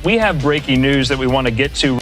We have breaking news that we want to get to.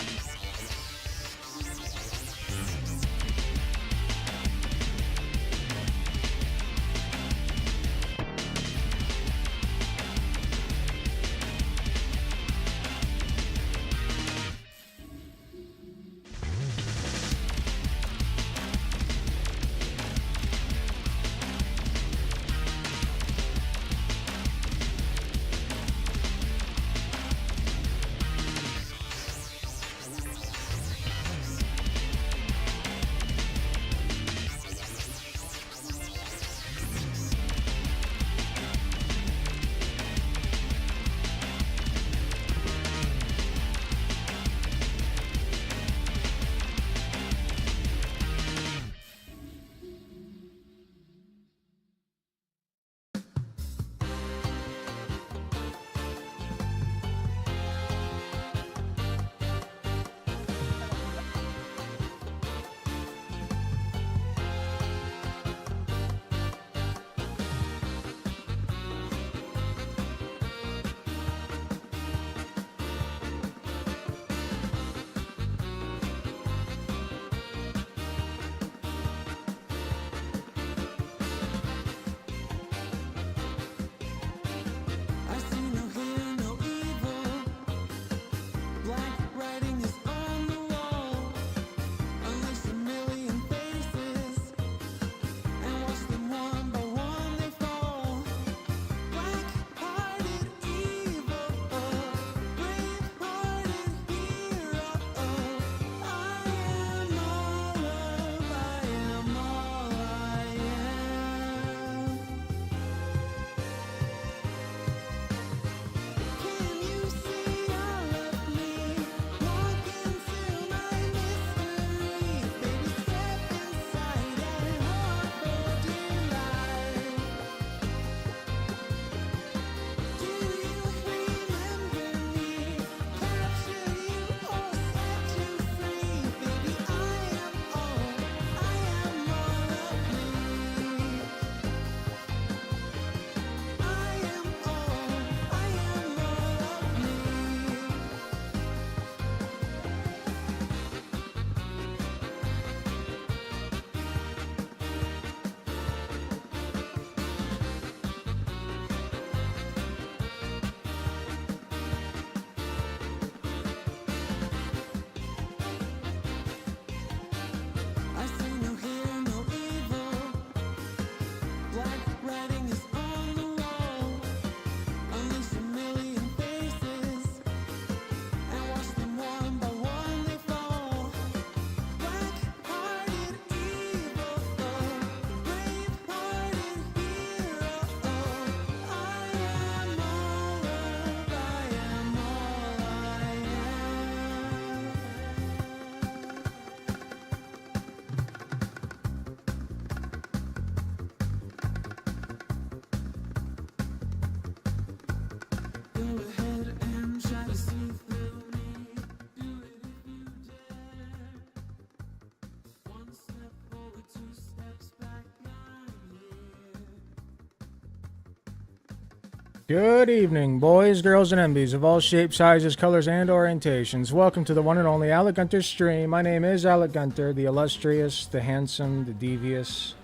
Good evening, boys, girls, and MBs of all shapes, sizes, colors, and orientations. Welcome to the one and only Alec Gunter stream. My name is Alec Gunter, the illustrious, the handsome, the devious,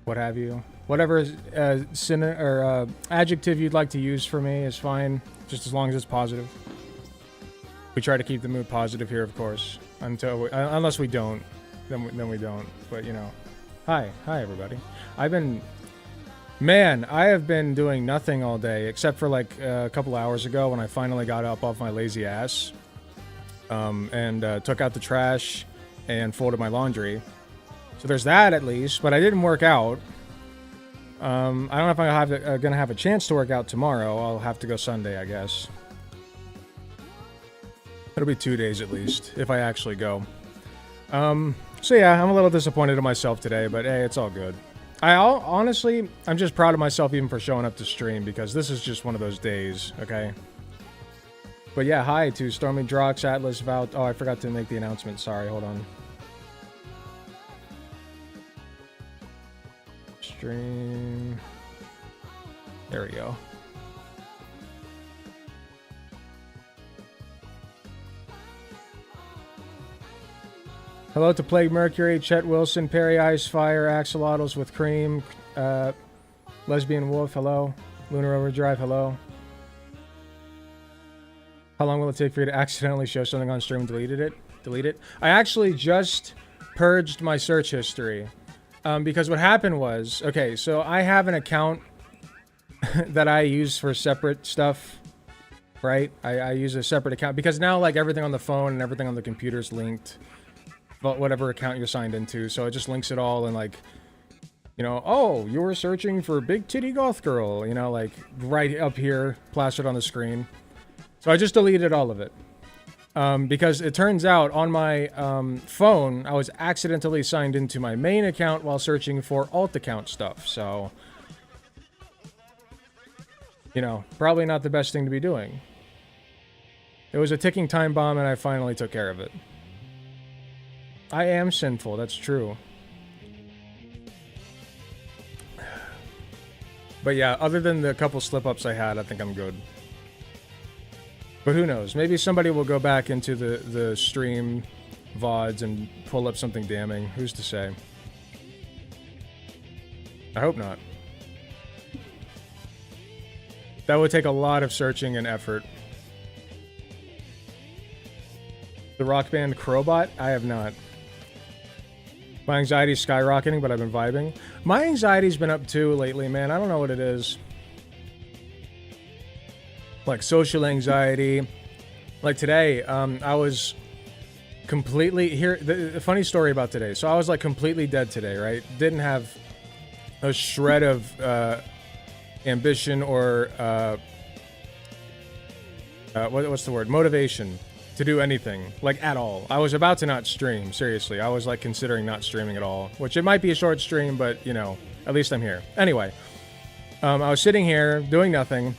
what have you. Whatever adjective you'd like to use for me is fine, just as long as it's positive. We try to keep the mood positive here, of course, unless we don't, then we don't. But you know, hi everybody. I have been doing nothing all day, except for like a couple hours ago when I finally got up off my lazy ass and took out the trash and folded my laundry. So there's that at least, but I didn't work out. I don't know if I'm gonna have a chance to work out tomorrow. I'll have to go Sunday, I guess. It'll be 2 days at least, if I actually go. So yeah, I'm a little disappointed in myself today, but hey, it's all good. Honestly, I'm just proud of myself even for showing up to stream, because this is just one of those days, okay? But yeah, hi to Stormy Drox, Atlas, Val... Oh, I forgot to make the announcement. Sorry, hold on. Stream... There we go. Hello to Plague Mercury, Chet Wilson, Perry Ice Fire, Axolotls with Cream, Lesbian Wolf, hello. Lunar Overdrive, hello. How long will it take for you to accidentally show something on stream and delete it? I actually just purged my search history. Because what happened was, okay, so I have an account that I use for separate stuff, right? I use a separate account because now like everything on the phone and everything on the computer is linked, whatever account you're signed into. So it just links it all and like, you know, oh, you were searching for big titty goth girl, you know, like right up here, plastered on the screen. So I just deleted all of it. Because it turns out on my phone, I was accidentally signed into my main account while searching for alt account stuff. So, you know, probably not the best thing to be doing. It was a ticking time bomb and I finally took care of it. I am sinful, that's true. But yeah, other than the couple slip-ups I had, I think I'm good. But who knows? Maybe somebody will go back into the stream VODs and pull up something damning. Who's to say? I hope not. That would take a lot of searching and effort. The rock band Crowbot? I have not. My anxiety's skyrocketing, but I've been vibing. My anxiety's been up too lately, man. I don't know what it is. Like social anxiety. Like today, I was completely here. The funny story about today. So I was like completely dead today, right? Didn't have a shred of ambition or what's the word? Motivation to do anything, like at all. I was about to not stream. Seriously, I was like considering not streaming at all. Which it might be a short stream, but you know, at least I'm here. Anyway, I was sitting here doing nothing.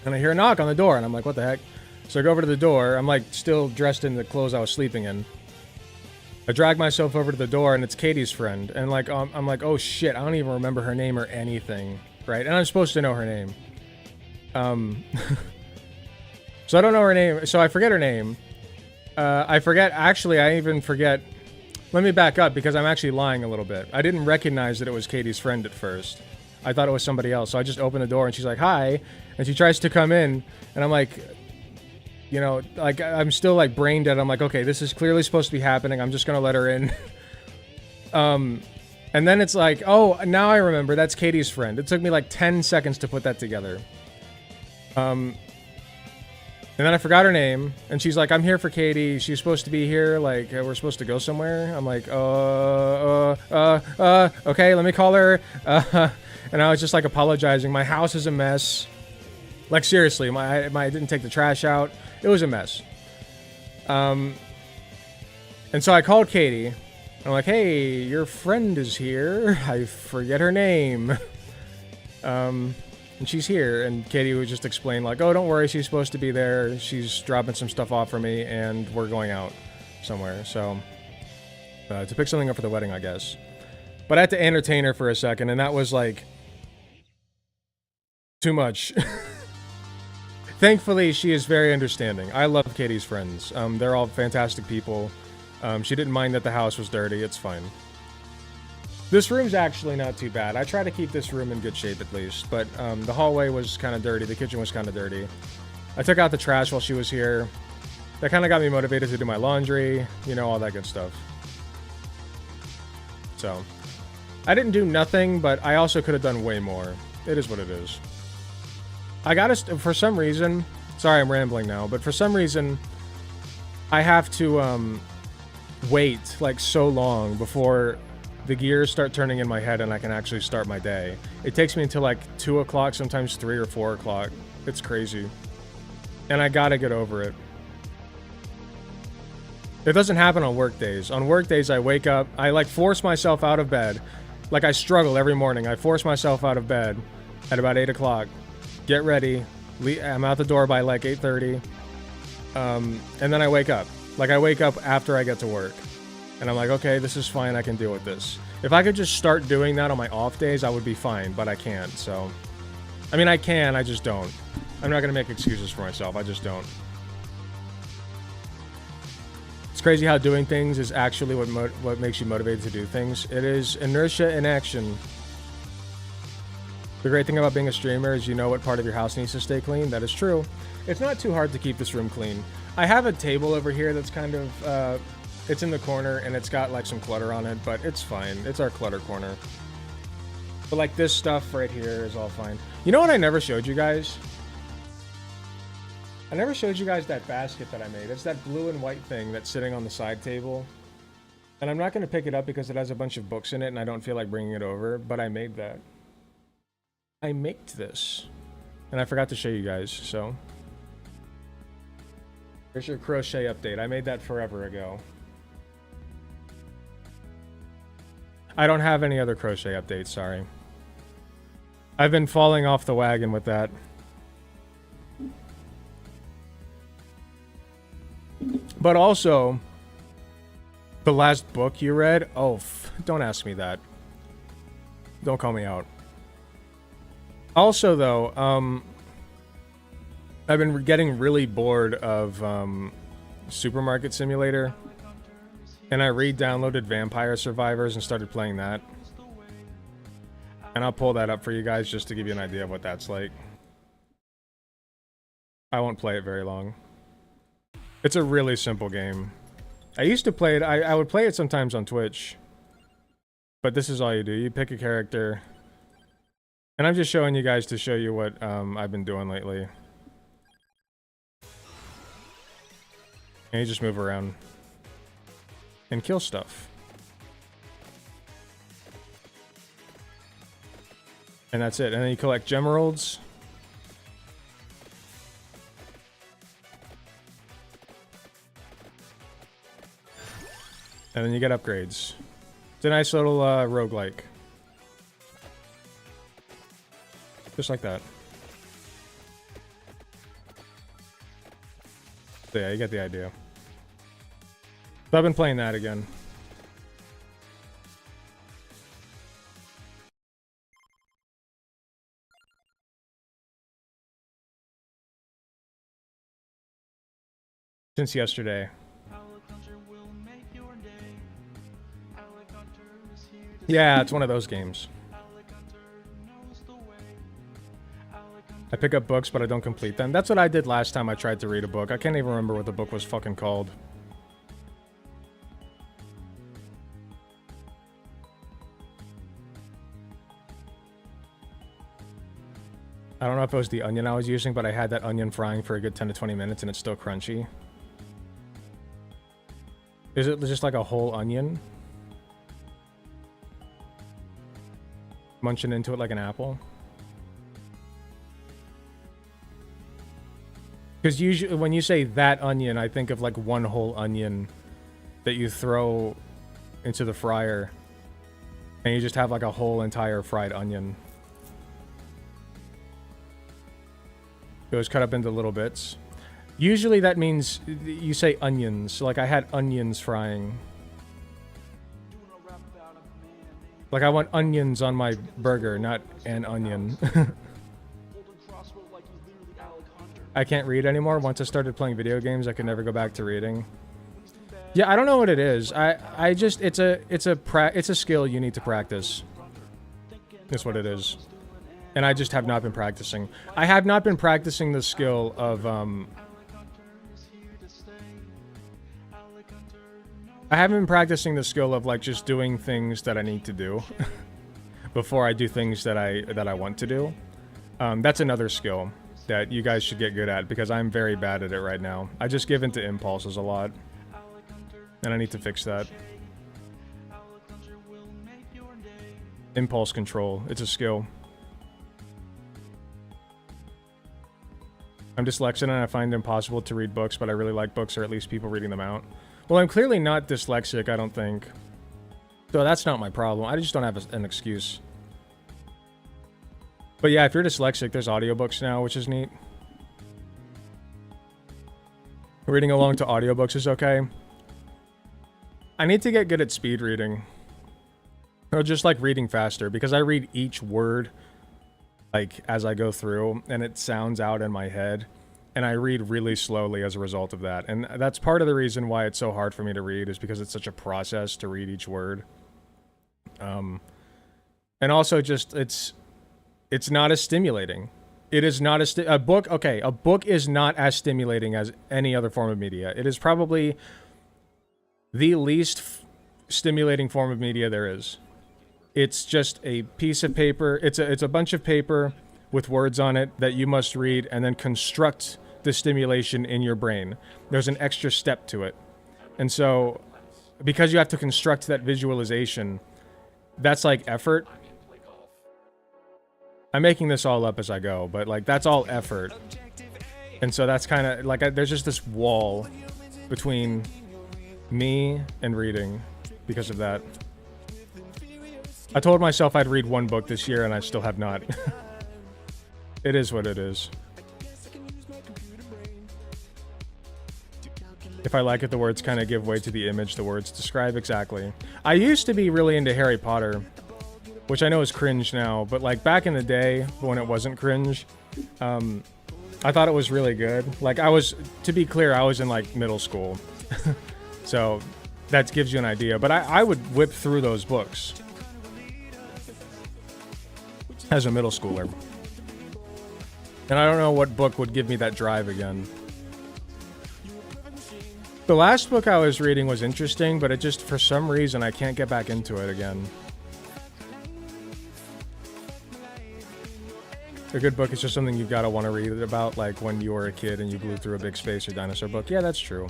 And I hear a knock on the door, and I'm like, what the heck? So I go over to the door. I'm, like, still dressed in the clothes I was sleeping in. I drag myself over to the door, and it's Katie's friend. And, like, I'm like, oh, shit, I don't even remember her name or anything, right? And I'm supposed to know her name. So I don't know her name. So I forget her name. I forget, actually, I even forget. Let me back up, because I'm actually lying a little bit. I didn't recognize that it was Katie's friend at first. I thought it was somebody else. So I just opened the door and she's like, hi. And she tries to come in and I'm like, you know, like I'm still like brain dead. I'm like, okay, this is clearly supposed to be happening. I'm just going to let her in. And then it's like, oh, now I remember that's Katie's friend. It took me like 10 seconds to put that together. And then I forgot her name and she's like, I'm here for Katie. She's supposed to be here. Like we're supposed to go somewhere. I'm like, okay, let me call her. And I was just like apologizing. My house is a mess. Like seriously, I didn't take the trash out. It was a mess. And so I called Katie. And I'm like, hey, your friend is here. I forget her name. And she's here. And Katie would just explain like, oh, don't worry. She's supposed to be there. She's dropping some stuff off for me. And we're going out somewhere. So to pick something up for the wedding, I guess. But I had to entertain her for a second. And that was like too much. Thankfully, she is very understanding. I love Katie's friends. They're all fantastic people. She didn't mind that the house was dirty. It's fine. This room's actually not too bad. I try to keep this room in good shape at least. But the hallway was kind of dirty. The kitchen was kind of dirty. I took out the trash while she was here. That kind of got me motivated to do my laundry. You know, all that good stuff. So, I didn't do nothing, but I also could have done way more. It is what it is. I gotta, for some reason, sorry I'm rambling now, but for some reason, I have to wait like so long before the gears start turning in my head and I can actually start my day. It takes me until like 2 o'clock, sometimes 3 or 4 o'clock. It's crazy. And I gotta get over it. It doesn't happen on work days. On work days, I wake up, I like force myself out of bed. Like I struggle every morning. I force myself out of bed at about 8 o'clock. Get ready. I'm out the door by like 8:30. And then I wake up. Like I wake up after I get to work. And I'm like, okay, this is fine. I can deal with this. If I could just start doing that on my off days, I would be fine. But I can't. So, I mean, I can. I just don't. I'm not going to make excuses for myself. I just don't. It's crazy how doing things is actually what makes you motivated to do things. It is inertia in action. The great thing about being a streamer is you know what part of your house needs to stay clean. That is true. It's not too hard to keep this room clean. I have a table over here that's kind of, it's in the corner and it's got like some clutter on it, but it's fine. It's our clutter corner. But like this stuff right here is all fine. You know what I never showed you guys? I never showed you guys that basket that I made. It's that blue and white thing that's sitting on the side table. And I'm not going to pick it up because it has a bunch of books in it and I don't feel like bringing it over, but I made that. I made this. And I forgot to show you guys, so. Here's your crochet update. I made that forever ago. I don't have any other crochet updates, sorry. I've been falling off the wagon with that. But also, the last book you read, oh, don't ask me that. Don't call me out. Also, though, I've been getting really bored of Supermarket Simulator, and I re-downloaded Vampire Survivors and started playing that. And I'll pull that up for you guys just to give you an idea of what that's like. I won't play it very long. It's a really simple game. I used to play it, I would play it sometimes on Twitch. But this is all you do. You pick a character. And I'm just showing you guys to show you what I've been doing lately. And you just move around. And kill stuff. And that's it. And then you collect gemeralds. And then you get upgrades. It's a nice little roguelike. Just like that. So yeah, you get the idea. So I've been playing that again. Since yesterday. Yeah, it's one of those games. I pick up books, but I don't complete them. That's what I did last time I tried to read a book. I can't even remember what the book was fucking called. I don't know if it was the onion I was using, but I had that onion frying for a good 10 to 20 minutes and it's still crunchy. Is it just like a whole onion? Munching into it like an apple? Because usually when you say that onion, I think of like one whole onion that you throw into the fryer. And you just have like a whole entire fried onion. It was cut up into little bits. Usually that means you say onions. Like I had onions frying. Like I want onions on my burger, not an onion. I can't read anymore. Once I started playing video games, I could never go back to reading. Yeah, I don't know what it is. I just it's a skill you need to practice. That's what it is. And I just have not been practicing. I have not been practicing the skill of I haven't been practicing the skill of like just doing things that I need to do before I do things that I want to do. That's another skill that you guys should get good at because I'm very bad at it right now. I just give into impulses a lot. And I need to fix that. Impulse control. It's a skill. I'm dyslexic and I find it impossible to read books, but I really like books, or at least people reading them out. Well, I'm clearly not dyslexic, I don't think. So that's not my problem. I just don't have an excuse. But yeah, if you're dyslexic, there's audiobooks now, which is neat. Reading along to audiobooks is okay. I need to get good at speed reading. Or just like reading faster, because I read each word like as I go through and it sounds out in my head. and I read really slowly as a result of that. And that's part of the reason why it's so hard for me to read, is because it's such a process to read each word. And also just it's not as stimulating. It is not a book. Okay, a book is not as stimulating as any other form of media. It is probably the least stimulating form of media there is. It's just a piece of paper. It's a bunch of paper with words on it that you must read and then construct the stimulation in your brain. There's an extra step to it. And so because you have to construct that visualization, that's like effort. I'm making this all up as I go, but like that's all effort. And so that's kind of like there's just this wall between me and reading because of that. I told myself I'd read one book this year and I still have not. It is what it is. If I like it, the words kind of give way to the image the words describe. Exactly. I used to be really into Harry Potter, which I know is cringe now, but like back in the day when it wasn't cringe, I thought it was really good. Like to be clear, I was in like middle school. So that gives you an idea. But I would whip through those books as a middle schooler. And I don't know what book would give me that drive again. The last book I was reading was interesting, but it just, for some reason, I can't get back into it again. A good book is just something you've got to want to read about, like when you were a kid and you blew through a big space or dinosaur book. Yeah, that's true.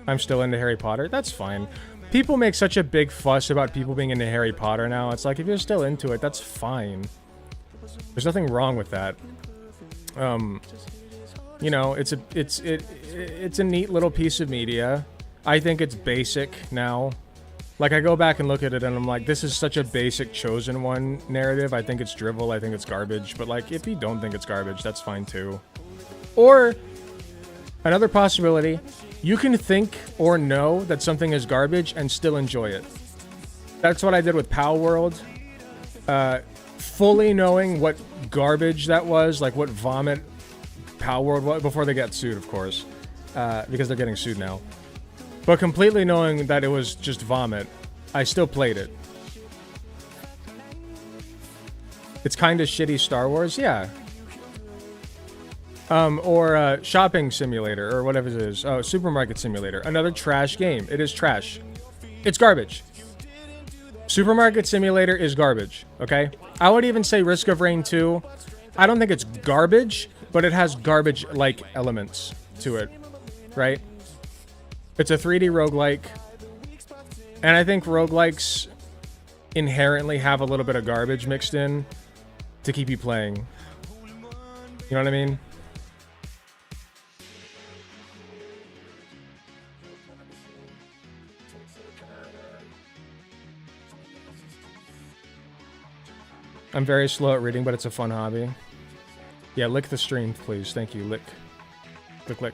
I'm still into Harry Potter. That's fine. People make such a big fuss about people being into Harry Potter now. It's like, if you're still into it, that's fine. There's nothing wrong with that. You know, it's a neat little piece of media. I think it's basic now. Like, I go back and look at it and I'm like, this is such a basic chosen one narrative. I think it's drivel. I think it's garbage. But like, if you don't think it's garbage, that's fine too. Or another possibility, you can think or know that something is garbage and still enjoy it. That's what I did with Pow World. Fully knowing what garbage that was, like what vomit Pow World was, before they got sued, of course, because they're getting sued now. But completely knowing that it was just vomit, I still played it. It's kind of shitty Star Wars, yeah. Or Shopping Simulator, or whatever it is. Oh, Supermarket Simulator. Another trash game. It is trash. It's garbage. Supermarket Simulator is garbage, okay? I would even say Risk of Rain 2. I don't think it's garbage, but it has garbage-like elements to it, right? It's a 3D roguelike, and I think roguelikes inherently have a little bit of garbage mixed in to keep you playing. You know what I mean? I'm very slow at reading, but it's a fun hobby. Yeah, lick the stream, please. Thank you. Lick. Lick, lick.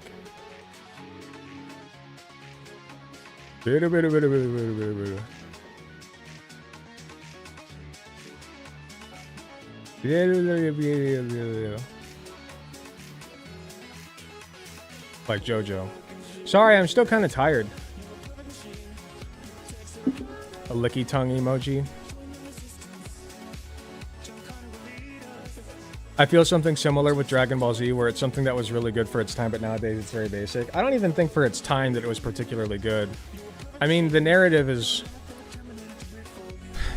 Like JoJo. Sorry, I'm still kind of tired. A licky tongue emoji. I feel something similar with Dragon Ball Z, where it's something that was really good for its time, but nowadays it's very basic. I don't even think for its time that it was particularly good. I mean, the narrative is...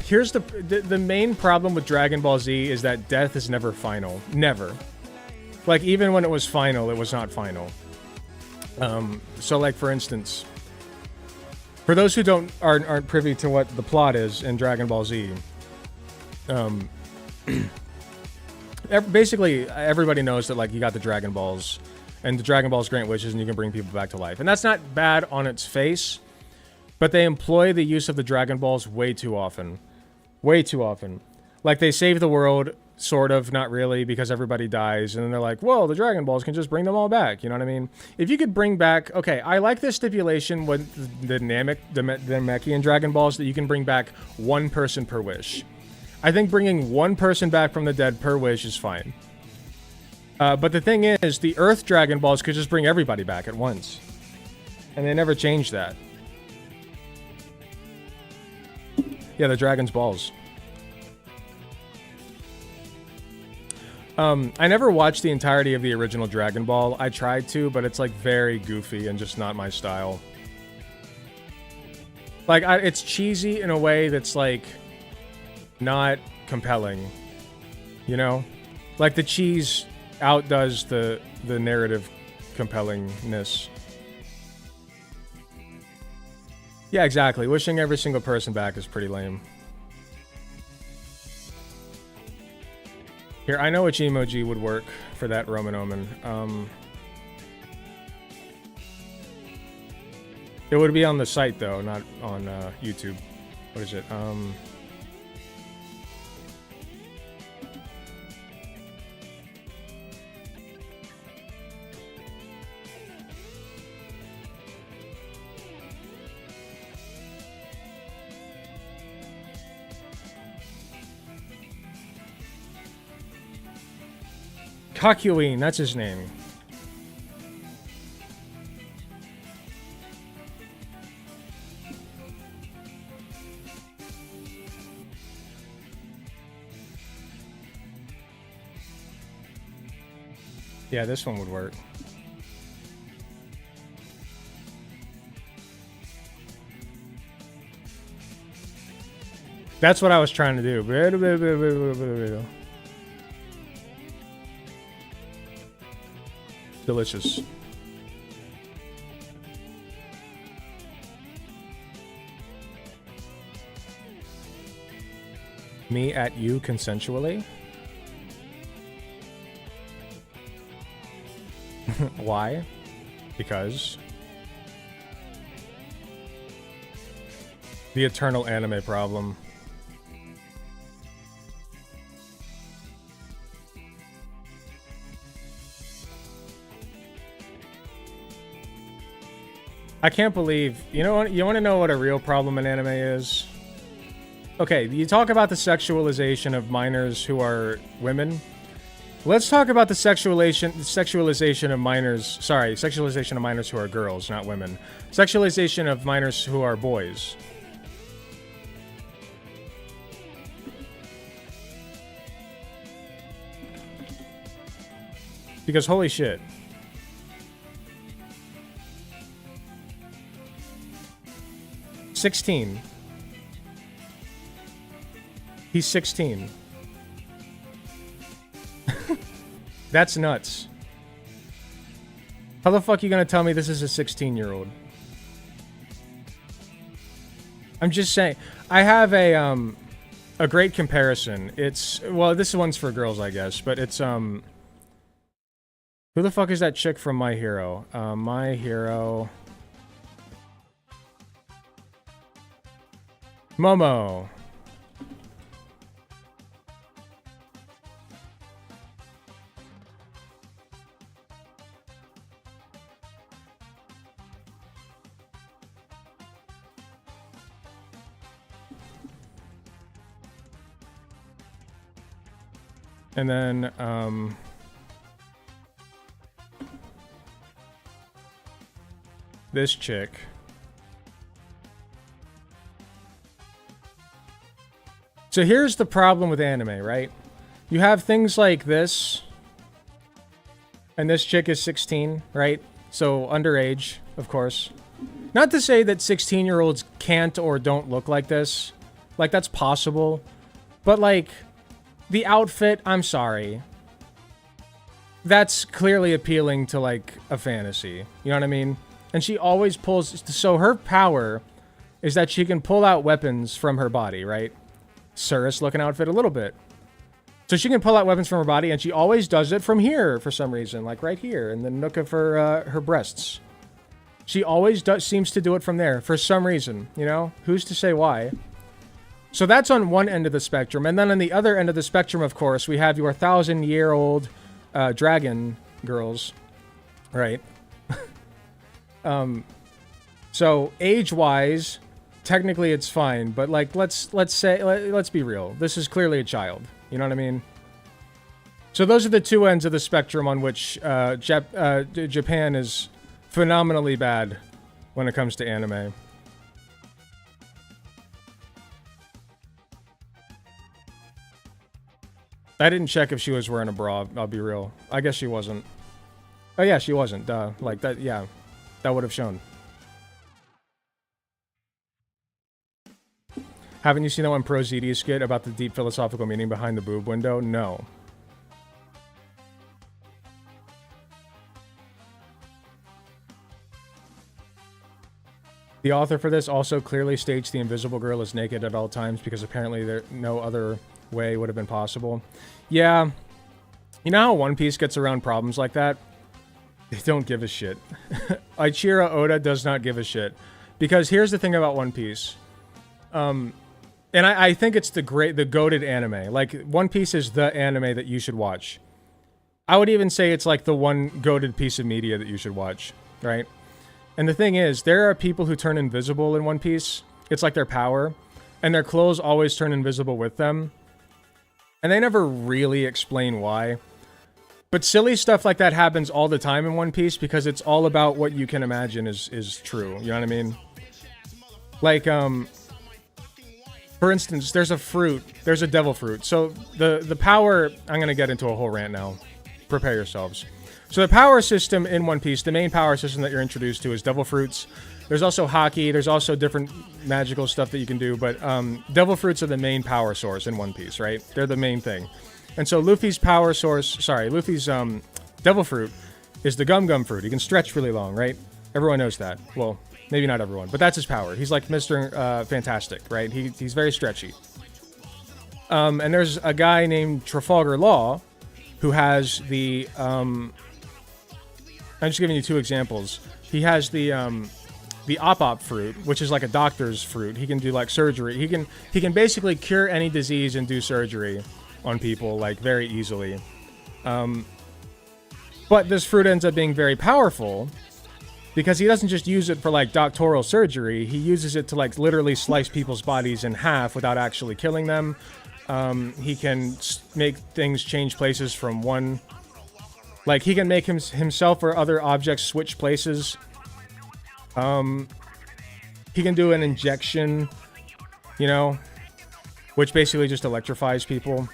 Here's the main problem with Dragon Ball Z is that death is never final. Never. Like, even when it was final, it was not final. So, like, for instance... For those who aren't privy to what the plot is in Dragon Ball Z... Basically, everybody knows that, like, you got the Dragon Balls, and the Dragon Balls grant wishes, and you can bring people back to life. And that's not bad on its face, but they employ the use of the Dragon Balls way too often. Way too often. Like, they save the world, sort of, not really, because everybody dies, and then they're like, whoa, the Dragon Balls can just bring them all back, you know what I mean? If you could bring back... Okay, I like this stipulation with the Namekian Dragon Balls, that you can bring back one person per wish. I think bringing one person back from the dead per wish is fine. But the thing is, the Earth Dragon Balls could just bring everybody back at once. And they never changed that. Yeah, the Dragon's Balls. I never watched the entirety of the original Dragon Ball. I tried to, but it's like very goofy and just not my style. Like, it's cheesy in a way that's like not compelling, you know? Like the cheese outdoes the narrative compellingness. Yeah, exactly. Wishing every single person back is pretty lame. Here, I know which emoji would work for that Roman Omen. It would be on the site, though, not on YouTube. What is it? Kakuin, that's his name. Yeah, this one would work. That's what I was trying to do. Delicious. Me at you consensually? Why? Because the eternal anime problem. I can't believe, you know what, you want to know what a real problem in anime is? Okay, you talk about the sexualization of minors who are women. Let's talk about the sexualization of minors, sorry, sexualization of minors who are girls, not women. Sexualization of minors who are boys. Because holy shit. "16. He's 16. That's nuts. How the fuck are you gonna tell me this is a 16-year-old? I'm just saying. I have a great comparison. It's, well, this one's for girls, I guess, but it's, who the fuck is that chick from My Hero? My Hero... Momo. And then, this chick. So here's the problem with anime, right? You have things like this, and this chick is 16, right? So underage, of course. Not to say that 16-year-olds can't or don't look like this. Like, that's possible. But, like, the outfit, I'm sorry. That's clearly appealing to, like, a fantasy. You know what I mean? And she always pulls... So her power is that she can pull out weapons from her body, right? Cirrus-looking outfit a little bit. So she can pull out weapons from her body, and she always does it from here for some reason. Like, right here, in the nook of her breasts. She always seems to do it from there, for some reason, you know? Who's to say why? So that's on one end of the spectrum. And then on the other end of the spectrum, of course, we have your 1,000-year-old dragon girls. Right? So, age-wise, technically it's fine. But, like, let's be real. This is clearly a child. You know what I mean? So those are the two ends of the spectrum on which Japan is phenomenally bad when it comes to anime. I didn't check if she was wearing a bra, I'll be real. I guess she wasn't. Oh yeah, she wasn't, duh. Like, that, yeah. That would have shown. Haven't you seen that one Pro ZD skit about the deep philosophical meaning behind the boob window? No. The author for this also clearly states the invisible girl is naked at all times because apparently there no other way would have been possible. Yeah. You know how One Piece gets around problems like that? They don't give a shit. Ichiro Oda does not give a shit. Because here's the thing about One Piece. And I think it's the goated anime. Like, One Piece is the anime that you should watch. I would even say it's like the one goated piece of media that you should watch, right? And the thing is, there are people who turn invisible in One Piece. It's like their power. And their clothes always turn invisible with them. And they never really explain why. But silly stuff like that happens all the time in One Piece because it's all about what you can imagine is true. You know what I mean? Like, for instance, there's a fruit. There's a devil fruit. So the power... I'm going to get into a whole rant now. Prepare yourselves. So the power system in One Piece, the main power system that you're introduced to is devil fruits. There's also hockey. There's also different magical stuff that you can do. But devil fruits are the main power source in One Piece, right? They're the main thing. And so Luffy's power source... Sorry, Luffy's devil fruit is the gum fruit. He can stretch really long, right? Everyone knows that. Well, maybe not everyone, but that's his power. He's like Mr. Fantastic, right? He's very stretchy. And there's a guy named Trafalgar Law who has the... I'm just giving you two examples. He has the op fruit, which is like a doctor's fruit. He can do like surgery. He can basically cure any disease and do surgery on people like very easily. But this fruit ends up being very powerful because he doesn't just use it for like doctoral surgery. He uses it to like literally slice people's bodies in half without actually killing them. He can make things change places from one... Like, he can make himself or other objects switch places. He can do an injection, you know, which basically just electrifies people.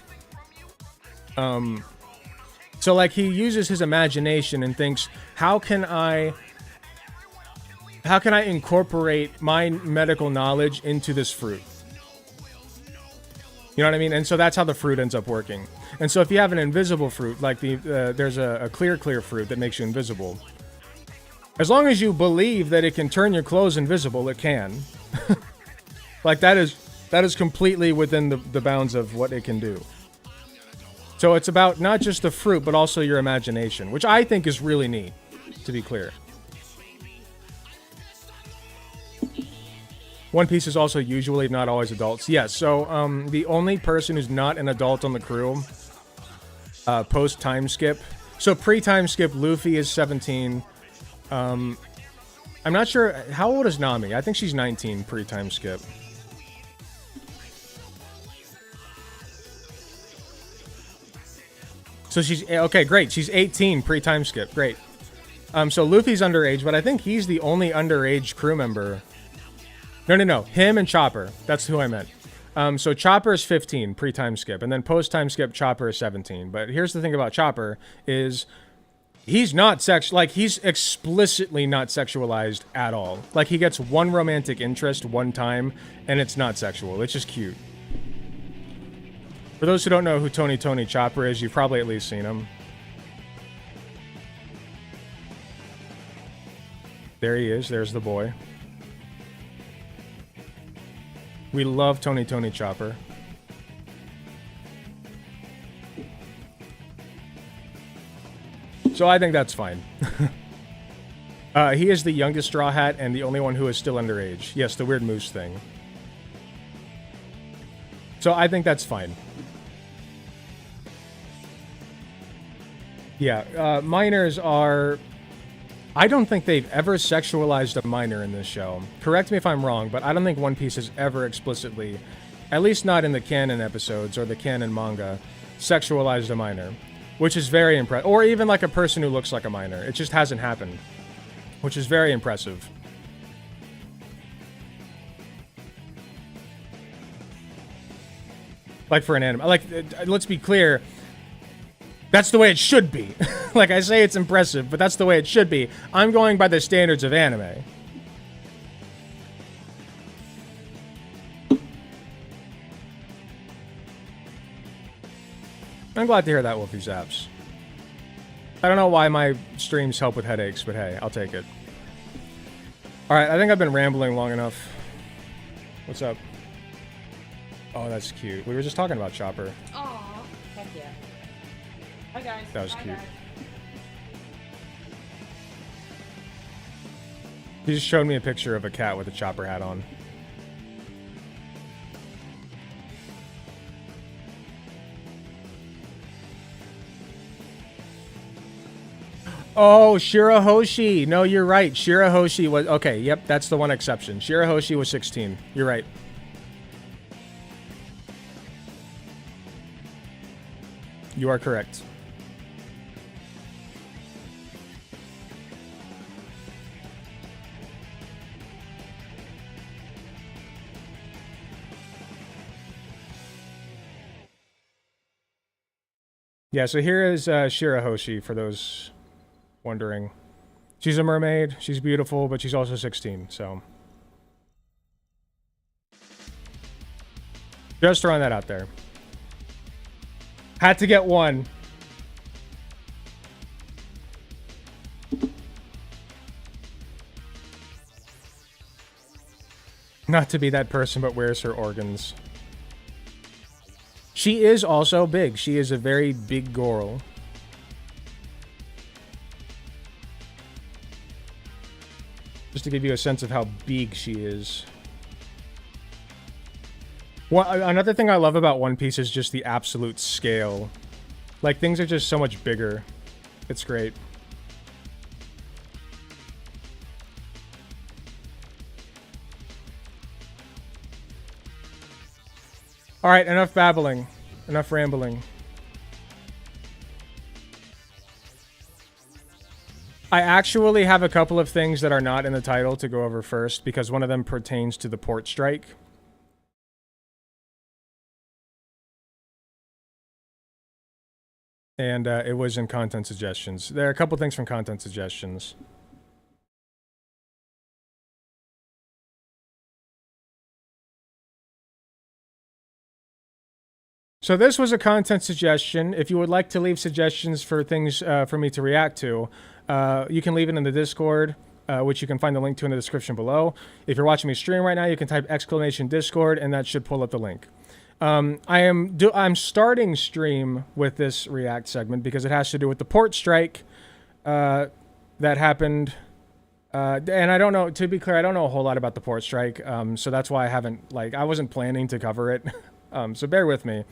So, like, he uses his imagination and thinks, how can I incorporate my medical knowledge into this fruit? You know what I mean? And so that's how the fruit ends up working. And so if you have an invisible fruit, like there's a clear fruit that makes you invisible. As long as you believe that it can turn your clothes invisible, it can. Like, that is completely within the bounds of what it can do. So it's about not just the fruit, but also your imagination, which I think is really neat, to be clear. One Piece is also usually, not always, adults. Yes, so the only person who's not an adult on the crew, post-time skip. So pre-time skip, Luffy is 17. I'm not sure, how old is Nami? I think she's 19 pre-time skip. So she's, okay, great. She's 18 pre-time skip, great. So Luffy's underage, but I think he's the only underage crew member. No. Him and Chopper. That's who I meant. So Chopper is 15 pre-time skip, and then post-time skip, Chopper is 17. But here's the thing about Chopper is he's not he's explicitly not sexualized at all. Like, he gets one romantic interest one time, and it's not sexual. It's just cute. For those who don't know who Tony Chopper is, you've probably at least seen him. There he is. There's the boy. We love Tony Chopper. So I think that's fine. He is the youngest Straw Hat and the only one who is still underage. Yes, the weird moose thing. So I think that's fine. Yeah, minors are... I don't think they've ever sexualized a minor in this show. Correct me if I'm wrong, but I don't think One Piece has ever explicitly, at least not in the canon episodes or the canon manga, sexualized a minor. which is very impressive. Or even like a person who looks like a minor. It just hasn't happened, which is very impressive. Like for an anime. Like, let's be clear. That's the way it should be. Like I say, it's impressive, but that's the way it should be. I'm going by the standards of anime. I'm glad to hear that, Wolfie Zaps. I don't know why my streams help with headaches, but hey, I'll take it. Alright, I think I've been rambling long enough. What's up? Oh, that's cute. We were just talking about Chopper. Aw, heck yeah. Hi guys. That was Bye, cute. guys. He just showed me a picture of a cat with a Chopper hat on. Oh, Shirahoshi. No, you're right. Shirahoshi was... Okay, yep, that's the one exception. Shirahoshi was 16. You're right. You are correct. Yeah, so here is Shirahoshi, for those wondering. She's a mermaid, she's beautiful, but she's also 16, so... Just throwing that out there. Had to get one. Not to be that person, but wears her organs. She is also big. She is a very big girl. Just to give you a sense of how big she is. Well, another thing I love about One Piece is just the absolute scale. Like, things are just so much bigger. It's great. Alright, enough babbling. Enough rambling. I actually have a couple of things that are not in the title to go over first, because one of them pertains to the port strike. And it was in content suggestions. There are a couple things from content suggestions. So this was a content suggestion. If you would like to leave suggestions for things for me to react to, you can leave it in the Discord, which you can find the link to in the description below. If you're watching me stream right now, you can type !Discord, and that should pull up the link. I'm starting stream with this React segment because it has to do with the port strike that happened. And I don't know, to be clear, I don't know a whole lot about the port strike, so that's why I haven't, like, I wasn't planning to cover it. So bear with me.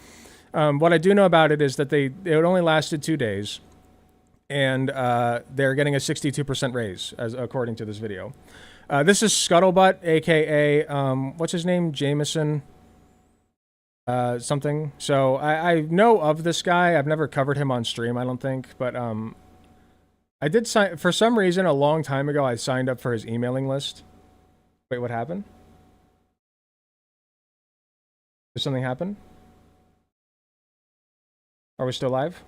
What I do know about it is that it only lasted 2 days, and they're getting a 62% raise, as according to this video. This is Scuttlebutt, aka what's his name, Jameson, something. So I know of this guy. I've never covered him on stream, I don't think, but I did sign for some reason a long time ago. I signed up for his emailing list. Wait, what happened? Did something happen? Are we still live?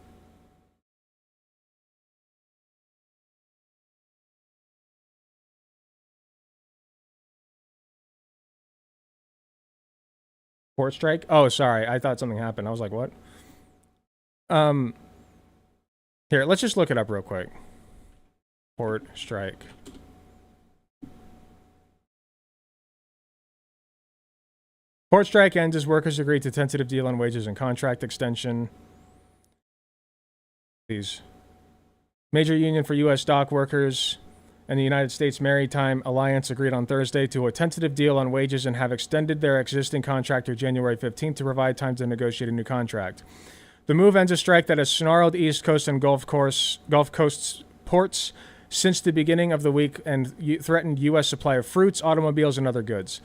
Port strike? Oh, sorry. I thought something happened. I was like, what? Here, let's just look it up real quick. Port strike. Port strike ends as workers agree to tentative deal on wages and contract extension. These. Major union for U.S. dock workers and the United States Maritime Alliance agreed on Thursday to a tentative deal on wages and have extended their existing contract through January 15th to provide time to negotiate a new contract. The move ends a strike that has snarled East Coast and Gulf Coast ports since the beginning of the week and threatened U.S. supply of fruits, automobiles, and other goods.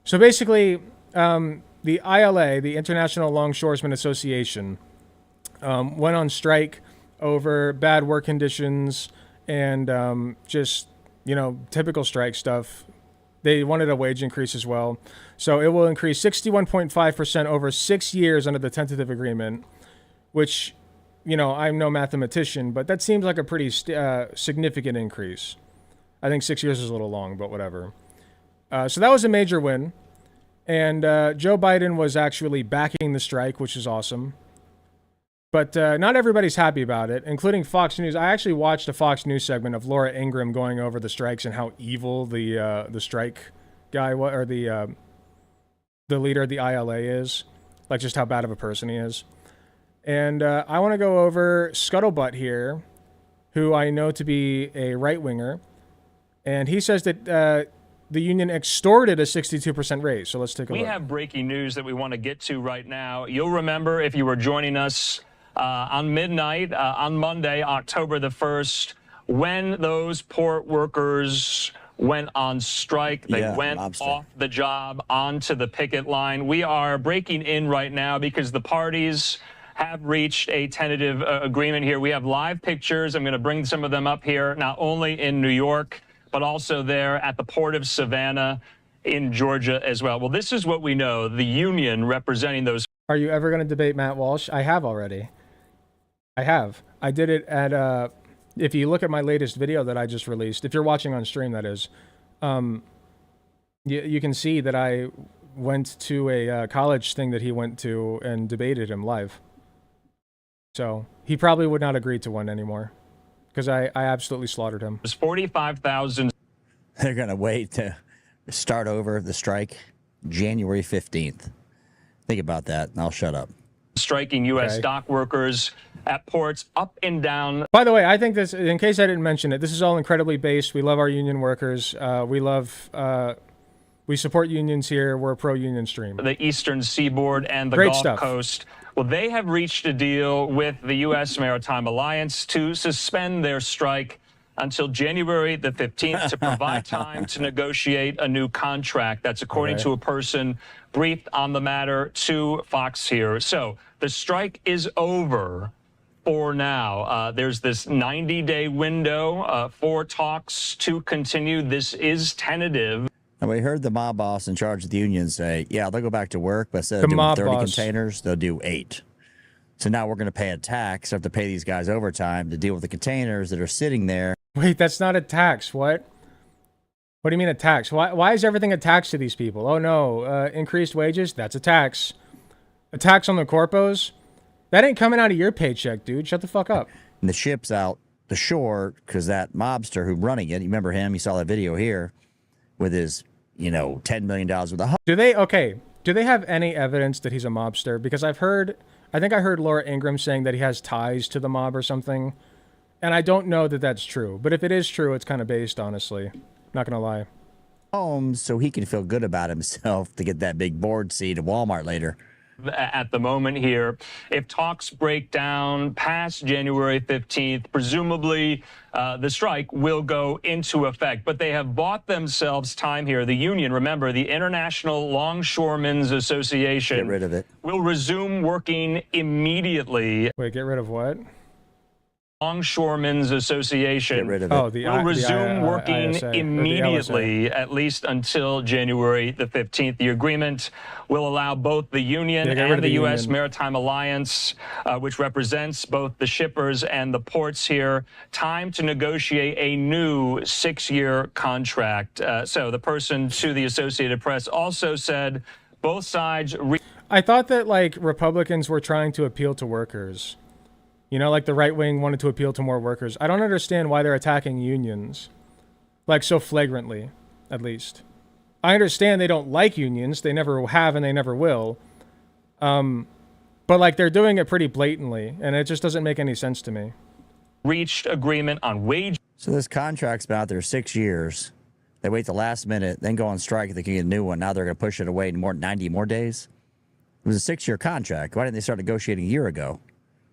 So basically, the ILA, the International Longshoremen Association, went on strike over bad work conditions and just, typical strike stuff. They wanted a wage increase as well. So it will increase 61.5% over 6 years under the tentative agreement, which, I'm no mathematician, but that seems like a pretty significant increase. I think 6 years is a little long, but whatever. So that was a major win. And Joe Biden was actually backing the strike, which is awesome. But not everybody's happy about it, including Fox News. I actually watched a Fox News segment of Laura Ingraham going over the strikes and how evil the strike guy or the leader of the ILA is, like just how bad of a person he is. And I want to go over Scuttlebutt here, who I know to be a right winger, and he says that the union extorted a 62% raise. So let's take a look. We have breaking news that we want to get to right now. You'll remember if you were joining us on midnight on Monday, October the 1st, when those port workers went on strike. They went off the job onto the picket line. We are breaking in right now because the parties have reached a tentative agreement here. We have live pictures. I'm going to bring some of them up here, not only in New York, but also there at the port of Savannah in Georgia as well. Well, this is what we know. The union representing those. Are you ever going to debate Matt Walsh? I have already. I have. I did it at, if you look at my latest video that I just released, if you're watching on stream, that is, you can see that I went to a college thing that he went to and debated him live. So he probably would not agree to one anymore because I absolutely slaughtered him. There's 45,000. They're going to wait to start over the strike January 15th. Think about that, and I'll shut up. Striking U.S. dock workers at ports up and down. By the way, I think this, in case I didn't mention it, this is all incredibly based. We love our union workers. We support unions here. We're a pro-union stream. The Eastern Seaboard and the Great Gulf stuff. Coast. Well, they have reached a deal with the U.S. Maritime Alliance to suspend their strike until January the 15th to provide time to negotiate a new contract. That's according to a person briefed on the matter to Fox here. So the strike is over for now. There's this 90-day window for talks to continue. This is tentative. And we heard the mob boss in charge of the union say, yeah, they'll go back to work, but instead of doing 30 containers, they'll do 8. So now we're going to pay a tax, have to pay these guys overtime to deal with the containers that are sitting there. Wait, that's not a tax. What? What do you mean a tax? Why is everything a tax to these people? Oh, no. Increased wages? That's a tax. A tax on the corpos? That ain't coming out of your paycheck, dude. Shut the fuck up. And the ship's out the shore because that mobster who's running it, you remember him? You saw that video here with his, $10 million worth of... Do they have any evidence that he's a mobster? Because I think I heard Laura Ingraham saying that he has ties to the mob or something. And I don't know that that's true. But if it is true, it's kind of based, honestly. Not going to lie. Home so he can feel good about himself to get that big board seat at Walmart later. At the moment here, if talks break down past January 15th, presumably the strike will go into effect. But they have bought themselves time here. The union, remember, the International Longshoremen's Association, get rid of it, will resume working immediately. Wait, get rid of what? Longshoremen's Association get rid of it. Oh, will resume working immediately, at least until January the 15th. The agreement will allow both the union and the U.S. Maritime Alliance, which represents both the shippers and the ports here, time to negotiate a new 6-year contract. So the person to the Associated Press also said both sides... I thought that, Republicans were trying to appeal to workers. Like the right wing wanted to appeal to more workers. I don't understand why they're attacking unions. So flagrantly, at least. I understand they don't like unions. They never have and they never will. But they're doing it pretty blatantly. And it just doesn't make any sense to me. Reached agreement on wage. So this contract's been out there 6 years. They wait the last minute, then go on strike. They can get a new one. Now they're going to push it away in 90 more days. It was a 6-year contract. Why didn't they start negotiating a year ago?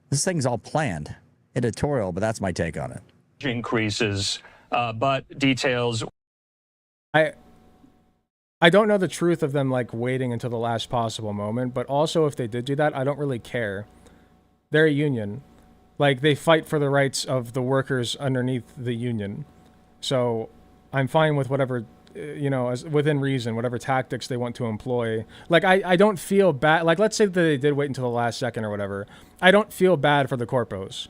This thing's all planned. Editorial, but that's my take on it. Increases, but details. I don't know the truth of them waiting until the last possible moment, but also if they did do that, I don't really care. They're a union. Like, they fight for the rights of the workers underneath the union. So I'm fine with whatever, as within reason, whatever tactics they want to employ. Like, I don't feel bad. Like, let's say that they did wait until the last second or whatever. I don't feel bad for the corpos.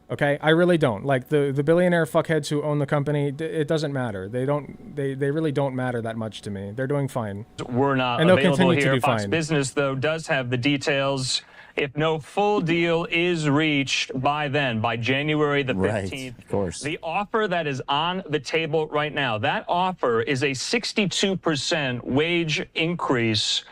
Okay? I really don't. Like, the billionaire fuckheads who own the company, it doesn't matter. They really don't matter that much to me. They're doing fine. We're not and they'll available continue here. to do Fox fine. Business, though, does have the details. If no full deal is reached by then, by January the 15th, Right, of course. the offer that is on the table right now, that offer is a 62% wage increase.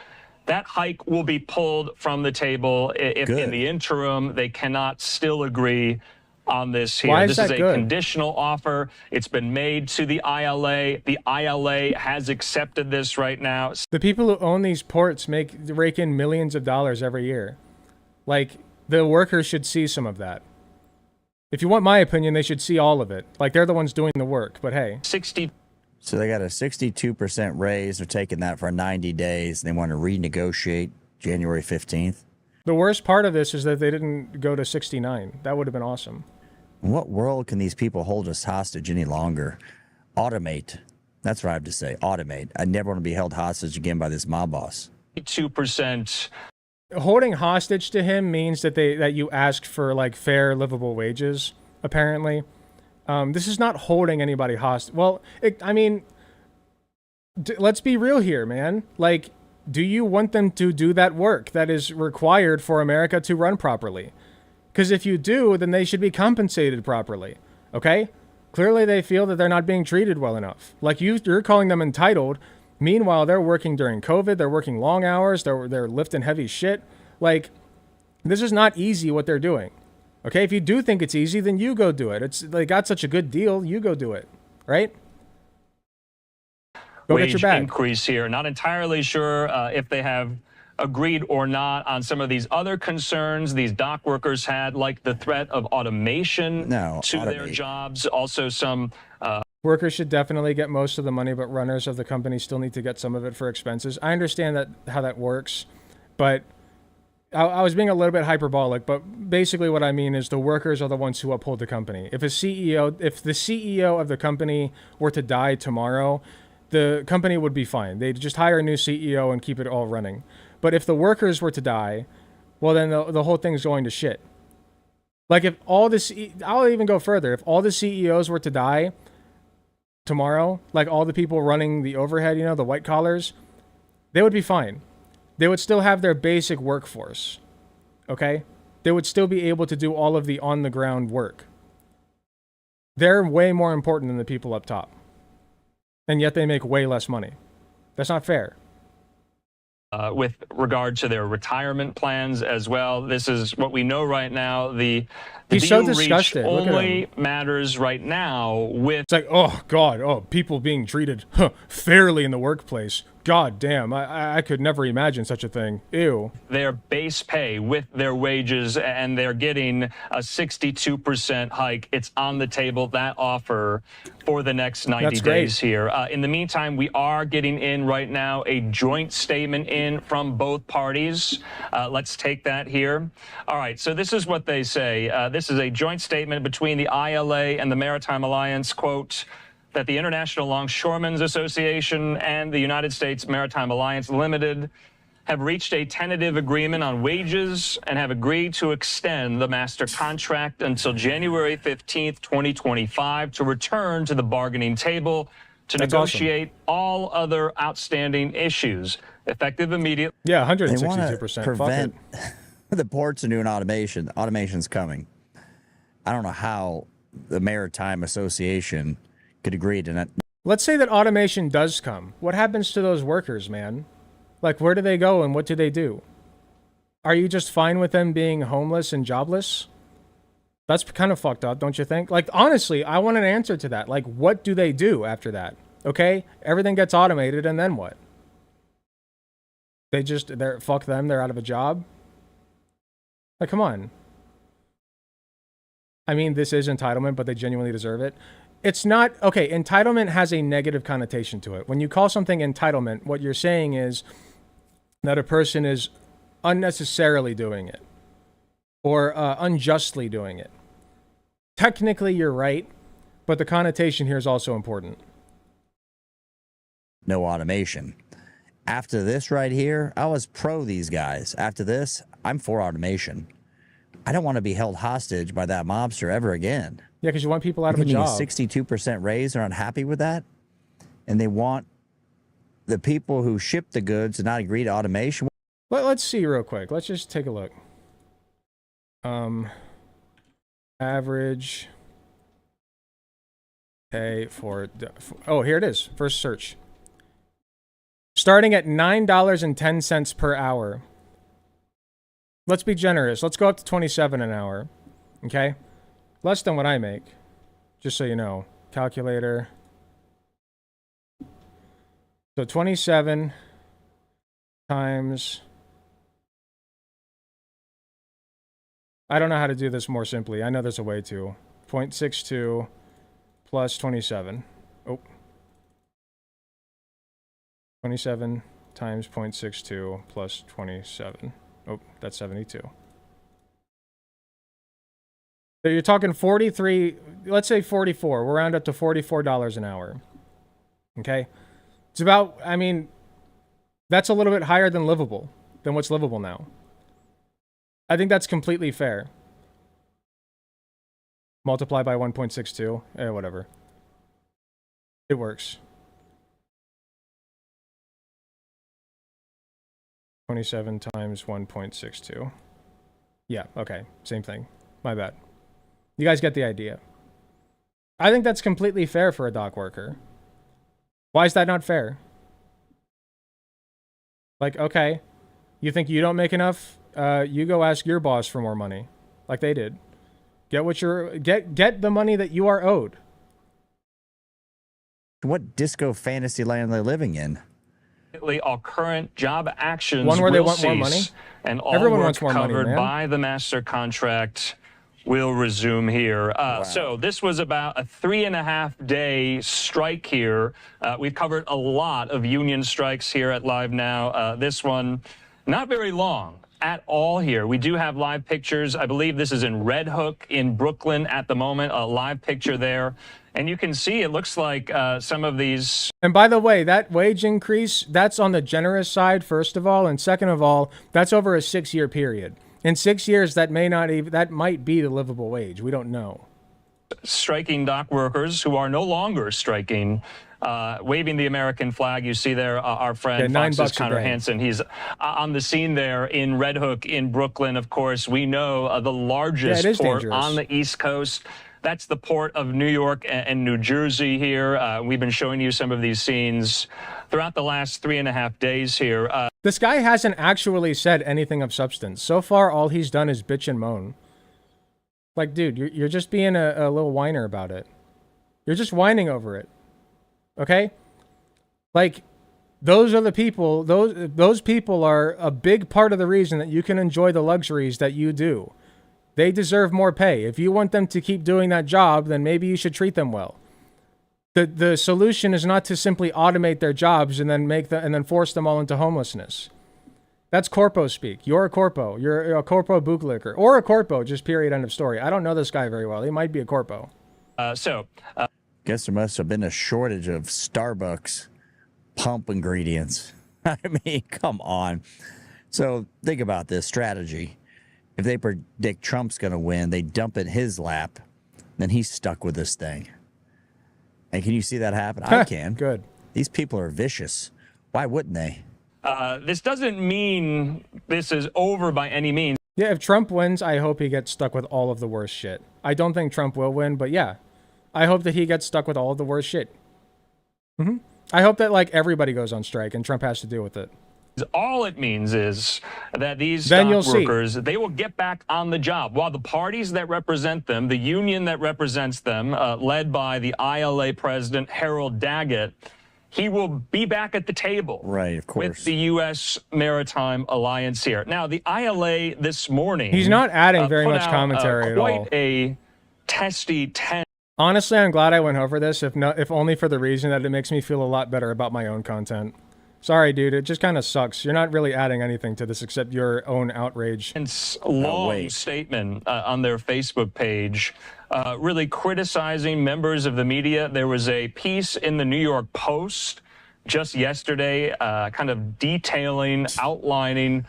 That hike will be pulled from the table if in the interim they cannot still agree on this here. Why is this that is a good? conditional offer. It's been made to the ILA. The ILA has accepted this right now. The people who own these ports rake in millions of dollars every year. Like, the workers should see some of that. If you want my opinion, they should see all of it. Like, they're the ones doing the work, but hey. 60. So they got a 62% raise. They're taking that for 90 days. And they want to renegotiate January 15th. The worst part of this is that they didn't go to 69. That would have been awesome. In what world can these people hold us hostage any longer? Automate. That's what I have to say. Automate. I never want to be held hostage again by this mob boss. 2%. Holding hostage to him means that you asked for, like, fair, livable wages, apparently. This is not holding anybody hostage. Well, let's be real here, man. Like, do you want them to do that work that is required for America to run properly? Because if you do, then they should be compensated properly, okay? Clearly they feel that they're not being treated well enough. Like, you're calling them entitled. Meanwhile, they're working during COVID. They're working long hours. They're lifting heavy shit. Like, this is not easy what they're doing. Okay, if you do think it's easy, then you go do it. They got such a good deal. You go do it, right? Go get your Wage bag. increase here. Not entirely sure if they have agreed or not on some of these other concerns these dock workers had, like the threat of automation to their jobs. Also, some workers should definitely get most of the money, but runners of the company still need to get some of it for expenses. I understand how that works, but I was being a little bit hyperbolic. But basically, what I mean is the workers are the ones who uphold the company. If the CEO of the company were to die tomorrow, the company would be fine. They'd just hire a new CEO and keep it all running. But if the workers were to die, well, then the whole thing's going to shit. Like, if I'll even go further. If all the CEOs were to die tomorrow, like all the people running the overhead, the white collars, they would be fine. They would still have their basic workforce, okay? They would still be able to do all of the on-the-ground work. They're way more important than the people up top. And yet they make way less money. That's not fair. With regard to their retirement plans as well. This is what we know right now. The He's deal so disgusted. reached only matters right now with... It's like, oh, God, people being treated fairly in the workplace. God damn, I could never imagine such a thing. Ew. Their base pay with their wages, and they're getting a 62% hike. It's on the table, that offer, for the next 90 days here. In the meantime, we are getting in right now a joint statement in from both parties. Let's take that here. All right, so this is what they say. This is a joint statement between the ILA and the Maritime Alliance, quote, that the International Longshoremen's Association and the United States Maritime Alliance Limited have reached a tentative agreement on wages and have agreed to extend the master contract until January 15th, 2025, to return to the bargaining table to negotiate all other outstanding issues, effective immediately. Yeah, 162%. They want to prevent the ports from doing automation. Automation's coming. I don't know how the Maritime Association could agree to that. Let's say that automation does come. What happens to those workers, man? Like, where do they go and what do they do? Are you just fine with them being homeless and jobless? That's kind of fucked up, don't you think? Like, honestly, I want an answer to that. Like, what do they do after that? Okay? Everything gets automated, and then what? Fuck them, they're out of a job? Like, come on. I mean, this is entitlement, but they genuinely deserve it. It's not, okay, entitlement has a negative connotation to it. When you call something entitlement, what you're saying is that a person is unnecessarily doing it. or unjustly doing it. Technically, you're right, but the connotation here is also important. No automation. After this right here, I was pro these guys. After this, I'm for automation. I don't want to be held hostage by that mobster ever again. Yeah, because you want people out of a Getting a job. 62% raise, they're unhappy with that. And they want the people who ship the goods to not agree to automation. Let's see real quick. Let's just take a look. Average pay for oh, here it is. First search. Starting at $9.10 per hour. Let's be generous. Let's go up to 27 an hour. Okay? Less than what I make. Just so you know. Calculator. So 27 times... I don't know how to do this more simply. I know there's a way to. 0.62 plus 27. Oh. 27 times 0.62 plus 27. Oh, that's 72. So you're talking 43, let's say 44. We'll round up to $44 an hour. Okay? It's about, I mean, that's a little bit higher than livable, than what's livable now. I think that's completely fair. Multiply by 1.62. Whatever. It works. 27 times 1.62. Yeah, okay. Same thing. My bad. You guys get the idea. I think that's completely fair for a dock worker. Why is that not fair? Like, okay, you think you don't make enough? You go ask your boss for more money, like they did. Get the money that you are owed. What disco fantasy land are they living in? All current job actions One where they will want more cease, money? and all Everyone work wants more money, covered man. by the master contract will resume here. So this was about a 3.5-day strike here. We've covered a lot of union strikes here at Live Now. This one, not very long at all here. We do have live pictures. I believe this is in Red Hook in Brooklyn at the moment, a live picture there. And you can see it looks like some of these. And by the way, that wage increase, that's on the generous side, first of all. And second of all, that's over a 6-year period. In 6 years, that might be the livable wage. We don't know. Striking dock workers who are no longer striking, waving the American flag. You see there our friend Fox's Connor Hansen. He's on the scene there in Red Hook in Brooklyn, of course. We know the largest port dangerous. On the East Coast. That's the port of New York and New Jersey here. We've been showing you some of these scenes throughout the last 3.5 days here. This guy hasn't actually said anything of substance. So far, all he's done is bitch and moan. Like, dude, you're just being a little whiner about it. You're just whining over it. Okay? Like, those are the people, those people are a big part of the reason that you can enjoy the luxuries that you do. They deserve more pay. If you want them to keep doing that job, then maybe you should treat them well. The solution is not to simply automate their jobs and then force them all into homelessness. That's corpo speak. You're a corpo. You're a corpo bootlicker. Or a corpo, just period, end of story. I don't know this guy very well. He might be a corpo. Guess there must have been a shortage of Starbucks pump ingredients. I mean, come on. So think about this strategy. If they predict Trump's going to win, they dump it in his lap, then he's stuck with this thing. And can you see that happen? I can. Good. These people are vicious. Why wouldn't they? This doesn't mean this is over by any means. Yeah, if Trump wins, I hope he gets stuck with all of the worst shit. I don't think Trump will win, but yeah. I hope that he gets stuck with all of the worst shit. I hope that, like, everybody goes on strike and Trump has to deal with it. All it means is that these dock workers, they will get back on the job. While the parties that represent them, the union that represents them, led by the ILA president, Harold Daggett, he will be back at the table. Right, of course. With the U.S. Maritime Alliance here. Now, the ILA this morning... He's not adding very much commentary at all. Quite a testy 10. Honestly, I'm glad I went over this, if only for the reason that it makes me feel a lot better about my own content. Sorry, dude. It just kind of sucks. You're not really adding anything to this except your own outrage. Long statement on their Facebook page, really criticizing members of the media. There was a piece in the New York Post just yesterday, kind of detailing, outlining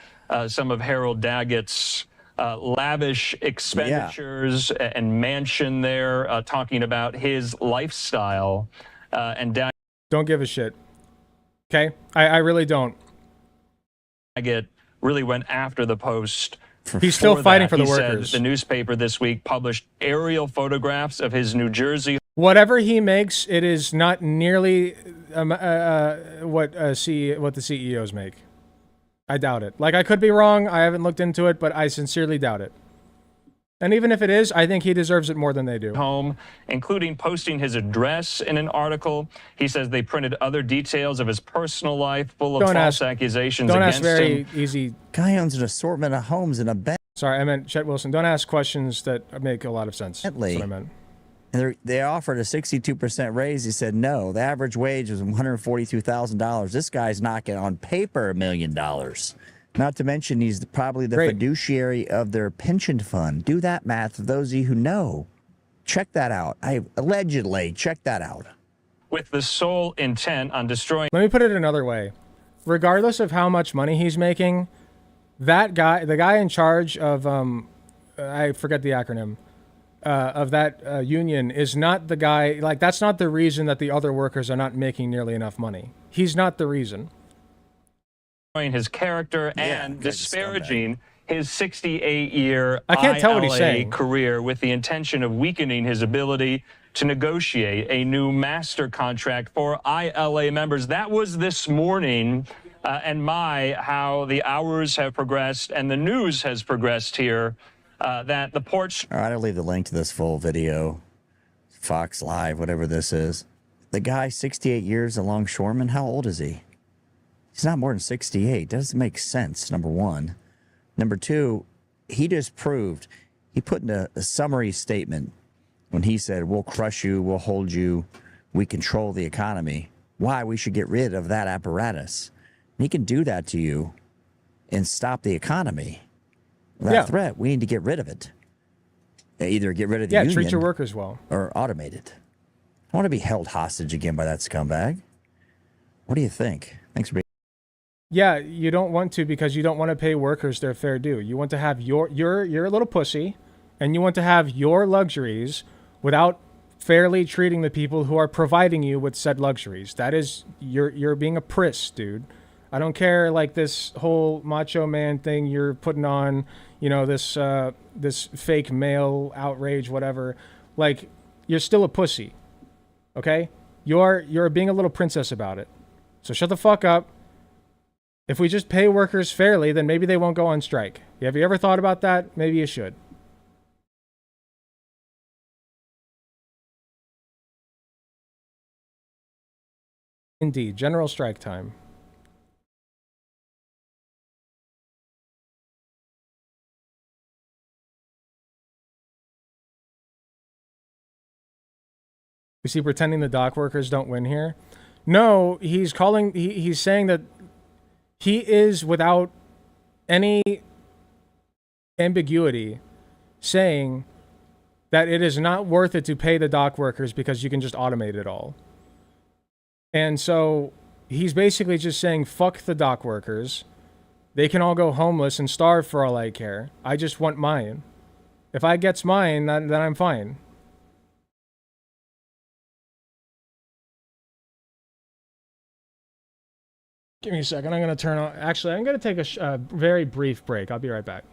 some of Harold Daggett's lavish expenditures and mansion there, talking about his lifestyle. And Don't give a shit. Okay? I really don't. Daggett really went after the Post. He's still fighting for the He workers. said the newspaper this week published aerial photographs of his New Jersey Whatever he makes, it is not nearly what the CEOs make. I doubt it. Like, I could be wrong. I haven't looked into it, but I sincerely doubt it. And even if it is, I think he deserves it more than they do. home, including posting his address in an article. He says they printed other details of his personal life full of false accusations against him. Easy. Guy owns an assortment of homes in a Bentley. Sorry, I meant Chet Wilson. Don't ask questions that make a lot of sense. That's what I meant. And they offered a 62% raise. He said no. The average wage was $142,000. This guy's knocking on paper $1 million. Not to mention he's probably the fiduciary of their pension fund. Do that math for those of you who know. Check that out. Allegedly, check that out. With the sole intent on destroying. Let me put it another way. Regardless of how much money he's making, that guy, the guy in charge of, I forget the acronym, of that union is not the guy, like, that's not the reason that the other workers are not making nearly enough money. He's not the reason. His character and disparaging his 68-year I can't tell what he's saying. career with the intention of weakening his ability to negotiate a new master contract for ILA members. That was this morning, and how the hours have progressed and the news has progressed here, that the porch. All right, I'll leave the link to this full video. Fox Live, whatever this is. The guy, 68 years, a longshoreman, how old is he? He's not more than 68. Doesn't make sense, number one. Number two, he just proved, he put in a summary statement when he said, we'll crush you, we'll hold you, we control the economy. Why we should get rid of that apparatus. And he can do that to you and stop the economy. That threat, we need to get rid of it. Either get rid of the union, treat your workers well, or automate it. I want to be held hostage again by that scumbag. What do you think? Thanks for being. Yeah, you don't want to because you don't want to pay workers their fair due. You want to have you're a little pussy, and you want to have your luxuries without fairly treating the people who are providing you with said luxuries. That is, you're being a priss, dude. I don't care, like, this whole macho man thing you're putting on, you know, this this fake male outrage, whatever. Like, you're still a pussy, okay? You're being a little princess about it. So shut the fuck up. If we just pay workers fairly, then maybe they won't go on strike. Have you ever thought about that? Maybe you should. Indeed, general strike time. Is he pretending the dock workers don't win here? No, he's saying that he is, without any ambiguity, saying that it is not worth it to pay the dock workers because you can just automate it all. And so he's basically just saying, fuck the dock workers. They can all go homeless and starve for all I care. I just want mine. If I gets mine, then I'm fine. Give me a second. I'm going to turn on. Actually, I'm going to take a very brief break. I'll be right back.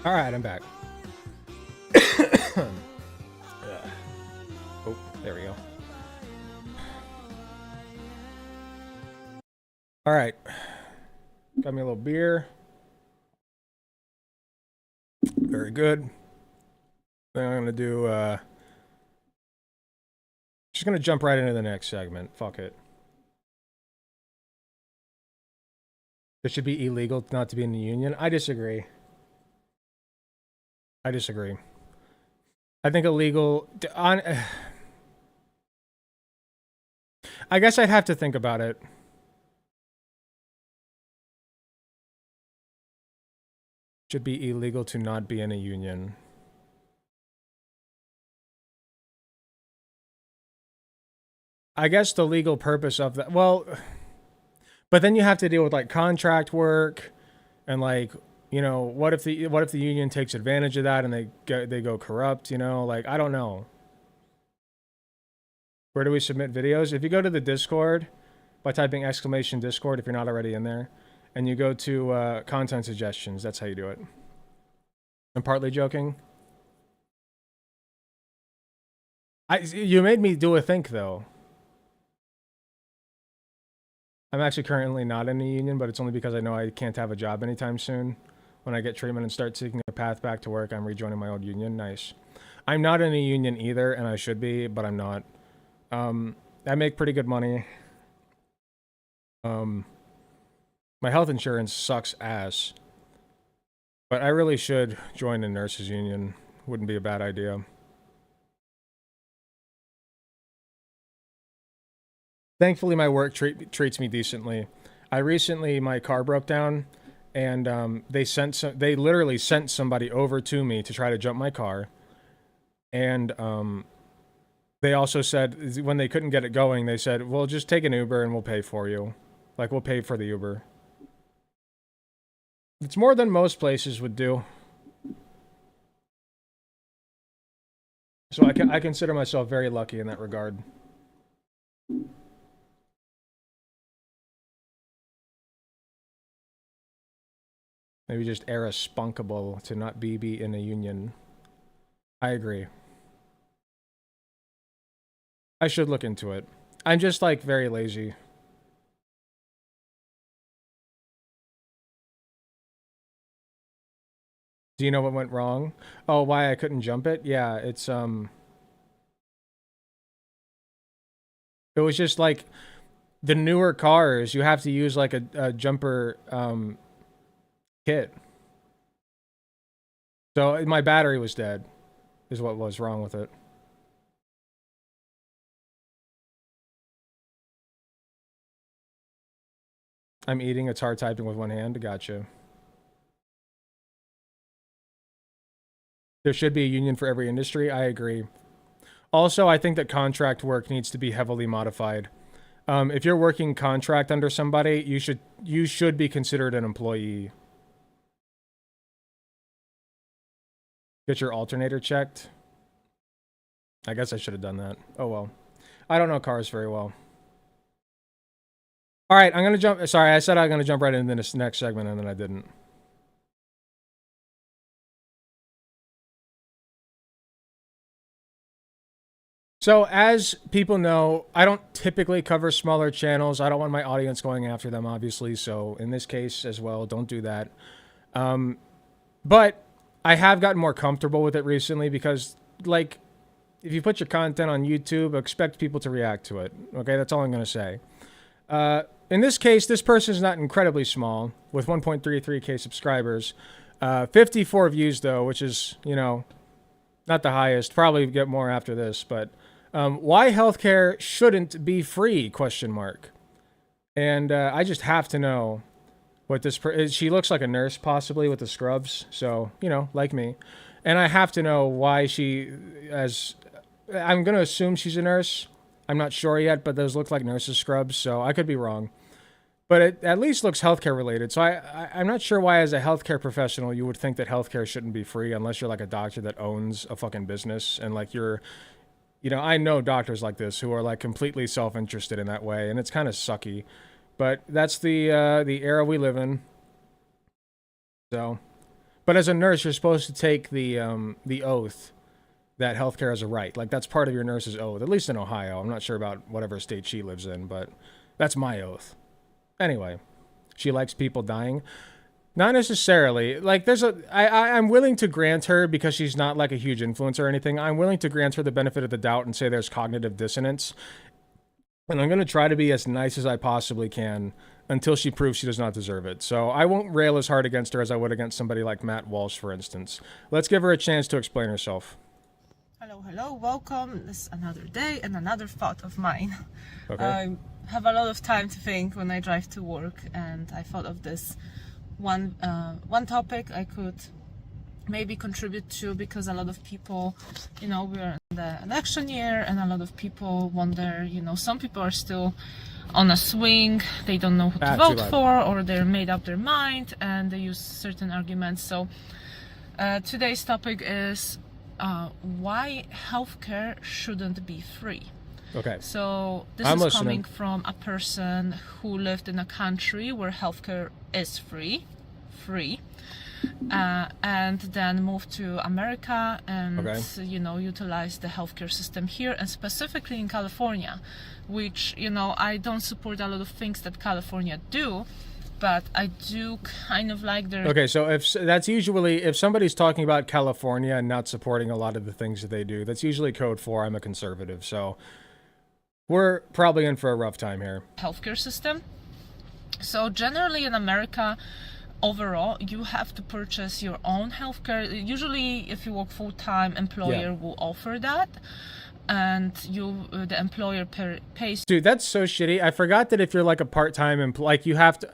All right, I'm back. Oh, there we go. All right. Got me a little beer. Very good. Then I'm going to do, just going to jump right into the next segment. Fuck it. It should be illegal not to be in the union. I disagree. I disagree. I think illegal on. I guess I'd have to think about it. Should be illegal to not be in a union. I guess the legal purpose of that. Well, but then you have to deal with like contract work and like, you know, what if the union takes advantage of that and they go corrupt, you know? Like, I don't know. Where do we submit videos? If you go to the Discord by typing !Discord if you're not already in there, and you go to content suggestions, that's how you do it. I'm partly joking. You made me do a think though. I'm actually currently not in a union, but it's only because I know I can't have a job anytime soon. When I get treatment and start seeking a path back to work, I'm rejoining my old union. Nice. I'm not in a union either, and I should be, but I'm not. I make pretty good money. My health insurance sucks ass. But I really should join a nurses union. Wouldn't be a bad idea. Thankfully, my work treats me decently. My car broke down, and they literally sent somebody over to me to try to jump my car. And they also said, when they couldn't get it going, they said, well, just take an Uber and we'll pay for you. Like, we'll pay for the Uber. It's more than most places would do. So I consider myself very lucky in that regard. Maybe just irresponsible to not be in a union. I agree. I should look into it. I'm just like very lazy. Do you know what went wrong? Oh, why I couldn't jump it? Yeah, it's it was just like the newer cars, you have to use like a jumper kit. So my battery was dead, is what was wrong with it. I'm eating, it's hard typing with one hand. Gotcha. There should be a union for every industry. I agree. Also, I think that contract work needs to be heavily modified. If you're working contract under somebody, you should be considered an employee. Get your alternator checked. I guess I should have done that. Oh well. I don't know cars very well. All right, I'm gonna jump. Sorry, I said I'm gonna jump right into this next segment, and then I didn't. So, as people know, I don't typically cover smaller channels. I don't want my audience going after them, obviously. So, in this case as well, don't do that. But I have gotten more comfortable with it recently because, like, if you put your content on YouTube, expect people to react to it. Okay, that's all I'm going to say. In this case, this person is not incredibly small, with 1.33k subscribers. 54 views, though, which is, you know, not the highest. Probably get more after this, but... why healthcare shouldn't be free? Question mark. And I just have to know what this. She looks like a nurse, possibly with the scrubs. So you know, like me. And I have to know why she. I'm gonna assume she's a nurse. I'm not sure yet, but those look like nurses' scrubs, so I could be wrong. but it at least looks healthcare related. So I'm not sure why, as a healthcare professional, you would think that healthcare shouldn't be free unless you're like a doctor that owns a fucking business and like you're, I know doctors like this who are like completely self-interested in that way, and it's kind of sucky. But that's the era we live in. So, but as a nurse, you're supposed to take the oath that healthcare is a right. Like that's part of your nurse's oath, at least in Ohio. I'm not sure about whatever state she lives in, but that's my oath. Anyway, she likes people dying. Not necessarily. Like I'm willing to grant her, because she's not like a huge influencer or anything, I'm willing to grant her the benefit of the doubt and say there's cognitive dissonance. And I'm going to try to be as nice as I possibly can until she proves she does not deserve it. So I won't rail as hard against her as I would against somebody like Matt Walsh, for instance. Let's give her a chance to explain herself. Hello, welcome. This is another day and another thought of mine. Okay. I have a lot of time to think when I drive to work, and I thought of this one topic I could maybe contribute to, because a lot of people, we're in the election year, and a lot of people wonder, some people are still on a swing, they don't know who to vote for, or they're made up their mind and they use certain arguments. So today's topic is why healthcare shouldn't be free. Okay. So this I'm is listening. coming from a person who lived in a country where healthcare is free, and then moved to America and utilized the healthcare system here, and specifically in California, which I don't support a lot of things that California do, but I do kind of like their... Okay, so if somebody's talking about California and not supporting a lot of the things that they do, that's usually code for I'm a conservative. So we're probably in for a rough time here. Healthcare system. So generally in America, overall, you have to purchase your own healthcare. Usually, if you work full-time, employer will offer that, and the employer pays. Dude, that's so shitty. I forgot that if you're like a part-time employee, like you have to.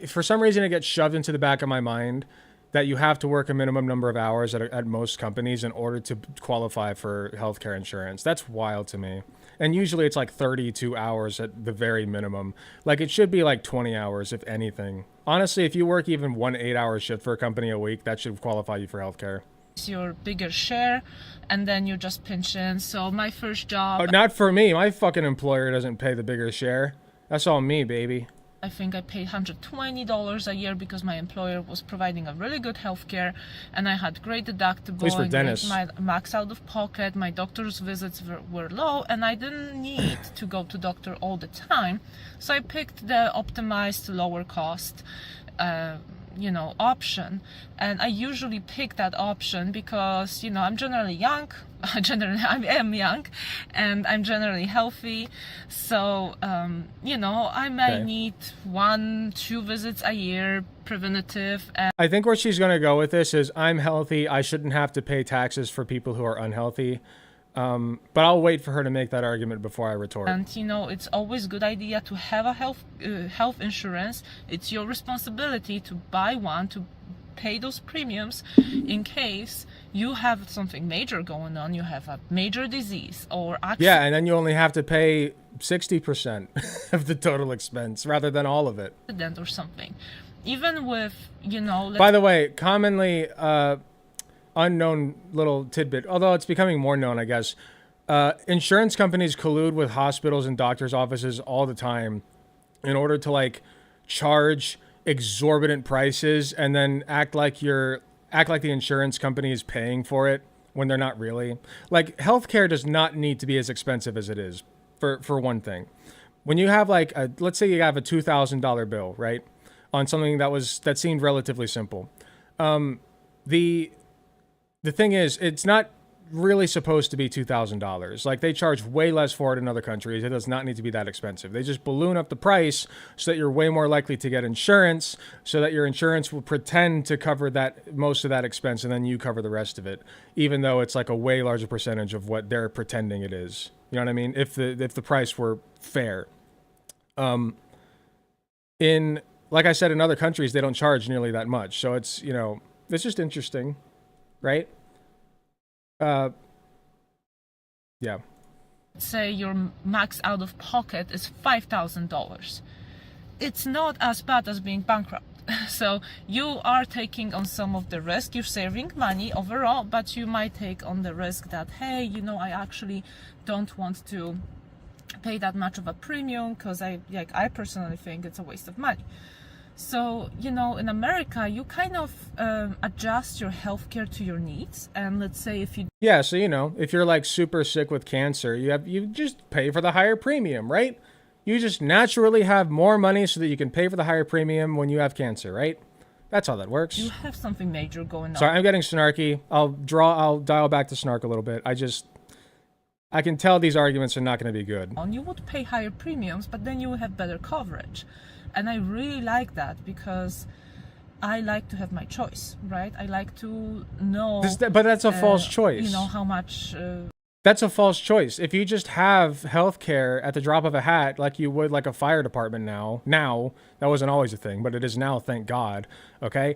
For some reason, it gets shoved into the back of my mind that you have to work a minimum number of hours at most companies in order to qualify for healthcare insurance. That's wild to me. And usually it's like 32 hours at the very minimum. Like it should be like 20 hours, if anything. Honestly, if you work even 1 8-hour shift for a company a week, that should qualify you for healthcare. Your bigger share, and then you just pinch in. So my first job... Oh, not for me. My fucking employer doesn't pay the bigger share. That's all me, baby. I think I paid $120 a year because my employer was providing a really good healthcare, and I had great deductible. At least for dentists. My max out of pocket, my doctor's visits were low, and I didn't need to go to doctor all the time. So I picked the optimized lower cost option, and I usually pick that option because I'm generally young. I am young, and I'm generally healthy, so I may need 1-2 visits a year, preventative. And I think where she's gonna go with this is I'm healthy, I shouldn't have to pay taxes for people who are unhealthy. But I'll wait for her to make that argument before I retort. And it's always a good idea to have a health insurance. It's your responsibility to buy one, to pay those premiums in case you have something major going on, you have a major disease or accident. Yeah, and then you only have to pay 60% of the total expense rather than all of it. Or something. Even with, By the way, commonly unknown little tidbit, although it's becoming more known, I guess. Insurance companies collude with hospitals and doctors' offices all the time in order to charge exorbitant prices and then act like the insurance company is paying for it when they're not really. Like healthcare does not need to be as expensive as it is, for one thing. When you have let's say you have a $2,000 bill, right, on something that seemed relatively simple. The thing is, it's not really supposed to be $2,000. Like they charge way less for it in other countries. It does not need to be that expensive. They just balloon up the price so that you're way more likely to get insurance, so that your insurance will pretend to cover most of that expense, and then you cover the rest of it, even though it's like a way larger percentage of what they're pretending it is. You know what I mean? If the price were fair. Like I said, in other countries they don't charge nearly that much. So it's it's just interesting, right? Say your max out of pocket is $5,000. it's not as bad as being bankrupt. So you are taking on some of the risk, you're saving money overall, but you might take on the risk that, hey, I actually don't want to pay that much of a premium because I personally think it's a waste of money. So, in America, you kind of adjust your healthcare to your needs. And let's say if you... Yeah, so, if you're like super sick with cancer, you just pay for the higher premium, right? You just naturally have more money so that you can pay for the higher premium when you have cancer, right? That's how that works. You have something major going on. Sorry, I'm getting snarky. I'll dial back the snark a little bit. I can tell these arguments are not going to be good. You would pay higher premiums, but then you would have better coverage. And I really like that because I like to have my choice, right? I like to know... But that's a false choice. How much... That's a false choice. If you just have healthcare at the drop of a hat, like you would like a fire department now, that wasn't always a thing, but it is now, thank God, okay?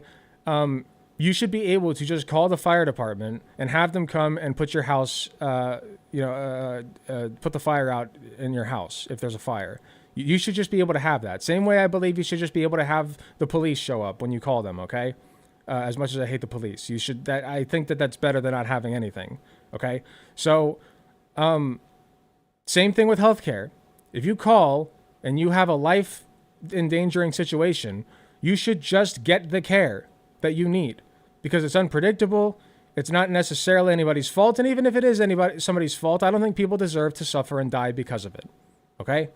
You should be able to just call the fire department and have them come and put your house, put the fire out in your house if there's a fire. You should just be able to have that. Same way I believe you should just be able to have the police show up when you call them, okay? As much as I hate the police, I think that that's better than not having anything. Okay, so same thing with healthcare. If you call and you have a life endangering situation, you should just get the care that you need because it's unpredictable. It's not necessarily anybody's fault, and even if it is somebody's fault, I don't think people deserve to suffer and die because of it. Okay?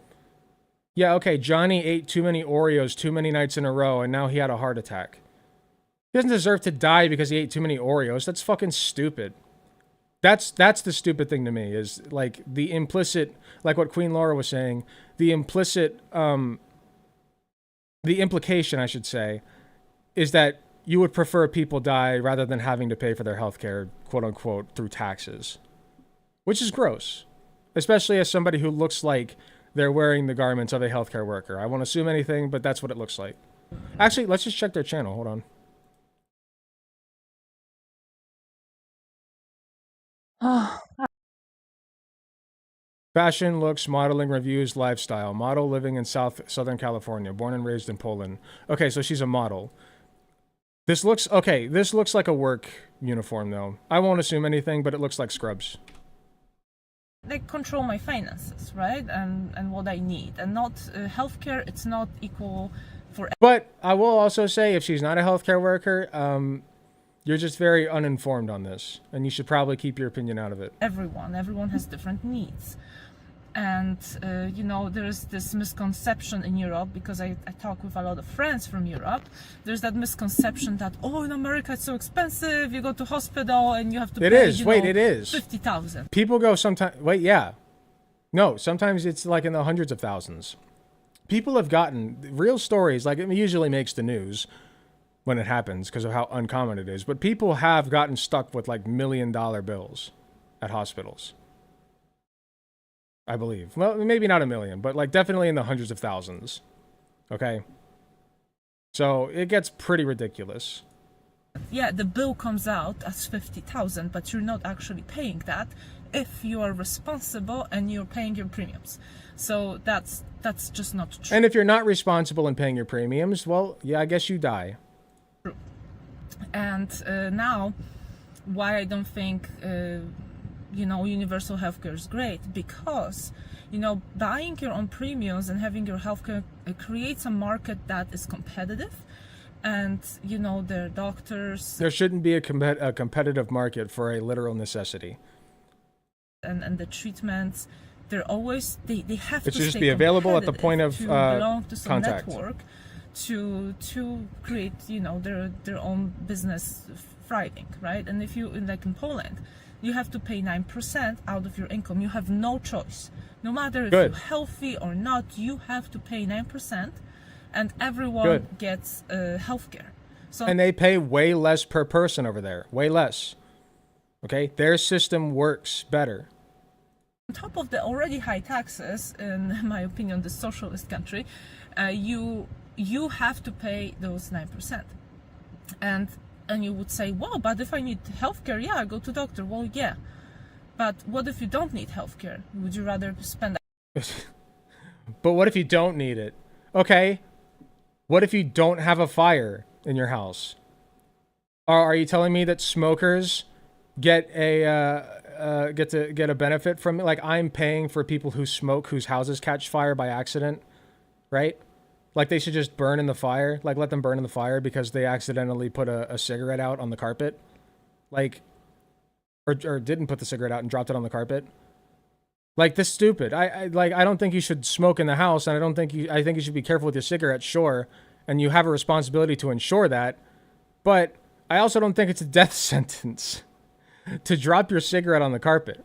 Yeah, okay, Johnny ate too many Oreos too many nights in a row, and now he had a heart attack. He doesn't deserve to die because he ate too many Oreos. That's fucking stupid. That's the stupid thing to me is like the implicit, like what Queen Laura was saying, the implication, I should say, is that you would prefer people die rather than having to pay for their healthcare, quote unquote, through taxes, which is gross, especially as somebody who looks like they're wearing the garments of a healthcare worker. I won't assume anything, but that's what it looks like. Actually, let's just check their channel. Hold on. Fashion, looks, modeling, reviews, lifestyle. Model living in Southern California. Born and raised in Poland. Okay, so she's a model. This looks like a work uniform, though. I won't assume anything, but it looks like scrubs. They control my finances, right? And what I need. And not healthcare, it's not equal for... But I will also say, if she's not a healthcare worker, you're just very uninformed on this, and you should probably keep your opinion out of it. Everyone has different needs. And, there's this misconception in Europe, because I talk with a lot of friends from Europe, there's that misconception that, in America it's so expensive, you go to hospital and you have to pay, it is. 50,000. People go sometimes, no, sometimes it's like in the hundreds of thousands. People have gotten real stories, like it usually makes the news when it happens because of how uncommon it is, but people have gotten stuck with like $1 million bills at hospitals. I believe. Well, maybe not 1 million, but like definitely in the hundreds of thousands. Okay? So it gets pretty ridiculous. Yeah, the bill comes out as 50,000, but you're not actually paying that if you are responsible and you're paying your premiums. So that's just not true. And if you're not responsible in paying your premiums, well, yeah, I guess you die. True. And now, why I don't think universal healthcare is great, because buying your own premiums and having your healthcare creates a market that is competitive, and their doctors. There shouldn't be a competitive market for a literal necessity. And the treatments, they're always they have it to should just stay be available at the point of to belong to some contact. Network to create their own business thriving, right? And if you like in Poland, you have to pay 9% out of your income. You have no choice. No matter if you're healthy or not, you have to pay 9%, and everyone gets healthcare. So, and they pay way less per person over there. Way less. Okay? Their system works better. On top of the already high taxes, in my opinion, the socialist country, you have to pay those 9%. And you would say, well, but if I need healthcare, I go to doctor. Well, yeah. But what if you don't need healthcare? Would you rather spend... But what if you don't need it? Okay, What if you don't have a fire in your house? Are you telling me that smokers get a benefit from it? Like, I'm paying for people who smoke whose houses catch fire by accident, right? Like, they should just burn in the fire. Like, let them burn in the fire because they accidentally put a cigarette out on the carpet. Like, or didn't put the cigarette out and dropped it on the carpet. Like, this stupid. I don't think you should smoke in the house, and I think you should be careful with your cigarettes, sure. And you have a responsibility to ensure that. But I also don't think it's a death sentence to drop your cigarette on the carpet.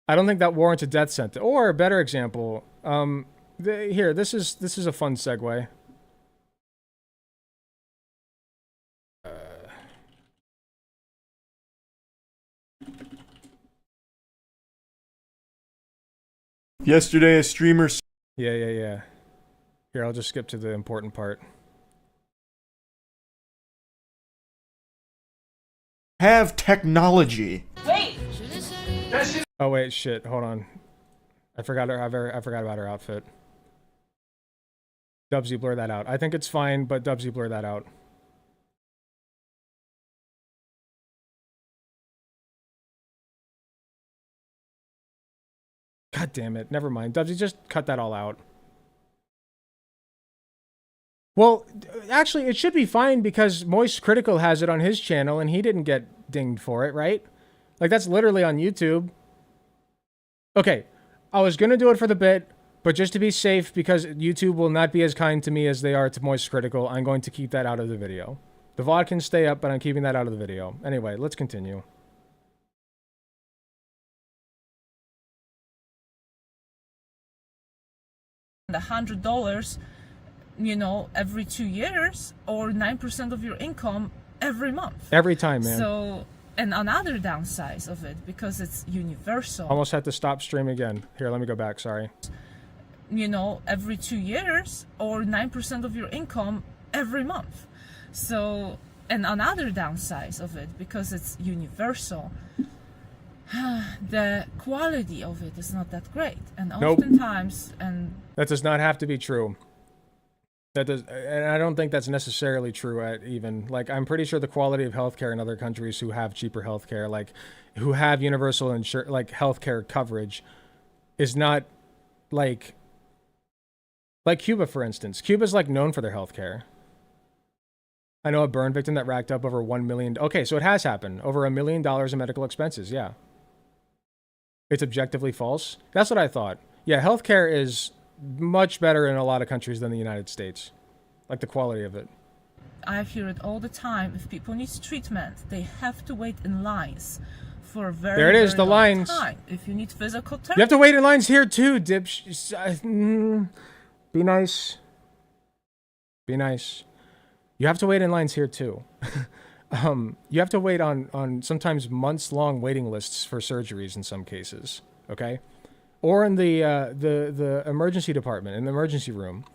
I don't think that warrants a death sentence. Or a better example, here, this is a fun segue. Yesterday, a streamer. Yeah. Here, I'll just skip to the important part. Have technology. Wait! Oh wait, shit. Hold on. I forgot about her outfit. Dubsy, blur that out. I think it's fine, but Dubsy, blur that out. God damn it. Never mind. Dubsy, just cut that all out. Well, actually, it should be fine because Moist Critical has it on his channel and he didn't get dinged for it, right? Like, that's literally on YouTube. Okay, I was going to do it for the bit, but just to be safe, because YouTube will not be as kind to me as they are to Moist Critical, I'm going to keep that out of the video. The VOD can stay up, but I'm keeping that out of the video. Anyway, let's continue. $100, you know, every 2 years, or 9% of your income every month. Every time, man. So, and another downside of it, because it's universal. Almost had to stop stream again. Here, let me go back, sorry. You know, every 2 years, or 9% of your income every month. So, and another downside of it, because it's universal, the quality of it is not that great. And oftentimes, and that does not have to be true. That does, and I don't think that's necessarily true at even. Like, I'm pretty sure the quality of healthcare in other countries who have cheaper healthcare, like, who have universal healthcare coverage, is not like Cuba, for instance. Cuba's like known for their healthcare. I know a burn victim that racked up over $1 million. Okay, so it has happened. Over $1 million in medical expenses, yeah. It's objectively false? That's what I thought. Yeah, healthcare is much better in a lot of countries than the United States. Like, the quality of it. I hear it all the time. If people need treatment, they have to wait in lines for a very, there it is, very the long lines. time. If you need physical therapy, you have to wait in lines here too, be nice. Be nice. You have to wait in lines here too. You have to wait on sometimes months-long waiting lists for surgeries in some cases, okay? Or in the emergency department, in the emergency room.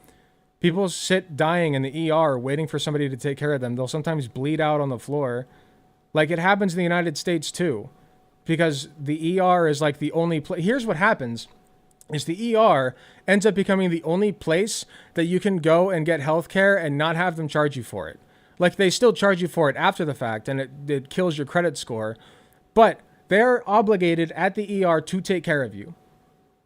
People sit dying in the ER waiting for somebody to take care of them. They'll sometimes bleed out on the floor. Like, it happens in the United States too. Because the ER is like the only place. Here's what happens. Is the ER ends up becoming the only place that you can go and get healthcare and not have them charge you for it. Like, they still charge you for it after the fact, and it kills your credit score. But they're obligated at the ER to take care of you.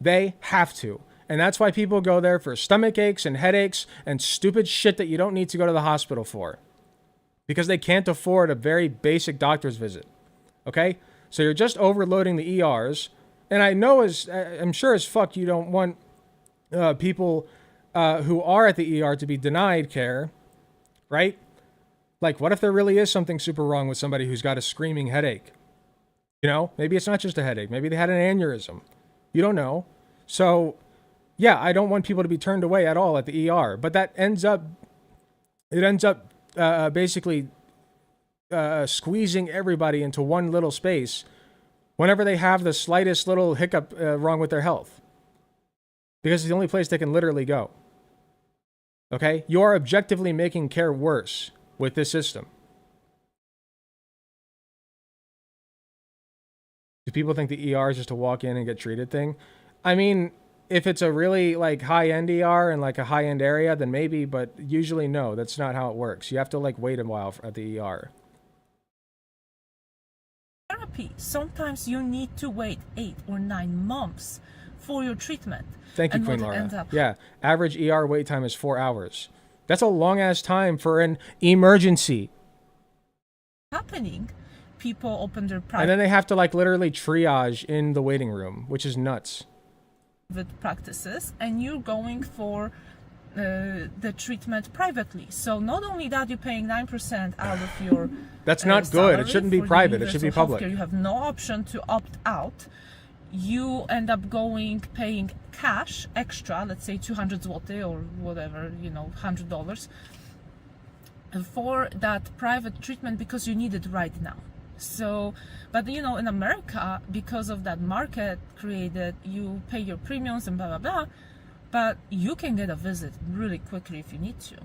They have to. And that's why people go there for stomach aches and headaches and stupid shit that you don't need to go to the hospital for. Because they can't afford a very basic doctor's visit. Okay? So you're just overloading the ERs. And I know, I'm sure as fuck you don't want people who are at the ER to be denied care, right? Like, what if there really is something super wrong with somebody who's got a screaming headache? You know, maybe it's not just a headache. Maybe they had an aneurysm. You don't know. So, yeah, I don't want people to be turned away at all at the ER. But that ends up basically squeezing everybody into one little space whenever they have the slightest little hiccup wrong with their health. Because it's the only place they can literally go. Okay? You are objectively making care worse with this system. Do people think the ER is just a walk in and get treated thing? I mean, if it's a really like high-end ER and like a high-end area, then maybe, but usually no, that's not how it works. You have to like wait a while at the ER. Therapy. Sometimes you need to wait 8 or 9 months for your treatment. Thank you, And Queen what ends Laura. up Yeah, average ER wait time is 4 hours. That's a long-ass time for an emergency. happening, people open their And then they have to like literally triage in the waiting room, which is nuts. private practices, and you're going for the treatment privately. So not only that, you're paying 9% out of your That's not good. It salary shouldn't be for the private. It should be universal public. healthcare. You have no option to opt out. You end up paying cash extra, let's say 200 zloty or whatever, $100 for that private treatment because you need it right now. So, but in America, because of that market created, you pay your premiums and blah blah blah, but you can get a visit really quickly if you need to.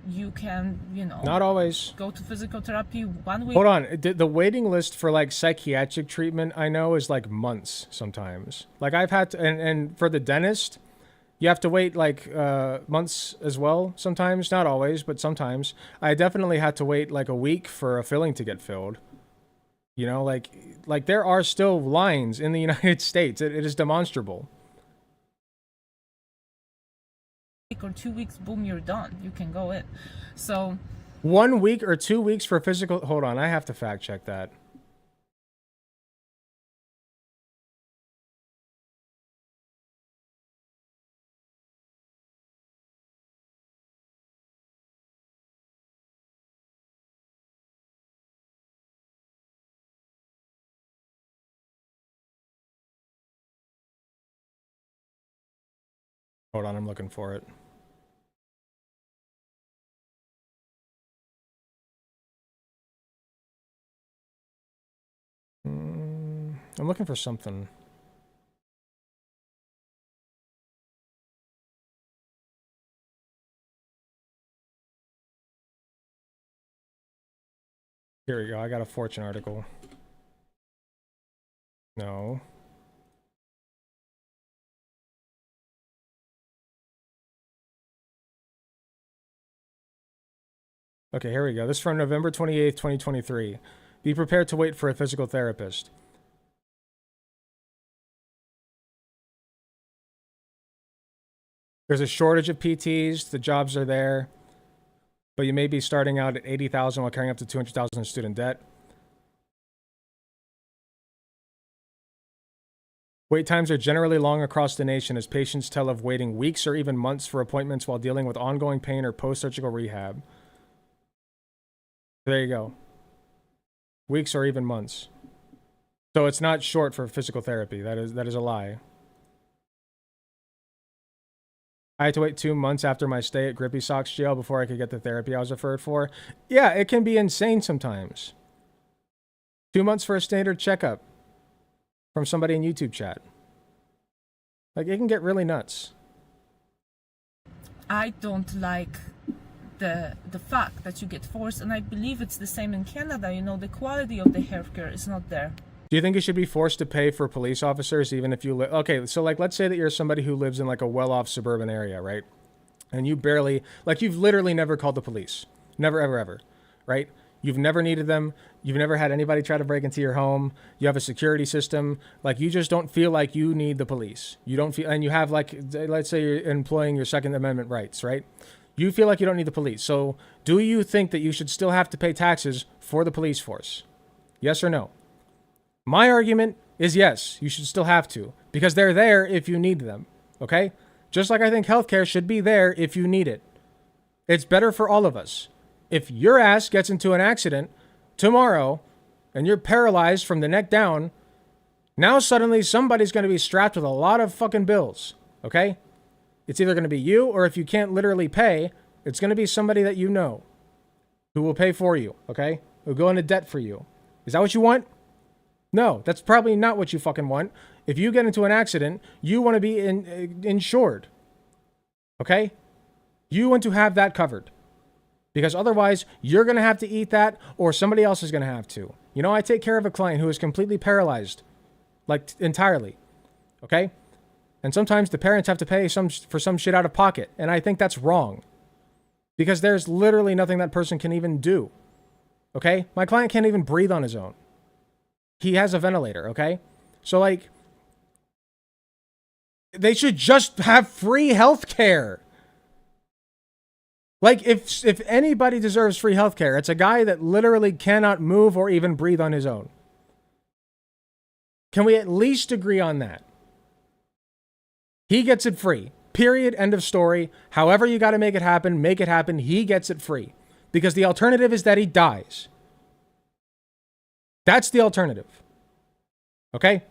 You can, Not always. go to physical therapy 1 week. Hold on. The waiting list for like psychiatric treatment, I know, is like months sometimes. Like I've had to, and for the dentist, you have to wait like months as well sometimes. Not always, but sometimes. I definitely had to wait like a week for a filling to get filled. Like there are still lines in the United States. It is demonstrable. Or 2 weeks, boom, you're done. You can go in. So 1 week or 2 weeks for physical. Hold on. I have to fact check that. Hold on, I'm looking for it. I'm looking for something. Here we go. I got a Fortune article. No. Okay, here we go. This is from November 28th, 2023. Be prepared to wait for a physical therapist. There's a shortage of PTs. The jobs are there. But you may be starting out at $80,000 while carrying up to $200,000 in student debt. Wait times are generally long across the nation as patients tell of waiting weeks or even months for appointments while dealing with ongoing pain or post-surgical rehab. There you go. Weeks or even months. So it's not short for physical therapy. That is a lie. I had to wait 2 months after my stay at Grippy Socks jail before I could get the therapy I was referred for. Yeah, it can be insane sometimes. 2 months for a standard checkup from somebody in YouTube chat. Like, it can get really nuts. I don't like the fact that you get forced, and I believe it's the same in Canada. The quality of the healthcare is not there. Do you think you should be forced to pay for police officers even if you live... Okay, so like let's say that you're somebody who lives in like a well-off suburban area, right? And you barely... Like you've literally never called the police. Never, ever, ever. Right? You've never needed them. You've never had anybody try to break into your home. You have a security system. Like you just don't feel like you need the police. You don't feel... And you have like... Let's say you're employing your Second Amendment rights, right? You feel like you don't need the police. So do you think that you should still have to pay taxes for the police force? Yes or no? My argument is yes, you should still have to, because they're there if you need them, okay? Just like I think healthcare should be there if you need it. It's better for all of us. If your ass gets into an accident tomorrow and you're paralyzed from the neck down, now suddenly somebody's going to be strapped with a lot of fucking bills, okay? It's either going to be you, or if you can't literally pay, it's going to be somebody that you know who will pay for you, okay? Who'll go into debt for you. Is that what you want? No, that's probably not what you fucking want. If you get into an accident, you want to be insured. Okay? You want to have that covered. Because otherwise, you're going to have to eat that, or somebody else is going to have to. I take care of a client who is completely paralyzed. Like, entirely. Okay? And sometimes the parents have to pay for some shit out of pocket. And I think that's wrong. Because there's literally nothing that person can even do. Okay? My client can't even breathe on his own. He has a ventilator, okay? So, like, they should just have free health care. Like, if anybody deserves free health care, it's a guy that literally cannot move or even breathe on his own. Can we at least agree on that? He gets it free. Period. End of story. However you got to make it happen, make it happen. He gets it free. Because the alternative is that he dies. That's the alternative. Okay?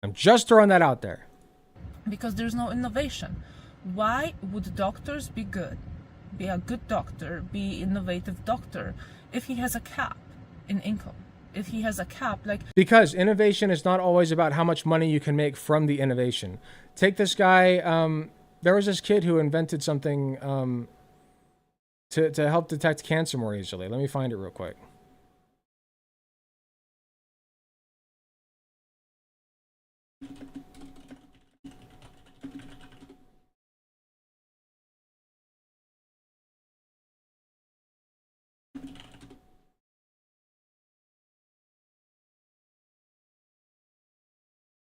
I'm just throwing that out there. Because there's no innovation. Why would doctors be good? Be a good doctor, be innovative doctor, if he has a cap in income? If he has a cap, like... Because innovation is not always about how much money you can make from the innovation. Take this guy, there was this kid who invented something to help detect cancer more easily. Let me find it real quick.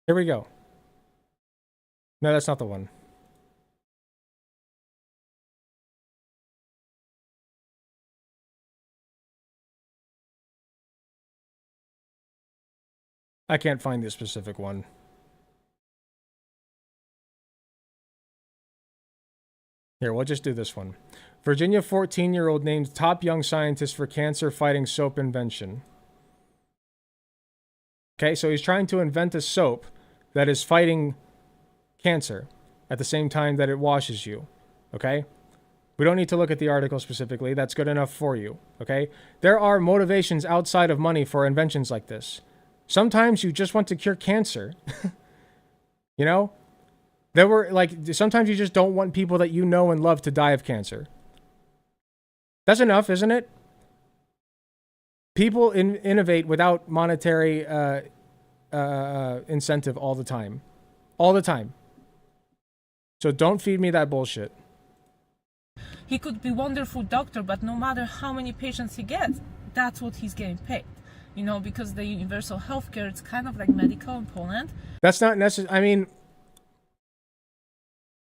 Here we go. No, that's not the one. I can't find the specific one. Here, we'll just do this one. Virginia 14-year-old named top young scientist for cancer-fighting soap invention. Okay, so he's trying to invent a soap that is fighting cancer at the same time that it washes you. Okay? We don't need to look at the article specifically. That's good enough for you. Okay? There are motivations outside of money for inventions like this. Sometimes you just want to cure cancer. You know? There were, like, sometimes you just don't want people that you know and love to die of cancer. That's enough, isn't it? People innovate without monetary incentive all the time. All the time. So don't feed me that bullshit. He could be a wonderful doctor, but no matter how many patients he gets, that's what he's getting paid. You know, because the universal healthcare, it's kind of like medical in Poland. That's not necessary. I mean,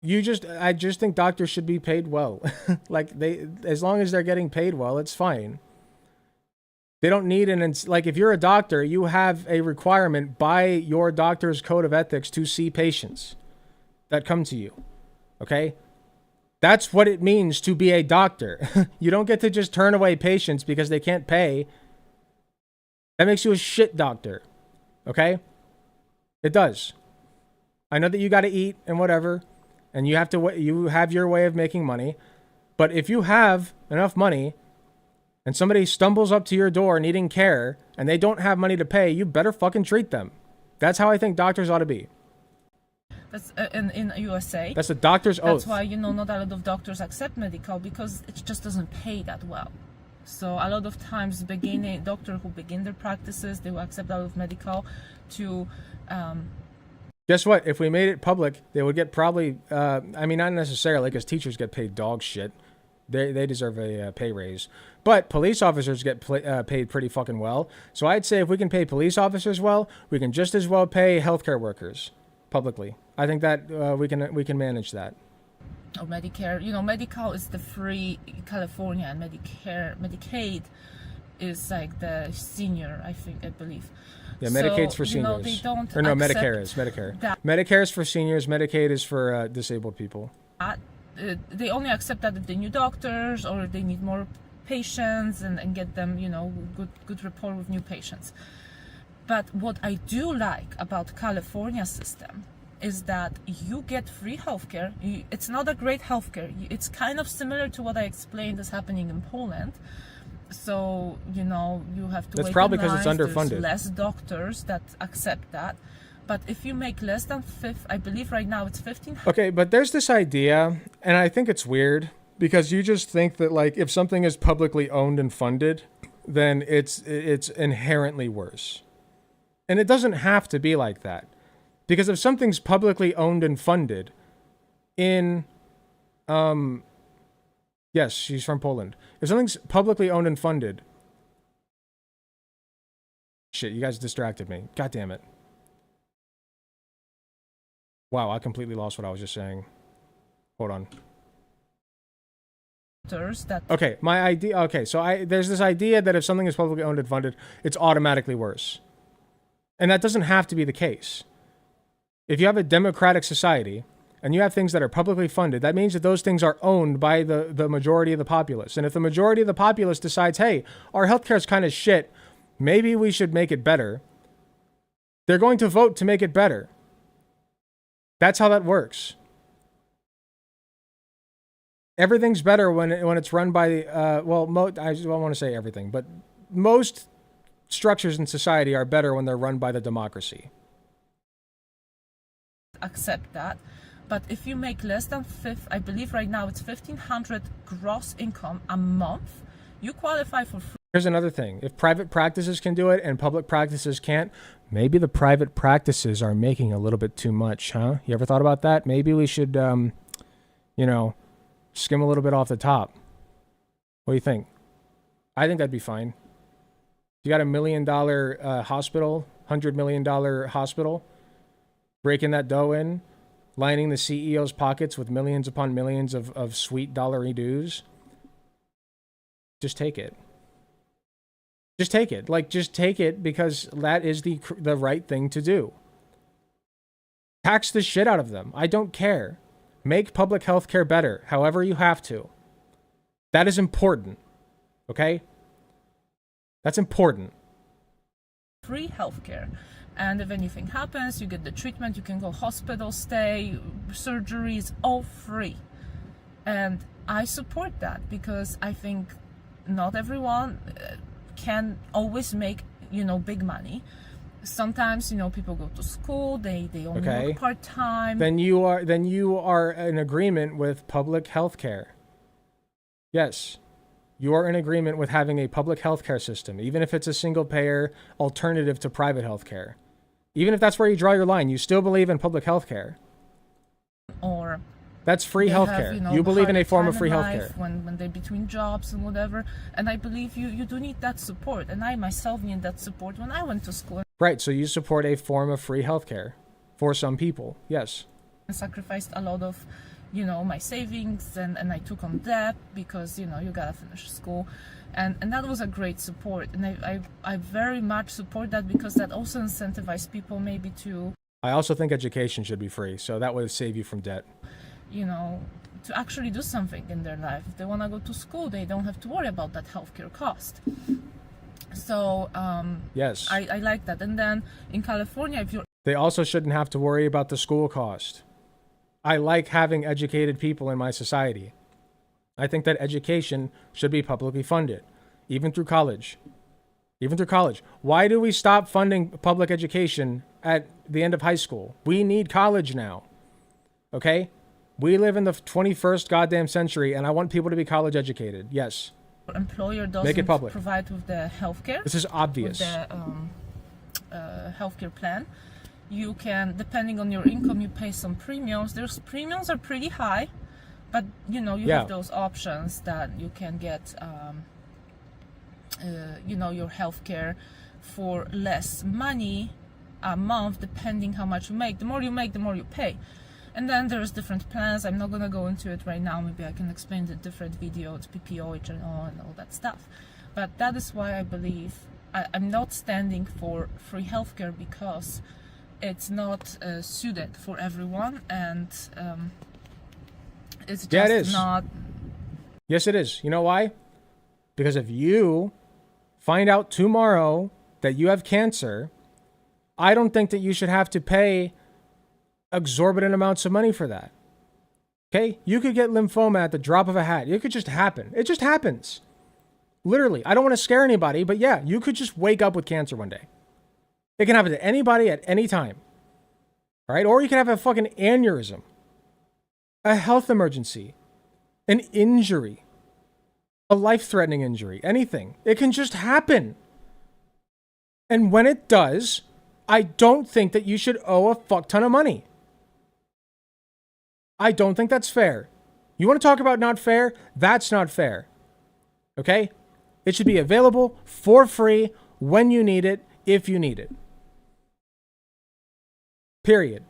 I just think doctors should be paid well. Like, as long as they're getting paid well, it's fine. They don't need like, if you're a doctor, you have a requirement by your doctor's code of ethics to see patients that come to you. Okay? That's what it means to be a doctor. You don't get to just turn away patients because they can't pay. That makes you a shit doctor. Okay? It does. I know that you got to eat and whatever, and you have your way of making money, but if you have enough money and somebody stumbles up to your door needing care and they don't have money to pay, you better fucking treat them. That's how I think doctors ought to be. That's in USA. That's a doctor's oath. That's why, you know, not a lot of doctors accept medical, because it just doesn't pay that well. So a lot of times, doctors who begin their practices, they will accept a lot of medical to... Guess what? If we made it public, they would get probably... I mean, not necessarily, because teachers get paid dog shit. They deserve a pay raise. But police officers get paid pretty fucking well. So I'd say if we can pay police officers well, we can just as well pay healthcare workers publicly. I think that we can manage that. Or Medicare, you know, medical is the free California, and Medicaid is like the senior, I believe. Yeah, Medicaid's for you know, seniors. they don't or no, accept Medicare is Medicare. that. Medicare is for seniors. Medicaid is for disabled people. They only accept that if they need doctors or they need more patients and get them, you know, good rapport with new patients. But what I do like about California system is that you get free healthcare. It's not a great healthcare. It's kind of similar to what I explained is happening in Poland. So, you know, you have to That's wait probably in because it's lines. underfunded. There's less doctors that accept that. But if you make less than I believe right now it's 15. Okay, but there's this idea, and I think it's weird, because you just think that, like, if something is publicly owned and funded, then it's inherently worse. And it doesn't have to be like that. Because if something's publicly owned and funded in, yes, she's from Poland. If something's publicly owned and funded, shit, you guys distracted me. God damn it. Wow, I completely lost what I was just saying. Hold on. Okay, my idea. Okay, so there's this idea that if something is publicly owned and funded, it's automatically worse. And that doesn't have to be the case. If you have a democratic society and you have things that are publicly funded, that means that those things are owned by the majority of the populace. And if the majority of the populace decides, hey, our healthcare is kind of shit, maybe we should make it better, they're going to vote to make it better. That's how that works. Everything's better when it's run by, I don't want to say everything, but most structures in society are better when they're run by the democracy. Accept that. But if you make less than I believe right now it's 1,500 gross income a month, you qualify for free. Here's another thing. If private practices can do it and public practices can't, maybe the private practices are making a little bit too much, huh? You ever thought about that? Maybe we should, skim a little bit off the top. What do you think? I think that'd be fine. You got $1 million hospital, $100 million hospital, breaking that dough in, lining the CEO's pockets with millions upon millions of sweet dollary dues. Just take it. Just take it. Just take it because that is the right thing to do. Tax the shit out of them. I don't care. Make public health care better, however you have to. That is important. Okay? That's important. Free healthcare. And if anything happens, you get the treatment, you can go hospital stay, surgeries, all free. And I support that because I think not everyone can always make, big money. Sometimes, people go to school, they only work part-time. Then you are in agreement with public health care. Yes. You are in agreement with having a public health care system, even if it's a single-payer alternative to private health care. Even if that's where you draw your line, you still believe in public health care. Or that's free health care. You believe in a form of free health care. When they're between jobs and whatever. And I believe you do need that support. And I myself need that support when I went to school. Right, so you support a form of free health care for some people, yes. I sacrificed a lot of, my savings and I took on debt because, you gotta finish school. And that was a great support. And I very much support that because that also incentivized people maybe to... I also think education should be free, so that would save you from debt. To actually do something in their life. If they want to go to school, they don't have to worry about that healthcare cost. So, yes, I like that. And then in California, if you're... They also shouldn't have to worry about the school cost. I like having educated people in my society. I think that education should be publicly funded, even through college. Even through college. Why do we stop funding public education at the end of high school? We need college now. Okay? We live in the 21st goddamn century, and I want people to be college educated. Yes. Employer doesn't make it public. Provide with the healthcare. This is obvious. With the healthcare plan. You can, depending on your income, you pay some premiums. There's premiums are pretty high, but you have those options that you can get, your healthcare for less money a month, depending how much you make. The more you make, the more you pay. And then there's different plans. I'm not going to go into it right now. Maybe I can explain the different videos, PPO, HNO, and all that stuff. But that is why I believe I'm not standing for free healthcare because it's not suited for everyone, and it's just not. Yes, it is. You know why? Because if you find out tomorrow that you have cancer, I don't think that you should have to pay exorbitant amounts of money for that. Okay? You could get lymphoma at the drop of a hat. It could just happen. It just happens. Literally. I don't want to scare anybody, but yeah, you could just wake up with cancer one day. It can happen to anybody at any time. All right? Or you can have a fucking aneurysm, a health emergency, an injury, a life-threatening injury, anything. It can just happen. And when it does, I don't think that you should owe a fuck ton of money. I don't think that's fair. You want to talk about not fair? That's not fair. Okay? It should be available for free when you need it, if you need it. Period.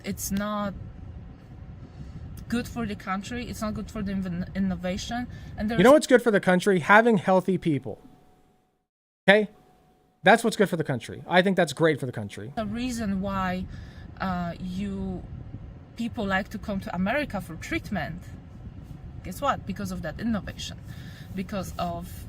It's not good for the country. It's not good for the innovation. And you know what's good for the country? Having healthy people. Okay? That's what's good for the country. I think that's great for the country. The reason why people like to come to America for treatment. Guess what? Because of that innovation. Because of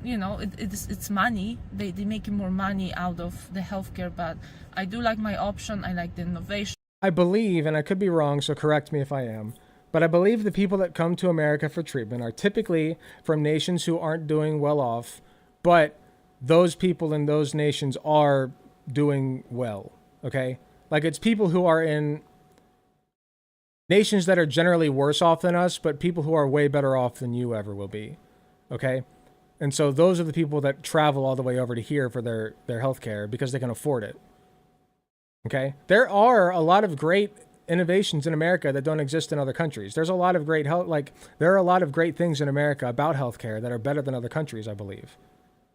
it's money. They making more money out of the healthcare, but I do like my option. I like the innovation. I believe, and I could be wrong, so correct me if I am, but I believe the people that come to America for treatment are typically from nations who aren't doing well off, but those people in those nations are doing well, okay? Like, it's people who are in nations that are generally worse off than us, but people who are way better off than you ever will be, okay? And so those are the people that travel all the way over to here for their health care because they can afford it. Okay? There are a lot of great innovations in America that don't exist in other countries. There's a lot of great there are a lot of great things in America about healthcare that are better than other countries, I believe.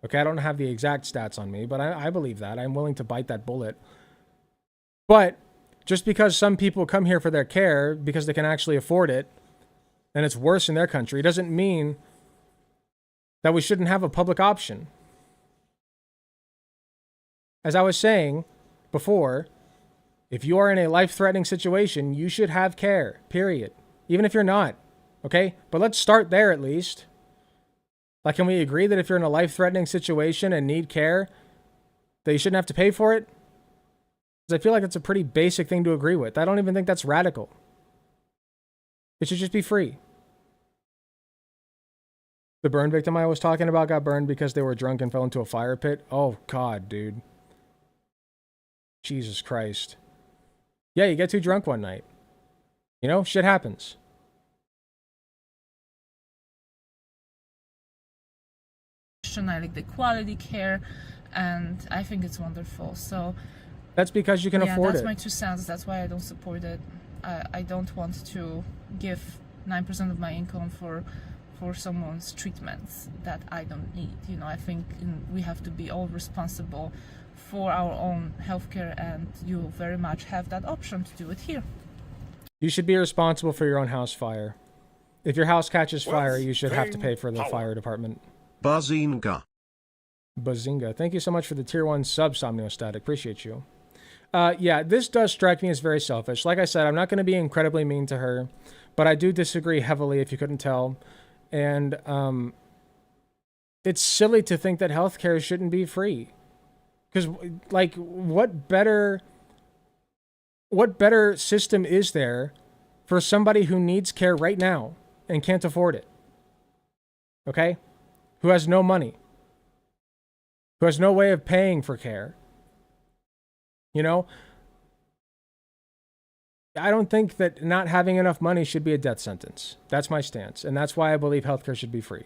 Okay, I don't have the exact stats on me, but I believe that. I'm willing to bite that bullet. But just because some people come here for their care because they can actually afford it and it's worse in their country doesn't mean that we shouldn't have a public option. As I was saying before, if you are in a life-threatening situation, you should have care, period. Even if you're not, okay? But let's start there at least. Like, can we agree that if you're in a life-threatening situation and need care, that you shouldn't have to pay for it? Because I feel like that's a pretty basic thing to agree with. I don't even think that's radical. It should just be free. The burn victim I was talking about got burned because they were drunk and fell into a fire pit. Oh, God, dude. Jesus Christ. Yeah, you get too drunk one night. You know, shit happens. I like the quality care, and I think it's wonderful. So that's because you can afford it. That's my 2 cents. That's why I don't support it. I don't want to give 9% of my income for someone's treatments that I don't need. You know, I think we have to be all responsible for our own healthcare, and you very much have that option to do it here. You should be responsible for your own house fire. If your house catches fire, you should have to pay for the fire department. Bazinga. Bazinga. Thank you so much for the tier 1 sub, Somniostatic. Appreciate you. Yeah, this does strike me as very selfish. Like I said, I'm not going to be incredibly mean to her, but I do disagree heavily, if you couldn't tell. And it's silly to think that healthcare shouldn't be free. Because, like, what better system is there for somebody who needs care right now and can't afford it? Okay? Who has no money? Who has no way of paying for care? You know? I don't think that not having enough money should be a death sentence. That's my stance. And that's why I believe healthcare should be free.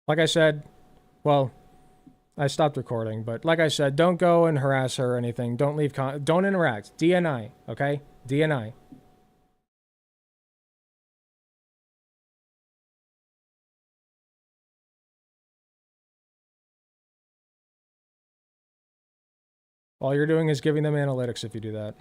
Like I said, well, I stopped recording, but like I said, don't go and harass her or anything. Don't leave, don't interact. DNI, okay? DNI. All you're doing is giving them analytics if you do that.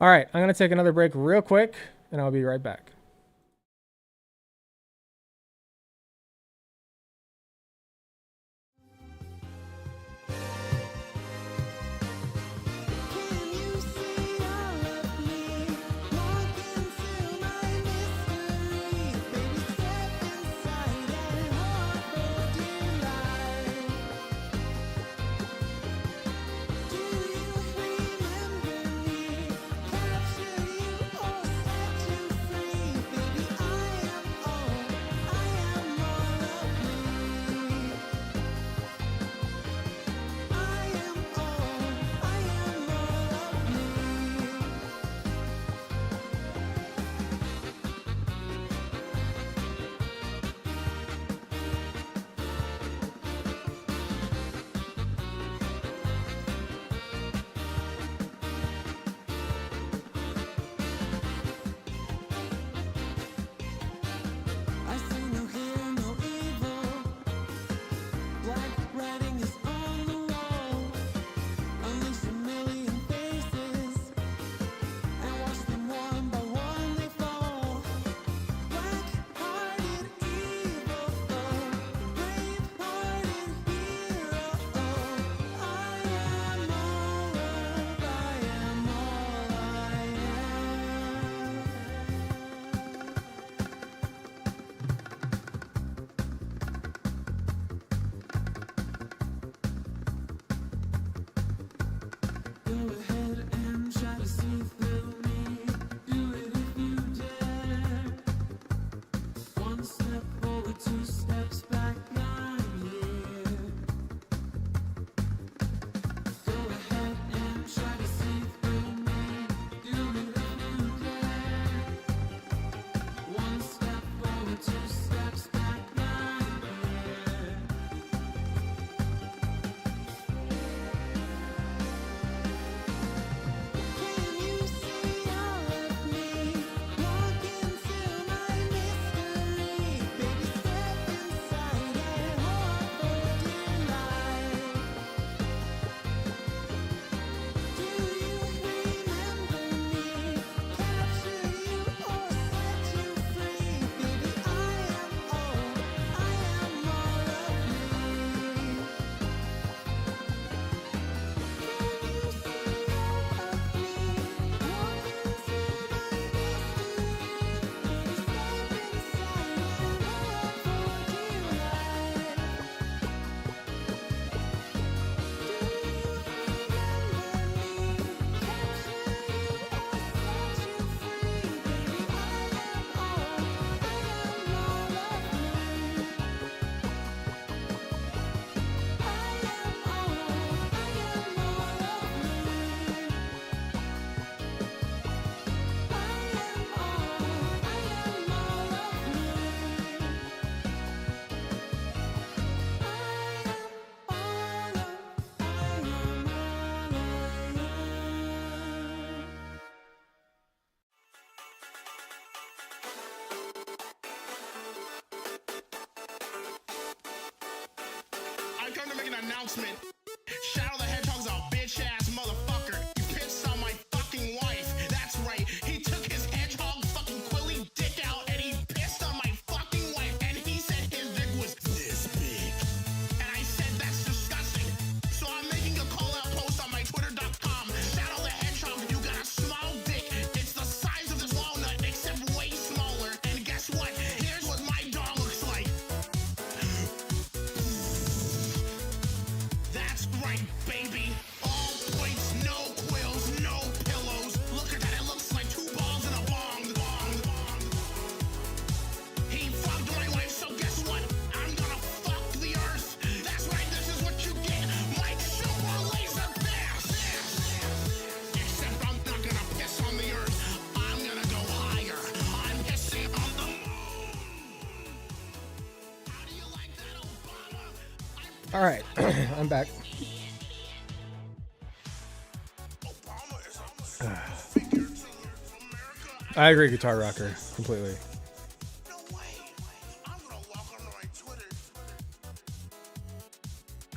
All right, I'm going to take another break real quick, and I'll be right back. come to make an announcement. Shadow the Hedgehog's a bitch-ass motherfucker. He pissed on my fucking wife. That's right. He took his hedgehog fucking Quilly dick out and he pissed on my fucking wife. And he said his dick was this big. And I said that's disgusting. So I'm making a call-out post on my Twitter.com. Shadow the Hedgehog, you got a small dick. It's the size of this walnut, except way smaller. And guess what? Here's what my dog looks like. That's right, baby. All points, no quills, no pillows. Look at that, it looks like two balls in a bong. He fucked my wife, so guess what? I'm gonna fuck the earth. That's right, this is what you get. My super laser piss. Except I'm not gonna piss on the earth. I'm gonna go higher. I'm pissing on the moon. How do you like that, Obama? All right, I'm back. I agree, Guitar Rocker, completely. No way. I'm gonna log on to my Twitter.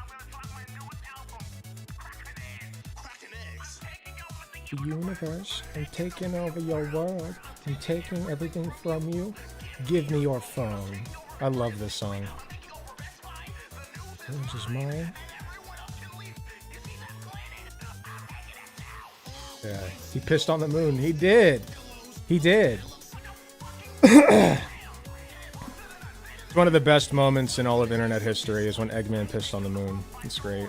I'm gonna talk my newest album, Crackin' Eggs. Taking over the The universe, I'm taking over your world. I'm taking everything from you. Give me your phone. I love this song. This is mine. Yeah, he pissed on the moon. He did. He did. It's one of the best moments in all of internet history is when Eggman pissed on the moon. It's great.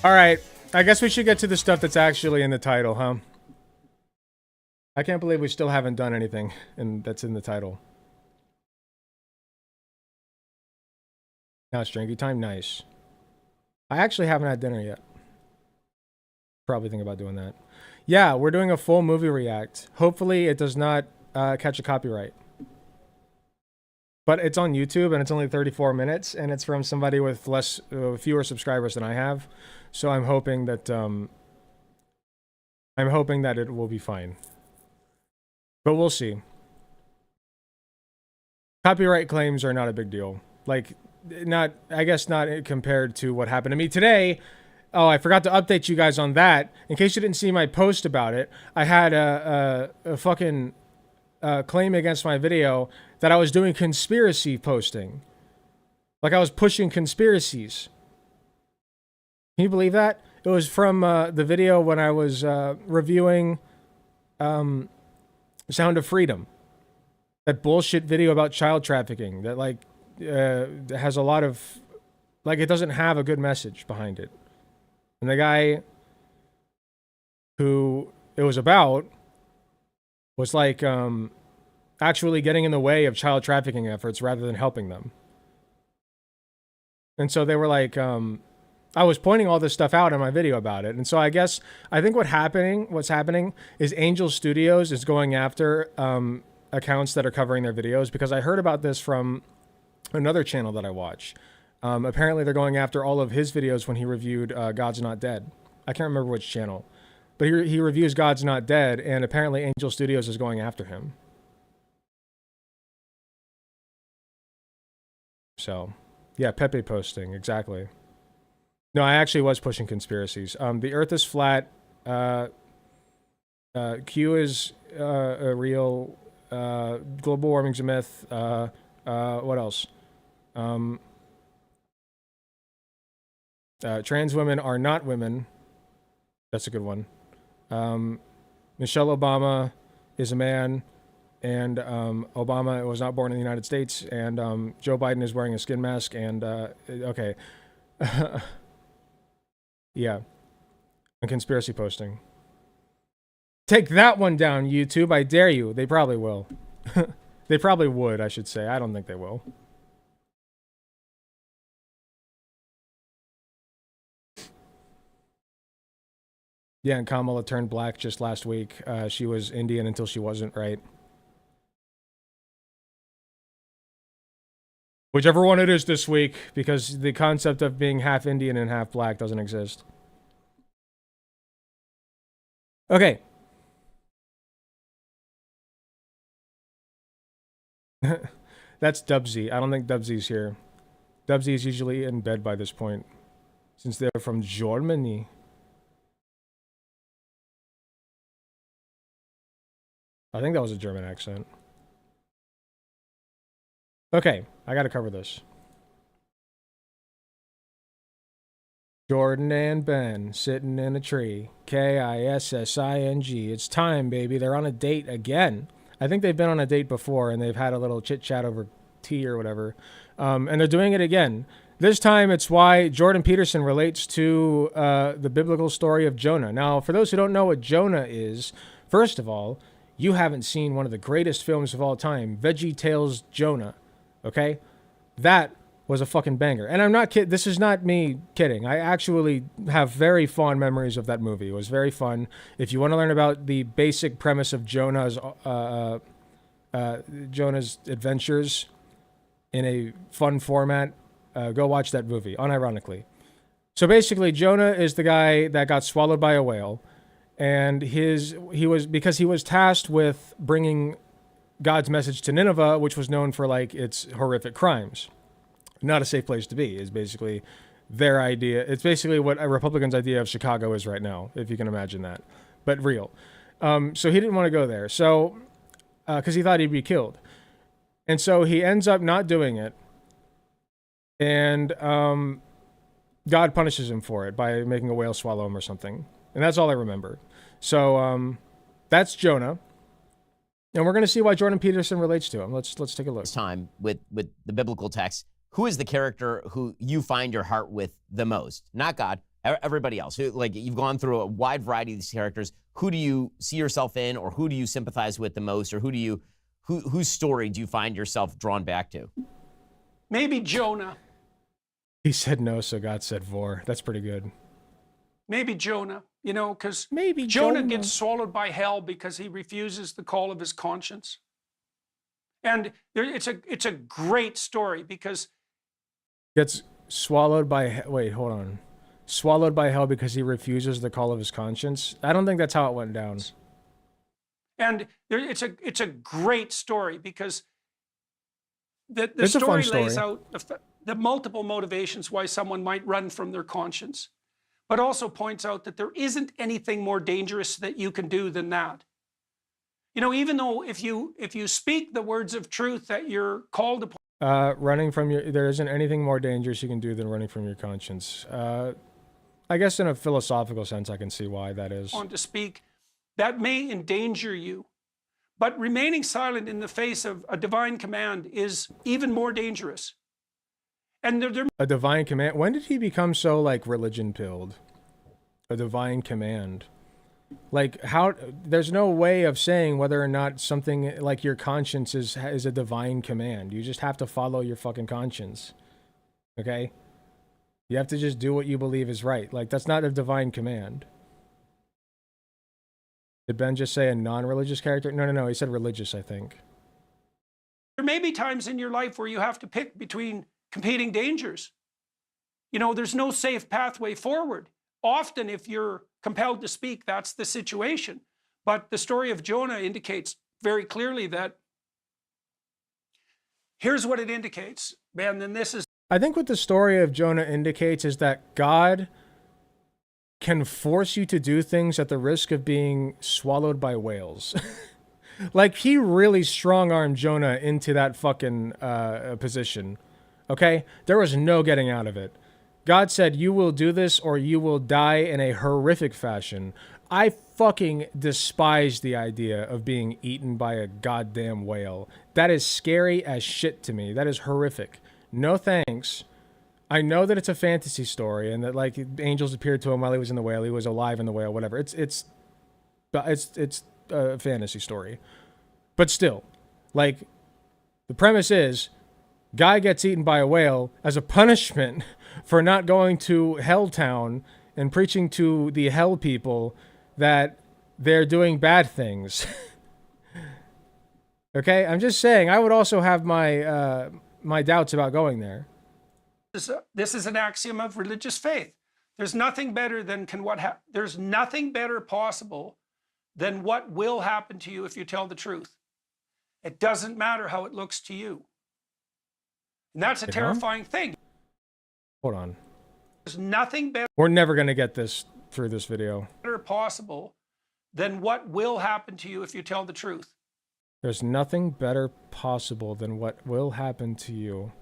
All right. I guess we should get to the stuff that's actually in the title, huh? I can't believe we still haven't done anything that's in the title. Now it's drinking time. Nice. I actually haven't had dinner yet. Probably think about doing that. Yeah, we're doing a full movie react. Hopefully it does not catch a copyright. But it's on YouTube and it's only 34 minutes and it's from somebody with fewer subscribers than I have. So I'm hoping that it will be fine. But we'll see. Copyright claims are not a big deal. Like, I guess not compared to what happened to me today. Oh, I forgot to update you guys on that. In case you didn't see my post about it, I had a fucking claim against my video that I was doing conspiracy posting. Like I was pushing conspiracies. Can you believe that? It was from the video when I was reviewing Sound of Freedom. That bullshit video about child trafficking that like has a lot of Like, it doesn't have a good message behind it. And the guy who it was about was like actually getting in the way of child trafficking efforts rather than helping them. And so they were like, I was pointing all this stuff out in my video about it. And so I think what's happening is Angel Studios is going after accounts that are covering their videos, because I heard about this from another channel that I watch. Apparently they're going after all of his videos when he reviewed God's Not Dead. I can't remember which channel. But he reviews God's Not Dead, and apparently Angel Studios is going after him. So, yeah, Pepe posting, exactly. No, I actually was pushing conspiracies. The Earth is flat. Q is a real. Global warming's a myth. What else? Trans women are not women. That's a good one. Michelle Obama is a man, and Obama was not born in the United States, and Joe Biden is wearing a skin mask, and okay. Yeah. And conspiracy posting. Take that one down, YouTube. I dare you. They probably will. They probably would, I should say. I don't think they will. Yeah, and Kamala turned black just last week. She was Indian until she wasn't, right? Whichever one it is this week, because the concept of being half Indian and half black doesn't exist. Okay. That's Dubsy. I don't think Dubsy's here. Dubsy is usually in bed by this point, since they're from Germany. I think that was a German accent. Okay, I gotta cover this. Jordan and Ben sitting in a tree. Kissing. It's time, baby. They're on a date again. I think they've been on a date before, and they've had a little chit-chat over tea or whatever. And they're doing it again. This time, it's why Jordan Peterson relates to the biblical story of Jonah. Now, for those who don't know what Jonah is, first of all, you haven't seen one of the greatest films of all time, Veggie Tales Jonah. Okay? That was a fucking banger. And I'm not kidding. This is not me kidding. I actually have very fond memories of that movie. It was very fun. If you want to learn about the basic premise of Jonah's adventures in a fun format, go watch that movie, unironically. So basically, Jonah is the guy that got swallowed by a whale, and because he was tasked with bringing God's message to Nineveh, which was known for like its horrific crimes. Not a safe place to be is basically their idea. It's basically what a Republican's idea of Chicago is right now, if you can imagine that, but real. So he didn't want to go there. So, because he thought he'd be killed. And so he ends up not doing it. And God punishes him for it by making a whale swallow him or something. And that's all I remember. So that's Jonah. And we're going to see why Jordan Peterson relates to him. Let's take a look. Time with the biblical text. Who is the character who you find your heart with the most? Not God, everybody else. Who, like, you've gone through a wide variety of these characters. Who do you see yourself in, or who do you sympathize with the most, or whose story do you find yourself drawn back to? Maybe Jonah. He said no, so God said vor. That's pretty good. Maybe Jonah, you know, because Maybe Jonah gets swallowed by hell because he refuses the call of his conscience. And it's a great story because gets swallowed by wait, hold on. Swallowed by hell because he refuses the call of his conscience. I don't think that's how it went down. And it's a great story because the It's a fun story lays story. out the multiple motivations why someone might run from their conscience, but also points out that there isn't anything more dangerous that you can do than that. You know, even though if you speak the words of truth that you're called upon, there isn't anything more dangerous you can do than running from your conscience. I guess in a philosophical sense, I can see why that is. to speak, that may endanger you. But remaining silent in the face of a divine command is even more dangerous. And they're A divine command. When did he become so like religion pilled? A divine command. Like how? There's no way of saying whether or not something like your conscience is a divine command. You just have to follow your fucking conscience. Okay? You have to just do what you believe is right. Like that's not a divine command. Did Ben just say a non-religious character? No. He said religious, I think. there may be times in your life where you have to pick between competing dangers. You know, there's no safe pathway forward. Often, if you're compelled to speak, that's the situation. But the story of Jonah indicates very clearly that here's what it indicates, Ben, and this is. I think what the story of Jonah indicates is that God can force you to do things at the risk of being swallowed by whales. Like, he really strong-armed Jonah into that fucking position. Okay? There was no getting out of it. God said, you will do this or you will die in a horrific fashion. I fucking despise the idea of being eaten by a goddamn whale. That is scary as shit to me. That is horrific. No thanks. I know that it's a fantasy story and that like angels appeared to him while he was in the whale. He was alive in the whale, whatever. It's a fantasy story. But still, like, the premise is guy gets eaten by a whale as a punishment for not going to Helltown and preaching to the hell people that they're doing bad things. Okay? I'm just saying, I would also have my my doubts about going there. This is an axiom of religious faith. There's nothing better than there's nothing better possible than what will happen to you if you tell the truth. It doesn't matter how it looks to you. And that's a terrifying thing. Hold on. There's nothing better. We're never going to get this through this video. Better possible than what will happen to you if you tell the truth. There's nothing better possible than what will happen to you.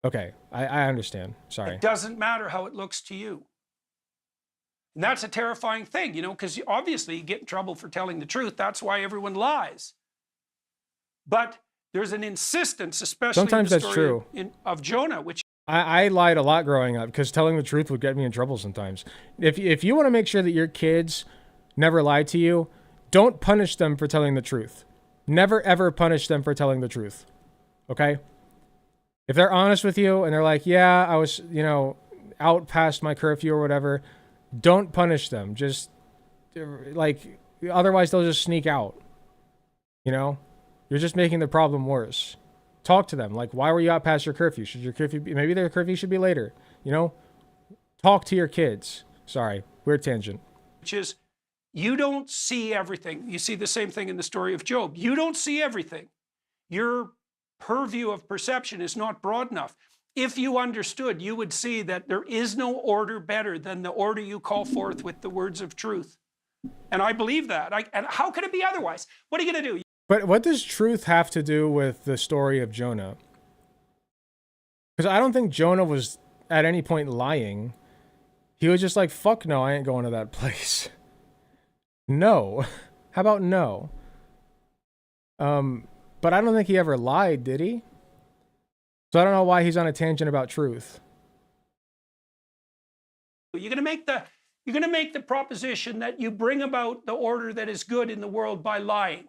Okay, I understand. Sorry. It doesn't matter how it looks to you. And that's a terrifying thing, you know, because obviously you get in trouble for telling the truth. That's why everyone lies. But there's an insistence, especially sometimes in the that's story true. of Jonah, which I lied a lot growing up because telling the truth would get me in trouble sometimes. If you want to make sure that your kids never lie to you, don't punish them for telling the truth. Never, ever punish them for telling the truth. Okay? If they're honest with you and they're like, yeah, I was, you know, out past my curfew or whatever, don't punish them. Just, like, otherwise they'll just sneak out. You know? You're just making the problem worse. Talk to them. Like, why were you out past your curfew? Should your curfew be, maybe their curfew should be later. You know? Talk to your kids. Sorry, weird tangent. which is you don't see everything. You see the same thing in the story of Job. You don't see everything. Your purview of perception is not broad enough. If you understood, you would see that there is no order better than the order you call forth with the words of truth. And I believe that. And how can it be otherwise? What are you going to do? But what does truth have to do with the story of Jonah? Because I don't think Jonah was at any point lying. He was just like, fuck no, I ain't going to that place. No. How about no? But I don't think he ever lied, did he? So I don't know why he's on a tangent about truth. You're going to make the proposition that you bring about the order that is good in the world by lying.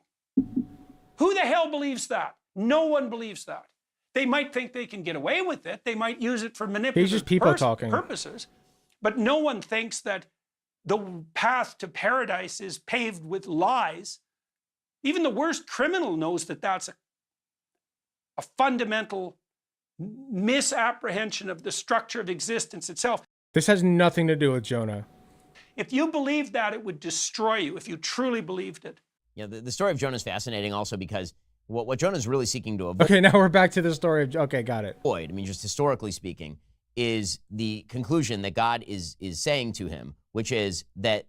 Who the hell believes that? No one believes that. They might think they can get away with it. They might use it for manipulative purposes. But no one thinks that the path to paradise is paved with lies. Even the worst criminal knows that that's a fundamental misapprehension of the structure of existence itself. This has nothing to do with Jonah. If you believed that, it would destroy you, if you truly believed it. Yeah, the story of Jonah is fascinating also because what Jonah's really seeking to avoid... Okay, now we're back to the story of... Okay, got it. I mean, just historically speaking, is the conclusion that God is saying to him, which is that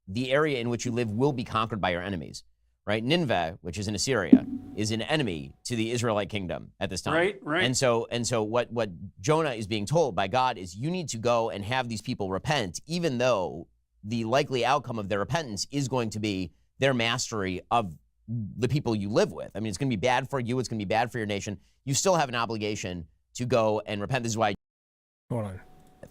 the area in which you live will be conquered by your enemies, right? Nineveh, which is in Assyria, is an enemy to the Israelite kingdom at this time. Right. And so what Jonah is being told by God is you need to go and have these people repent, even though the likely outcome of their repentance is going to be their mastery of the people you live with. I mean, it's going to be bad for you. It's going to be bad for your nation. You still have an obligation to go and repent. This is why. Hold on.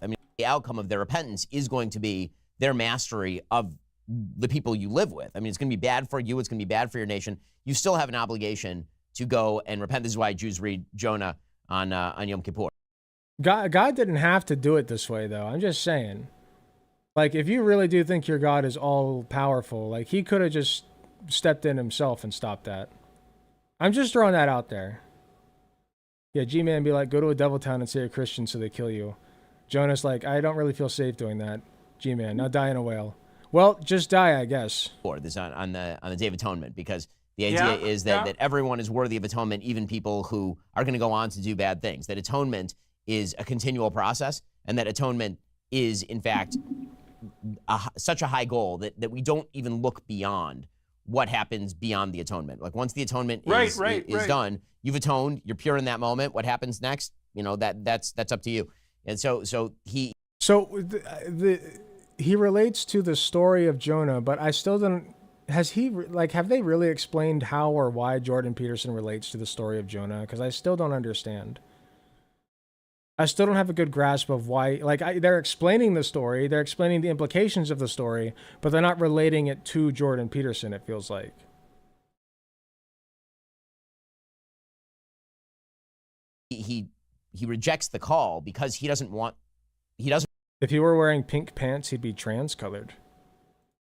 I mean, the outcome of their repentance is going to be their mastery of the people you live with. I mean, it's going to be bad for you. It's going to be bad for your nation. You still have an obligation to go and repent. This is why Jews read Jonah on Yom Kippur. God didn't have to do it this way, though. I'm just saying. Like, if you really do think your God is all powerful, like, he could have just stepped in himself and stopped that. I'm just throwing that out there. Yeah, G-Man be like, go to a devil town and say you're Christian so they kill you. Jonah's like, I don't really feel safe doing that. G-Man, now die in a whale. Well, just die, I guess. Or this on the Day of Atonement, because the idea is that everyone is worthy of atonement, even people who are going to go on to do bad things. That atonement is a continual process, and that atonement is, in fact, such a high goal that we don't even look beyond what happens beyond the atonement. Like, once the atonement is done, you've atoned, you're pure in that moment. What happens next? You know, that's up to you. And so he relates to the story of Jonah, but I still don't. Have they really explained how or why Jordan Peterson relates to the story of Jonah? Because I still don't understand. I still don't have a good grasp of why. They're explaining the story, they're explaining the implications of the story, but they're not relating it to Jordan Peterson, it feels like. He rejects the call because he doesn't. If he were wearing pink pants, he'd be trans-colored.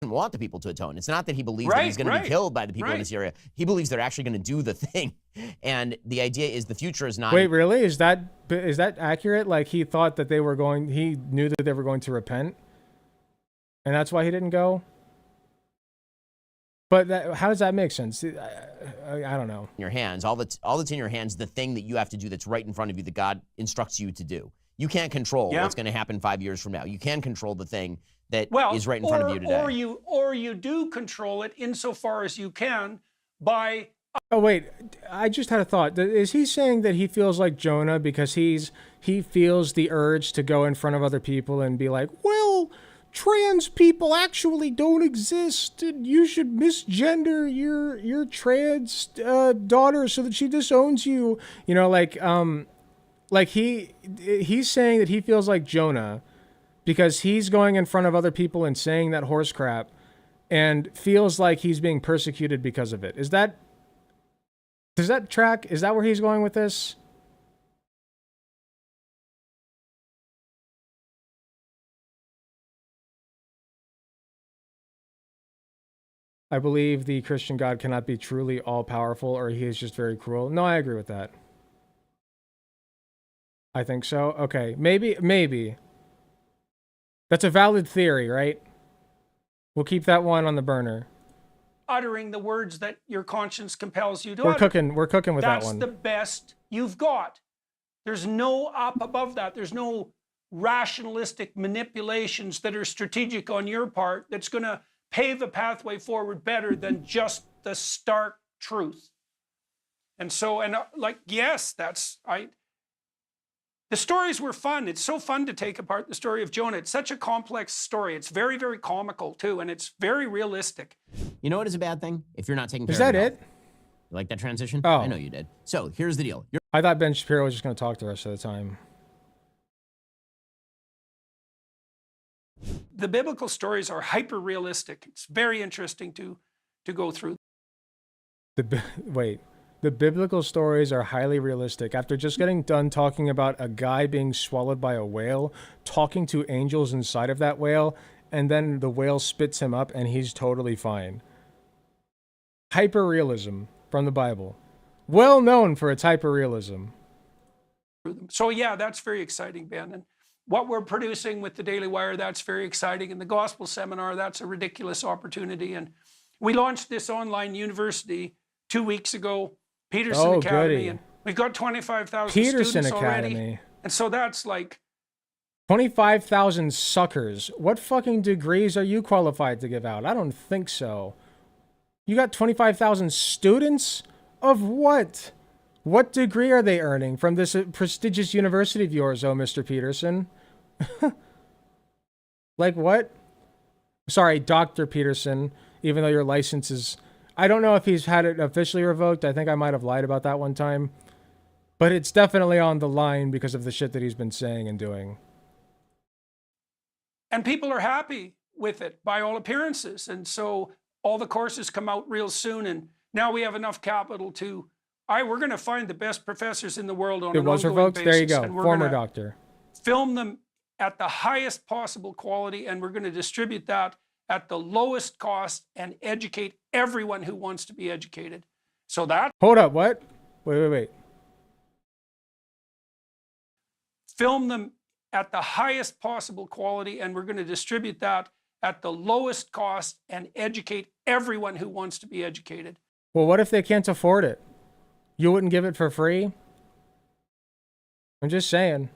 Want the people to atone. It's not that he believes that he's going to be killed by the people in this area. He believes they're actually going to do the thing. And the idea is the future is not. Wait, really? Is that accurate? Like, he thought that he knew that they were going to repent, and that's why he didn't go? But how does that make sense? I don't know. In your hands, all that's in your hands, the thing that you have to do that's right in front of you that God instructs you to do. You can't control what's going to happen 5 years from now. You can control the thing that is right in front of you today. Or you do control it insofar as you can by. Oh wait, I just had a thought. Is he saying that he feels like Jonah because he feels the urge to go in front of other people and be like, well, trans people actually don't exist, and you should misgender your trans daughter so that she disowns you? You know, like he's saying that he feels like Jonah because he's going in front of other people and saying that horse crap and feels like he's being persecuted because of it. Does that track? Is that where he's going with this? I believe the Christian God cannot be truly all-powerful, or he is just very cruel. No, I agree with that. I think so. Okay, maybe. That's a valid theory, right? We'll keep that one on the burner. Uttering the words that your conscience compels you to We're utter. We're cooking with that one. That's the best you've got. There's no up above that. There's no rationalistic manipulations that are strategic on your part that's going to pave a pathway forward better than just the stark truth. And so, yes, the stories were fun. It's so fun to take apart the story of Jonah. It's such a complex story. It's very, very comical, too, and it's very realistic. You know what is a bad thing? If you're not taking care Is of that your it? health. You like that transition? Oh. I know you did. So here's the deal. I thought Ben Shapiro was just going to talk the rest of the time. The biblical stories are hyper-realistic. It's very interesting to go through. The biblical stories are highly realistic. After just getting done talking about a guy being swallowed by a whale, talking to angels inside of that whale, and then the whale spits him up and he's totally fine. Hyper-realism from the Bible. Well known for its hyper-realism. So yeah, that's very exciting, Ben. And what we're producing with the Daily Wire, that's very exciting. And the Gospel Seminar, that's a ridiculous opportunity. And we launched this online university 2 weeks ago, Peterson Academy. Goody. And we've got 25,000 Peterson students Academy. already. And so that's like 25,000 suckers. What fucking degrees are you qualified to give out? I don't think so. You got 25,000 students? Of what? What degree are they earning from this prestigious university of yours, oh, Mr. Peterson? Like what? Sorry, Dr. Peterson, even though your license is... I don't know if he's had it officially revoked. I think I might have lied about that one time. But it's definitely on the line because of the shit that he's been saying and doing. And people are happy with it by all appearances. And so all the courses come out real soon. And now we have enough capital to, we're going to find the best professors in the world on It an was ongoing revoked? basis. There you go. And we're Former gonna doctor. film them at the highest possible quality, and we're going to distribute that at the lowest cost and educate everyone who wants to be educated. So that... Hold up, what? Wait. Film them at the highest possible quality, and we're going to distribute that at the lowest cost and educate everyone who wants to be educated. Well, what if they can't afford it? You wouldn't give it for free? I'm just saying.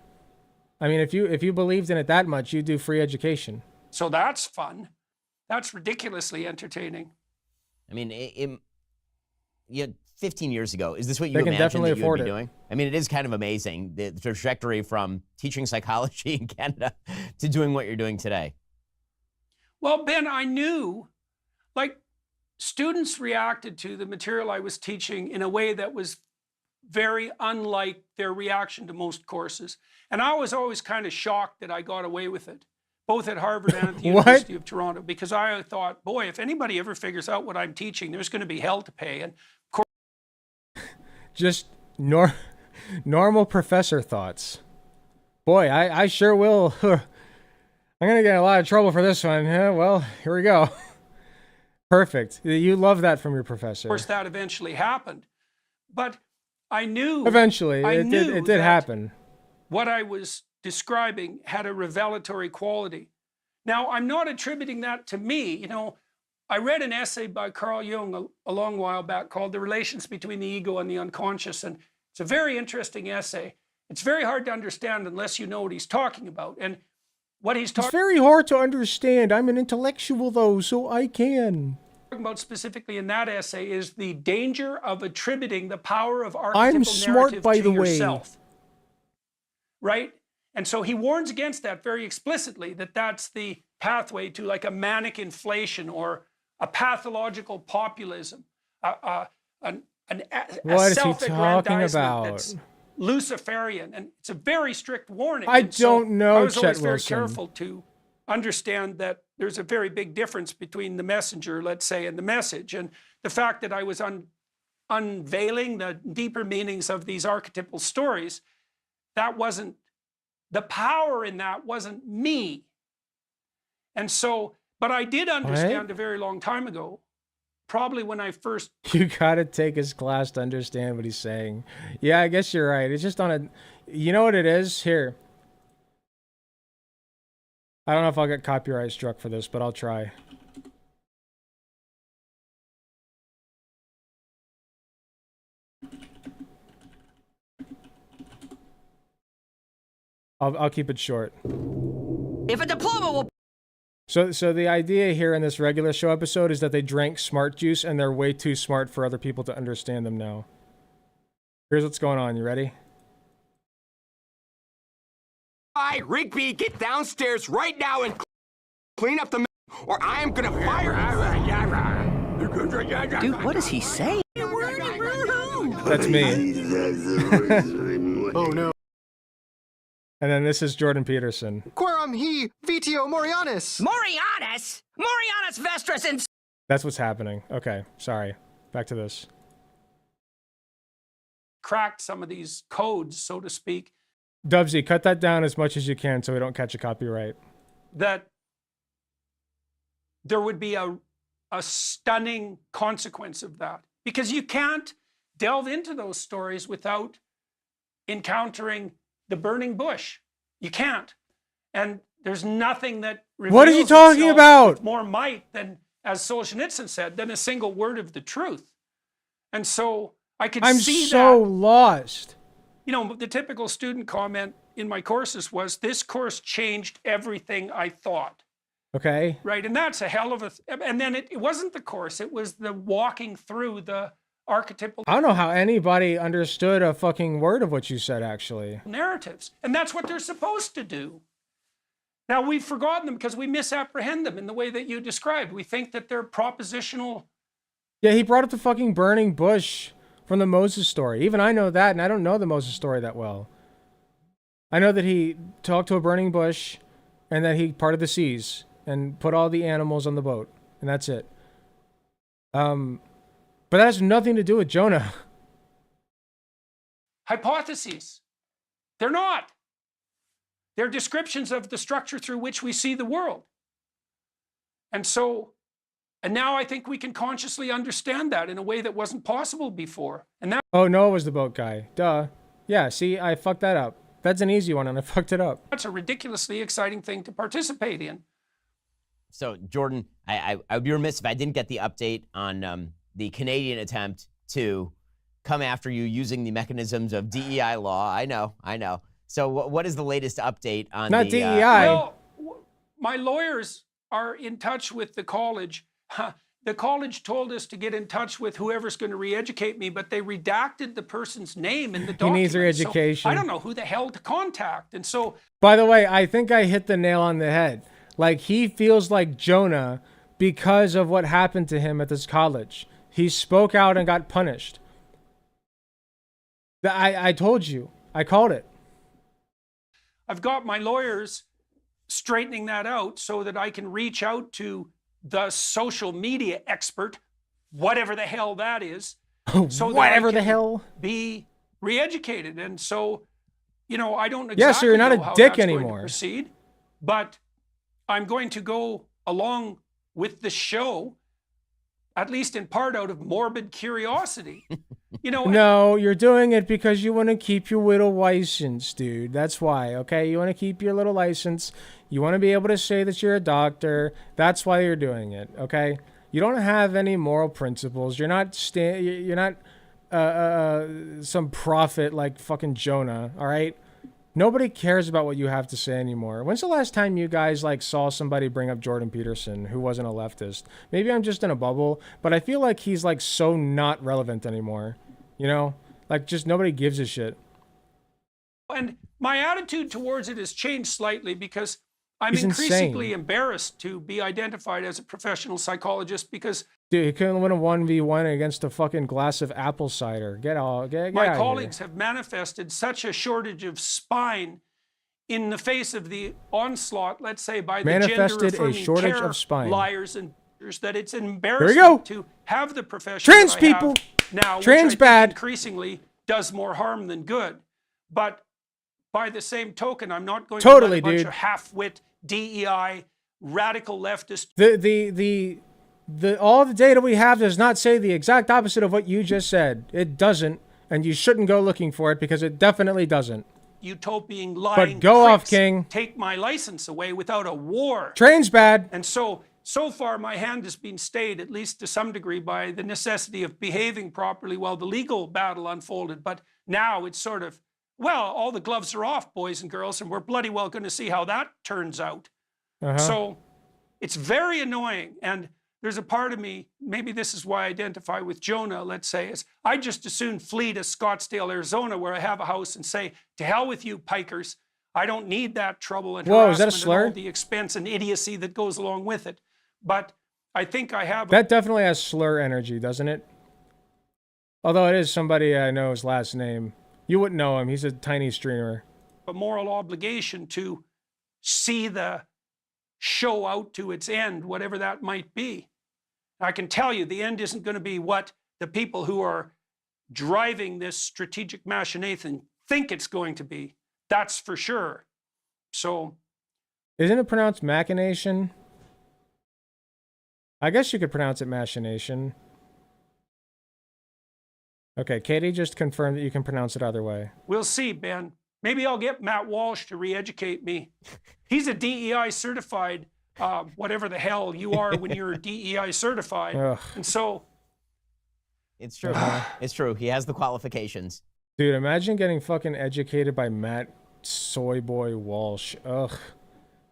I mean, if you believed in it that much, you'd do free education. So that's fun. That's ridiculously entertaining. I mean, 15 years ago, is this what you They can imagined definitely that you would afford be it. doing? I mean, it is kind of amazing, the trajectory from teaching psychology in Canada to doing what you're doing today. Well, Ben, I knew, like, students reacted to the material I was teaching in a way that was very unlike their reaction to most courses. And I was always kind of shocked that I got away with it, both at Harvard and at the What? University of Toronto, because I thought, boy, if anybody ever figures out what I'm teaching, there's going to be hell to pay. And of course, Just normal professor thoughts. Boy, I sure will. I'm going to get in a lot of trouble for this one. Yeah, well, here we go. Perfect. You love that from your professor. of course, that eventually happened. But I knew... Eventually, I it knew did that happen. what I was describing had a revelatory quality. Now, I'm not attributing that to me. You know, I read an essay by Carl Jung a long while back called The Relations Between the Ego and the Unconscious, and it's a very interesting essay. It's very hard to understand unless you know what he's talking about. And what he's It's talking very hard to understand. I'm an intellectual, though, so I can. about specifically in that essay is the danger of attributing the power of archetypal I'm smart, narrative by to the way. yourself. Right? And so he warns against that very explicitly, that that's the pathway to like a manic inflation or a pathological populism, a What is he self-aggrandizement talking about? that's Luciferian. And it's a very strict warning. I And so don't know, I was always Chet very Wilson. careful to understand that there's a very big difference between the messenger, let's say, and the message. And the fact that I was unveiling the deeper meanings of these archetypal stories, that wasn't, the power in that wasn't me. And so, but I did understand a very long time ago, probably when I first... You gotta take his class to understand what he's saying. Yeah, I guess you're right. It's just on a... You know what it is? Here. I don't know if I'll get copyright struck for this, but I'll try. I'll keep it short. If a diploma will... So the idea here in this regular show episode is that they drank smart juice and they're way too smart for other people to understand them now. Here's what's going on. You ready? Hi, Rigby, get downstairs right now and clean up the or I am gonna fire. Dude, what does he say? That's me. Oh no. And then this is Jordan Peterson. Quorum he vitio Morianis. Morianis? Morianis vestris and... That's what's happening. Okay, sorry. Back to this. cracked some of these codes, so to speak, Dubsy, cut that down as much as you can so we don't catch a copyright. that there would be a stunning consequence of that. Because you can't delve into those stories without encountering the burning bush. You can't. And there's nothing that What are you reveals talking itself about? with more might than, as Solzhenitsyn said, than a single word of the truth. And so I could I'm see so that. lost. You know, the typical student comment in my courses was, this course changed everything I thought. Okay. Right, and that's a hell of a... And then it wasn't the course, it was the walking through the archetypal I don't know how anybody understood a fucking word of what you said, actually. narratives. And that's what they're supposed to do. Now, we've forgotten them because we misapprehend them in the way that you described. We think that they're propositional Yeah, he brought up the fucking burning bush from the Moses story. Even I know that, and I don't know the Moses story that well. I know that he talked to a burning bush and that he parted the seas and put all the animals on the boat, and that's it. But that has nothing to do with Jonah. Hypotheses. They're not. They're descriptions of the structure through which we see the world. And now I think we can consciously understand that in a way that wasn't possible before. And that. Oh, Noah was the boat guy. Duh. Yeah, see, I fucked that up. That's an easy one, and I fucked it up. That's a ridiculously exciting thing to participate in. So, Jordan, I would be remiss if I didn't get the update on the Canadian attempt to come after you using the mechanisms of DEI law. I know. So what is the latest update on Not the... DEI. Well, my lawyers are in touch with the college. The college told us to get in touch with whoever's going to re-educate me, but they redacted the person's name in the document. He needs re-education. So I don't know who the hell to contact. And so... By the way, I think I hit the nail on the head. Like, he feels like Jonah because of what happened to him at this college. He spoke out and got punished. I told you. I called it. I've got my lawyers straightening that out so that I can reach out to the social media expert, whatever the hell that is, so whatever that I the hell, be re-educated. And so, I don't exactly yeah, so you're not know a how dick that's anymore. going to proceed, but I'm going to go along with the show, at least in part out of morbid curiosity. No, you're doing it because you want to keep your little license, dude. That's why, okay? You want to keep your little license. You want to be able to say that you're a doctor. That's why you're doing it, okay? You don't have any moral principles. You're not some prophet like fucking Jonah, all right? Nobody cares about what you have to say anymore. When's the last time you guys saw somebody bring up Jordan Peterson who wasn't a leftist? Maybe I'm just in a bubble, but I feel like he's so not relevant anymore. Just nobody gives a shit. And my attitude towards it has changed slightly because I'm He's increasingly insane. embarrassed to be identified as a professional psychologist because Dude, he couldn't win a 1v1 against a fucking glass of apple cider. Get my out colleagues have manifested such a shortage of spine in the face of the onslaught, let's say, by the Manifested a gender-affirming shortage care of spine. liars and that it's There we embarrassing go. to have the profession Trans that I have people. now, Trans which I think bad. increasingly does more harm than good. But by the same token, I'm not going Totally, to let a bunch dude. of half-wit DEI radical leftist The all the data we have does not say the exact opposite of what you just said. It doesn't, and you shouldn't go looking for it because it definitely doesn't. utopian lying But go off, pricks King. take my license away without a war. Train's bad. And so far my hand has been stayed, at least to some degree, by the necessity of behaving properly while the legal battle unfolded. But now it's sort of, well, all the gloves are off, boys and girls, and we're bloody well going to see how that turns out. So it's very annoying. And there's a part of me, maybe this is why I identify with Jonah, let's say, is I'd just as soon flee to Scottsdale, Arizona, where I have a house, and say, to hell with you, pikers. I don't need that trouble and Whoa, is that a harassment and slur? all the expense and idiocy that goes along with it. But I think I have That definitely has slur energy, doesn't it? Although it is somebody I know his last name. You wouldn't know him. He's a tiny streamer. a moral obligation to see the show out to its end, whatever that might be. I can tell you the end isn't going to be what the people who are driving this strategic machination think it's going to be. That's for sure. So, isn't it pronounced machination? I guess you could pronounce it machination. Okay, Katie just confirmed that you can pronounce it either way. we'll see, Ben. Maybe I'll get Matt Walsh to re-educate me. He's a DEI certified, whatever the hell you are when you're DEI certified. Ugh. And so, It's true. It's true. He has the qualifications. Dude, imagine getting fucking educated by Matt Soy Boy Walsh. Ugh.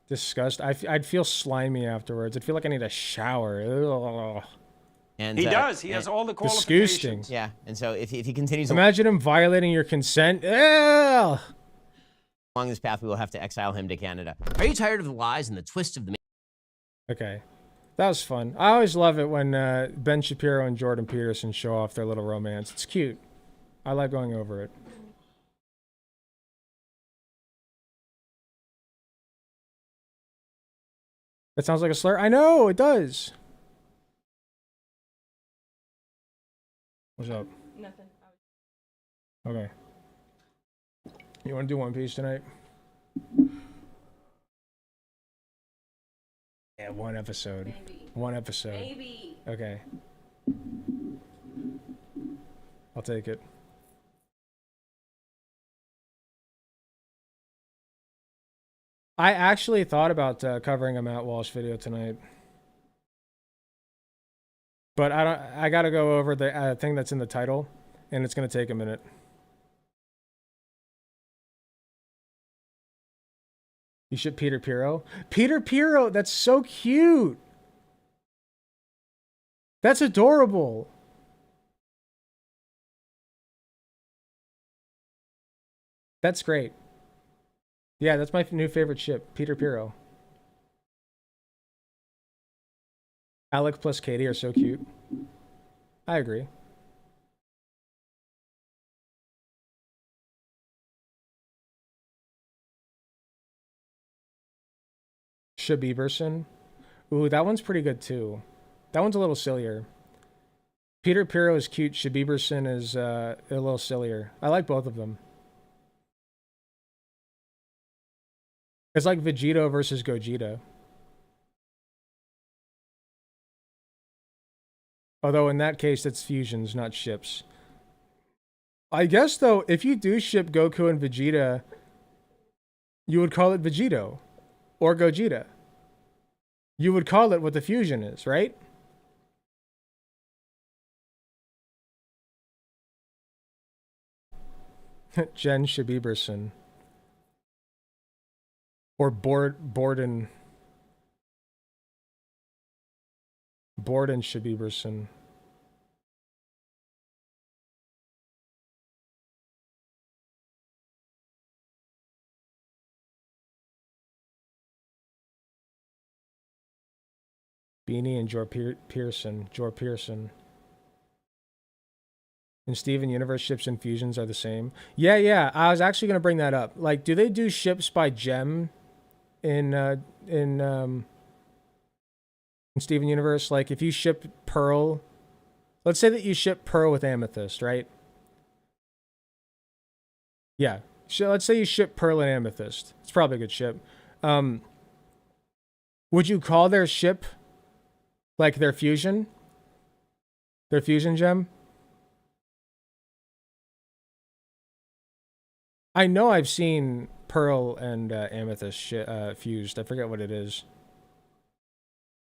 Disgust. I'd feel slimy afterwards. I'd feel like I need a shower. Ugh. And he does. He has all the qualifications. Disgusting. Yeah, and so if he continues Imagine him violating your consent. Ugh. along this path, we will have to exile him to Canada. Are you tired of the lies and the twist of the... Okay. That was fun. I always love it when Ben Shapiro and Jordan Peterson show off their little romance. It's cute. I like going over it. That sounds like a slur. I know, it does. What's up? Nothing. Okay. You want to do One Piece tonight? Yeah, one episode. Maybe. One episode. Maybe. Okay. I'll take it. I actually thought about covering a Matt Walsh video tonight. But I gotta go over the thing that's in the title, and it's gonna take a minute. You ship Peter Piro? Peter Piro, that's so cute. That's adorable. That's great. Yeah, that's my new favorite ship, Peter Piro. Alec plus Katie are so cute. I agree. Shabiberson. Ooh, that one's pretty good too. That one's a little sillier. Peter Piro is cute. Shabiberson is a little sillier. I like both of them. It's like Vegito versus Gogeta. Although in that case, it's fusions, not ships. I guess, though, if you do ship Goku and Vegeta, you would call it Vegito. Or Gogeta. You would call it what the fusion is, right? Jen Shabiberson. Or Borden Shabiberson. Beanie and Jor Pearson. And Steven Universe ships and fusions are the same. Yeah. I was actually gonna bring that up. Like, do they do ships by gem in Steven Universe? Like, if you ship Pearl, let's say that you ship Pearl with Amethyst, right? Yeah. So let's say you ship Pearl and Amethyst. It's probably a good ship. Would you call their ship like their fusion? Their fusion gem? I know I've seen Pearl and Amethyst fused. I forget what it is.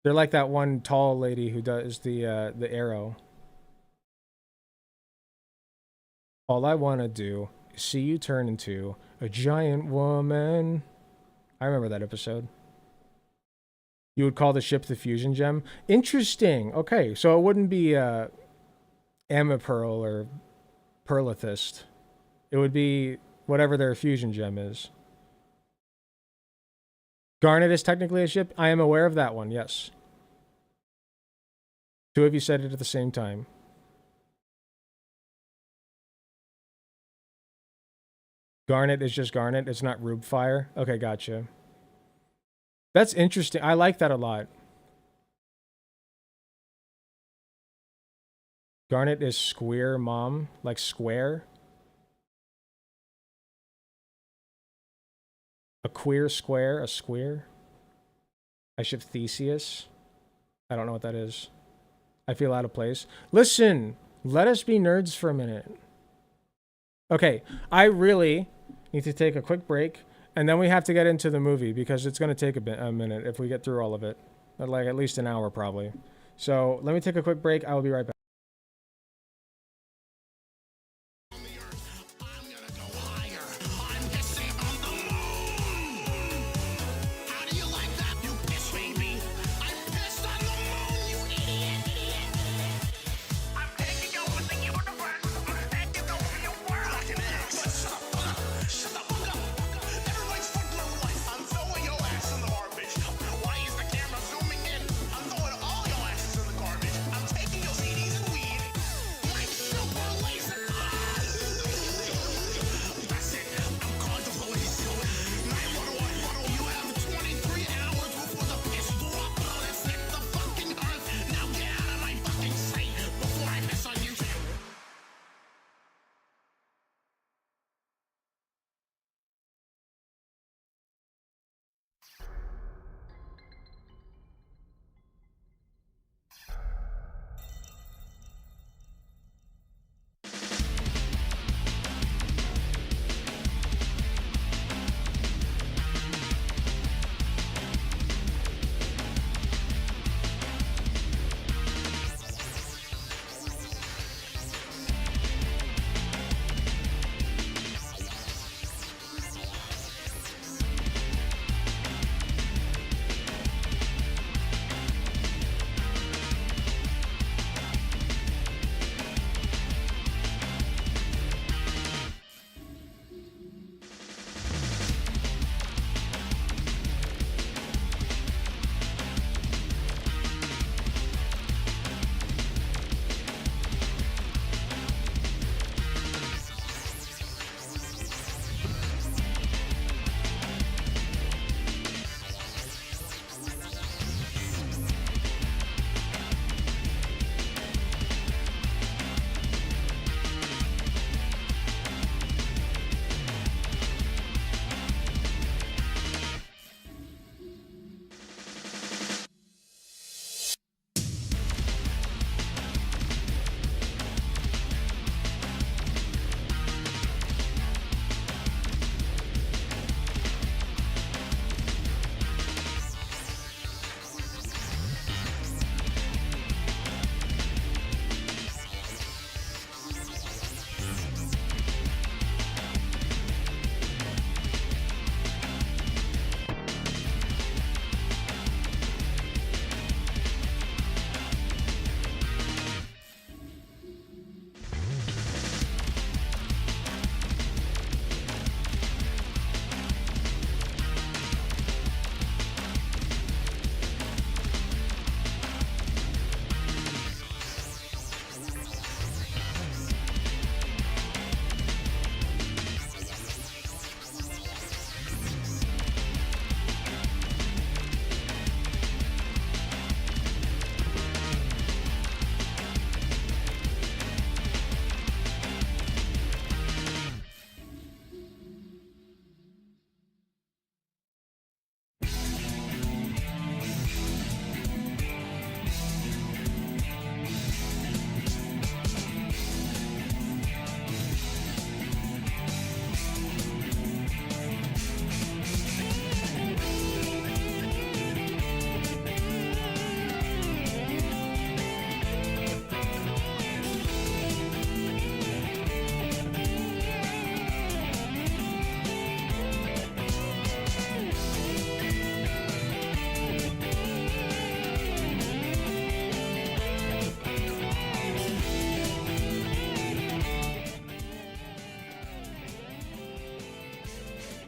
They're like that one tall lady who does the arrow. All I want to do is see you turn into a giant woman. I remember that episode. You would call the ship the fusion gem? Interesting. Okay, so it wouldn't be Amapearl or Pearlithist. It would be whatever their fusion gem is. Garnet is technically a ship? I am aware of that one, yes. Two of you said it at the same time. Garnet is just Garnet. It's not Rube Fire. Okay, gotcha. That's interesting. I like that a lot. Garnet is Square Mom, like Square. A queer square, a square. I ship Theseus. I don't know what that is. I feel out of place. Listen, let us be nerds for a minute. Okay, I really need to take a quick break, and then we have to get into the movie because it's going to take a minute if we get through all of it. Like at least an hour probably. So let me take a quick break. I will be right back. Why is the camera zooming in? I'm throwing a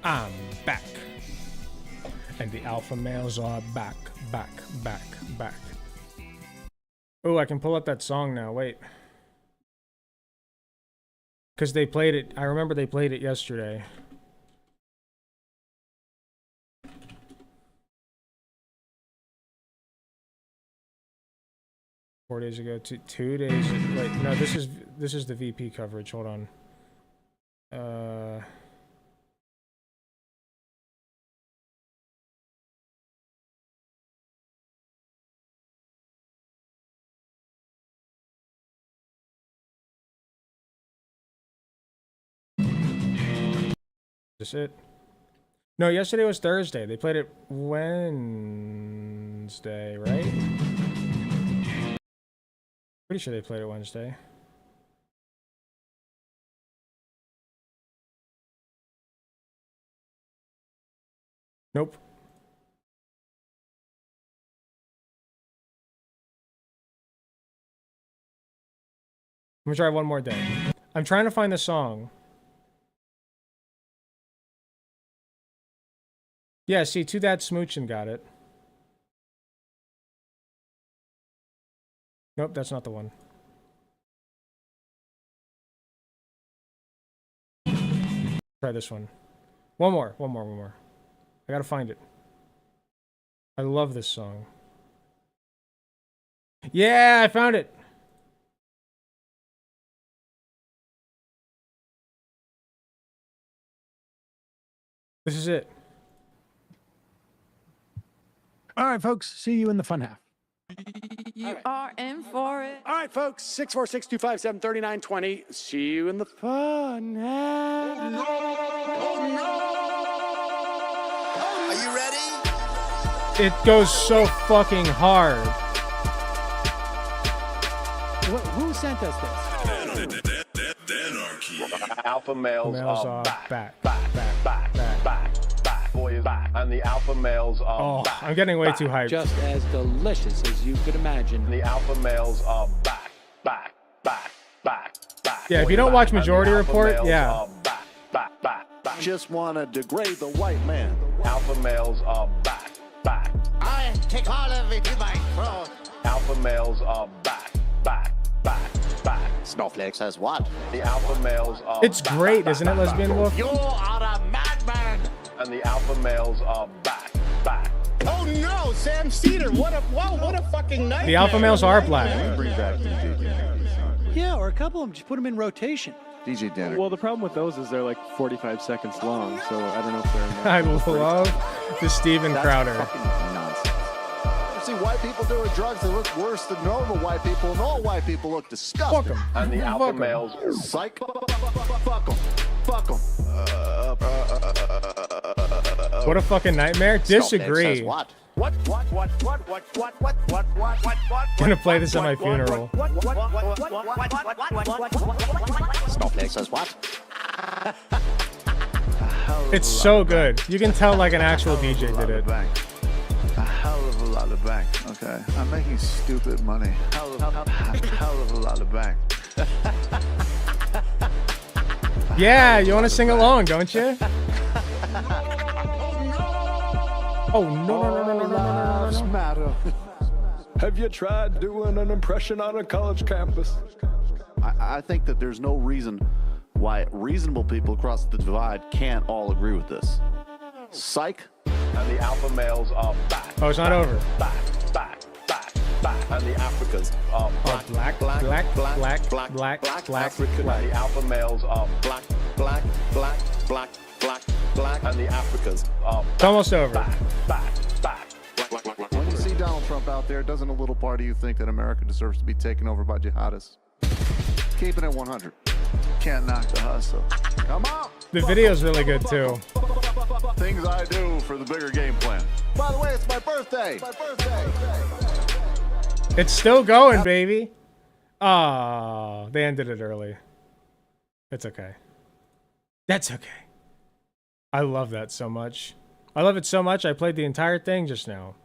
I'm back. And the alpha males are back. Oh, I can pull up that song now. Wait. Because they played it. I remember they played it yesterday. Four days ago. 2 days. Wait, no, this is the VP coverage. Hold on. Is this it? No, yesterday was Thursday. They played it Wednesday, right? Pretty sure they played it Wednesday. Nope. I'm gonna try one more day. I'm trying to find the song. Yeah, see, To That Smoochin' got it. Nope, that's not the one. Try this one. One more. I gotta find it. I love this song. Yeah, I found it! This is it. All right, folks. See you in the fun half. You are in for it. All right, folks. 646-257-3920. See you in the fun half. Are you ready? It goes so fucking hard. Who sent us this? Alpha males are back. Boy is back. And the alpha males are back. I'm getting way too hyped. Just as delicious as you could imagine. The alpha males are back. Yeah, if you don't watch Majority Report, yeah. Just want to degrade the white man. Alpha males are back. I take all of it in my throat. Alpha males are back. Snowflake says what? The alpha males are It's great, isn't it, Lesbian Wolf? You are a madman. And the alpha males are back. Oh no, Sam Cedar! What a fucking nightmare! The alpha males are black. Bring back DJ Danner. Yeah, or a couple of them. Just put them in rotation. DJ Danner. Well, the problem with those is they're like 45 seconds long, so I don't know if they're enough. I love the Steven Crowder. Fucking nonsense. You see white people doing drugs that look worse than normal white people, and all white people look disgusting. Fuck 'em. And the alpha Fuck 'em. males Psych. Fuck 'em. What a fucking nightmare. Disagree. What? Gonna play this at my funeral. Snowflake says what? It's so good. You can tell like an actual DJ did it. A hell of a lot of bank. Okay, I'm making stupid money. Hell of a lot of bank. Yeah, you want to sing along, don't you? Oh no. Matter. Have you tried doing an impression on a college campus? I think that there's no reason why reasonable people across the divide can't all agree with this. Psych. and the alpha males are back. Oh, it's not over. Back. And the Africans are black. Black. African. And the alpha males are black. And the Africans are It's almost over. back. When you see Donald Trump out there, doesn't a little part of you think that America deserves to be taken over by jihadists? Keeping it 100. Can't knock the hustle. Come on! The video's really good too. Things I do for the bigger game plan. By the way, it's my birthday. It's still going, baby. Oh, they ended it early. It's okay. That's okay. I love that so much. I love it so much, I played the entire thing just now.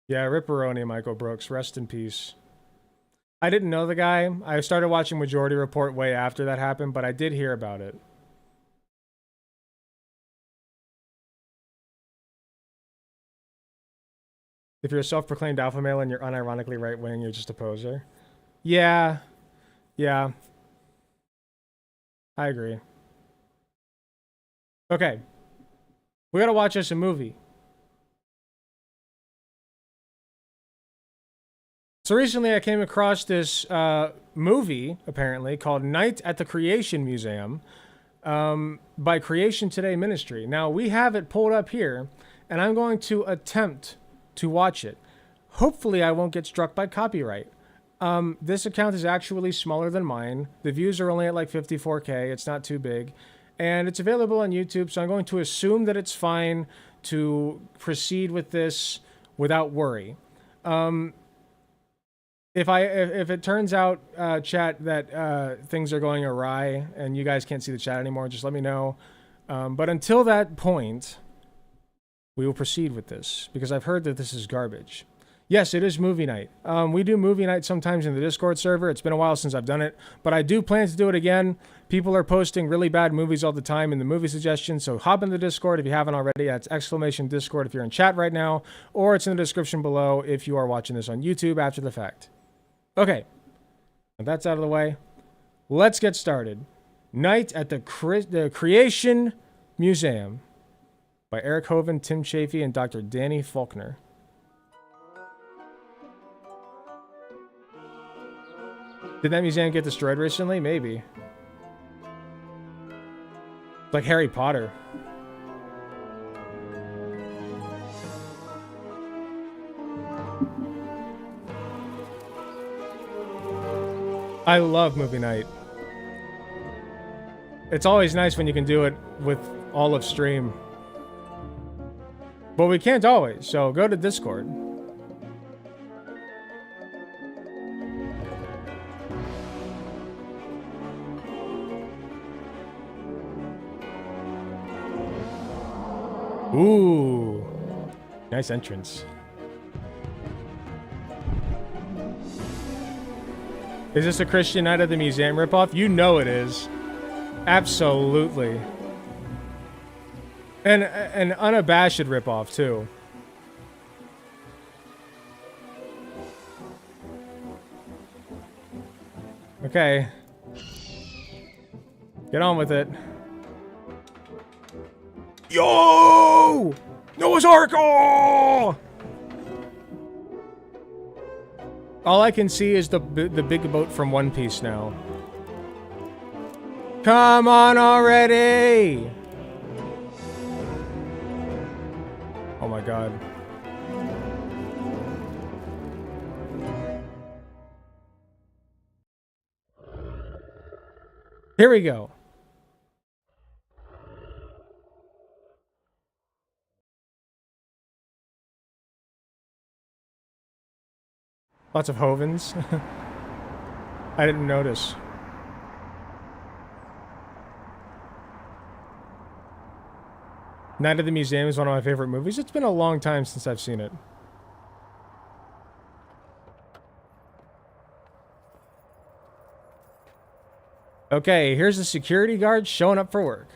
Yeah, Ripperoni, Michael Brooks. Rest in peace. I didn't know the guy. I started watching Majority Report way after that happened, but I did hear about it. If you're a self-proclaimed alpha male and you're unironically right-wing, you're just a poser. Yeah. Yeah. I agree. Okay. We gotta watch us a movie. So recently I came across this movie, apparently, called Night at the Creation Museum by Creation Today Ministry. Now, we have it pulled up here, and I'm going to attempt to watch it. Hopefully, I won't get struck by copyright. This account is actually smaller than mine. The views are only at like 54K. It's not too big. And it's available on YouTube, so I'm going to assume that it's fine to proceed with this without worry. If it turns out, chat, that things are going awry and you guys can't see the chat anymore, just let me know. But until that point, we will proceed with this, because I've heard that this is garbage. Yes, it is movie night. We do movie night sometimes in the Discord server. It's been a while since I've done it, but I do plan to do it again. People are posting really bad movies all the time in the movie suggestions, so hop in the Discord if you haven't already. That's !Discord if you're in chat right now, or it's in the description below if you are watching this on YouTube after the fact. Okay, now that's out of the way. Let's get started. Night at the Creation Museum by Eric Hovind, Tim Chafee, and Dr. Danny Faulkner. Did that museum get destroyed recently? Maybe. Like Harry Potter. I love movie night. It's always nice when you can do it with all of stream. But we can't always, so go to Discord. Ooh, nice entrance. Is this a Christian Night at the Museum ripoff? You know it is. Absolutely. And an unabashed ripoff, too. Okay. Get on with it. Yo! Noah's Ark! Oh! All I can see is the big boat from One Piece now. Come on already! Oh my god. Here we go. Lots of Hovins. I didn't notice. Night at the Museum is one of my favorite movies. It's been a long time since I've seen it. Okay, here's the security guard showing up for work.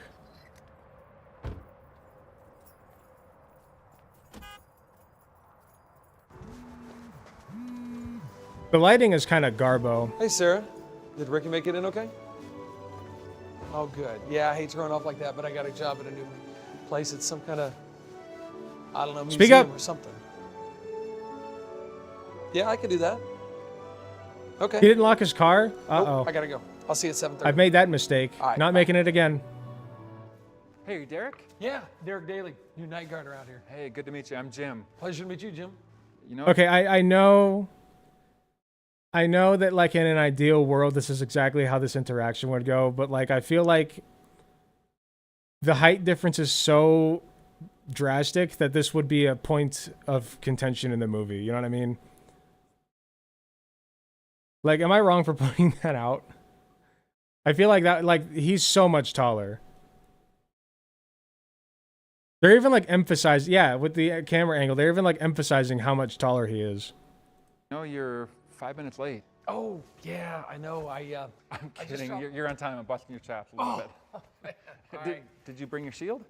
The lighting is kind of garbo. Hey, Sarah. Did Ricky make it in okay? Oh, good. Yeah, I hate throwing off like that, but I got a job at a new place. It's some kind of, I don't know, Speak museum up. or something. Yeah, I could do that. Okay. He didn't lock his car? Uh-oh. Nope, I gotta go. I'll see you at 7:30. I've made that mistake. All right, Not bye. making it again. Hey, you Derek? Yeah, Derek Daly, new night guard around here. Hey, good to meet you. I'm Jim. Pleasure to meet you, Jim. You know? Okay, I know that, like, in an ideal world, this is exactly how this interaction would go, but, like, I feel like the height difference is so drastic that this would be a point of contention in the movie. You know what I mean? Like, am I wrong for pointing that out? I feel like that, like, he's so much taller. They're even, like, emphasizing, yeah, with the camera angle, they're even, like, emphasizing how much taller he is. No, you're 5 minutes late. Oh, yeah, I know. I'm kidding. You're on time. I'm busting your chops a little bit. Did you bring your shield?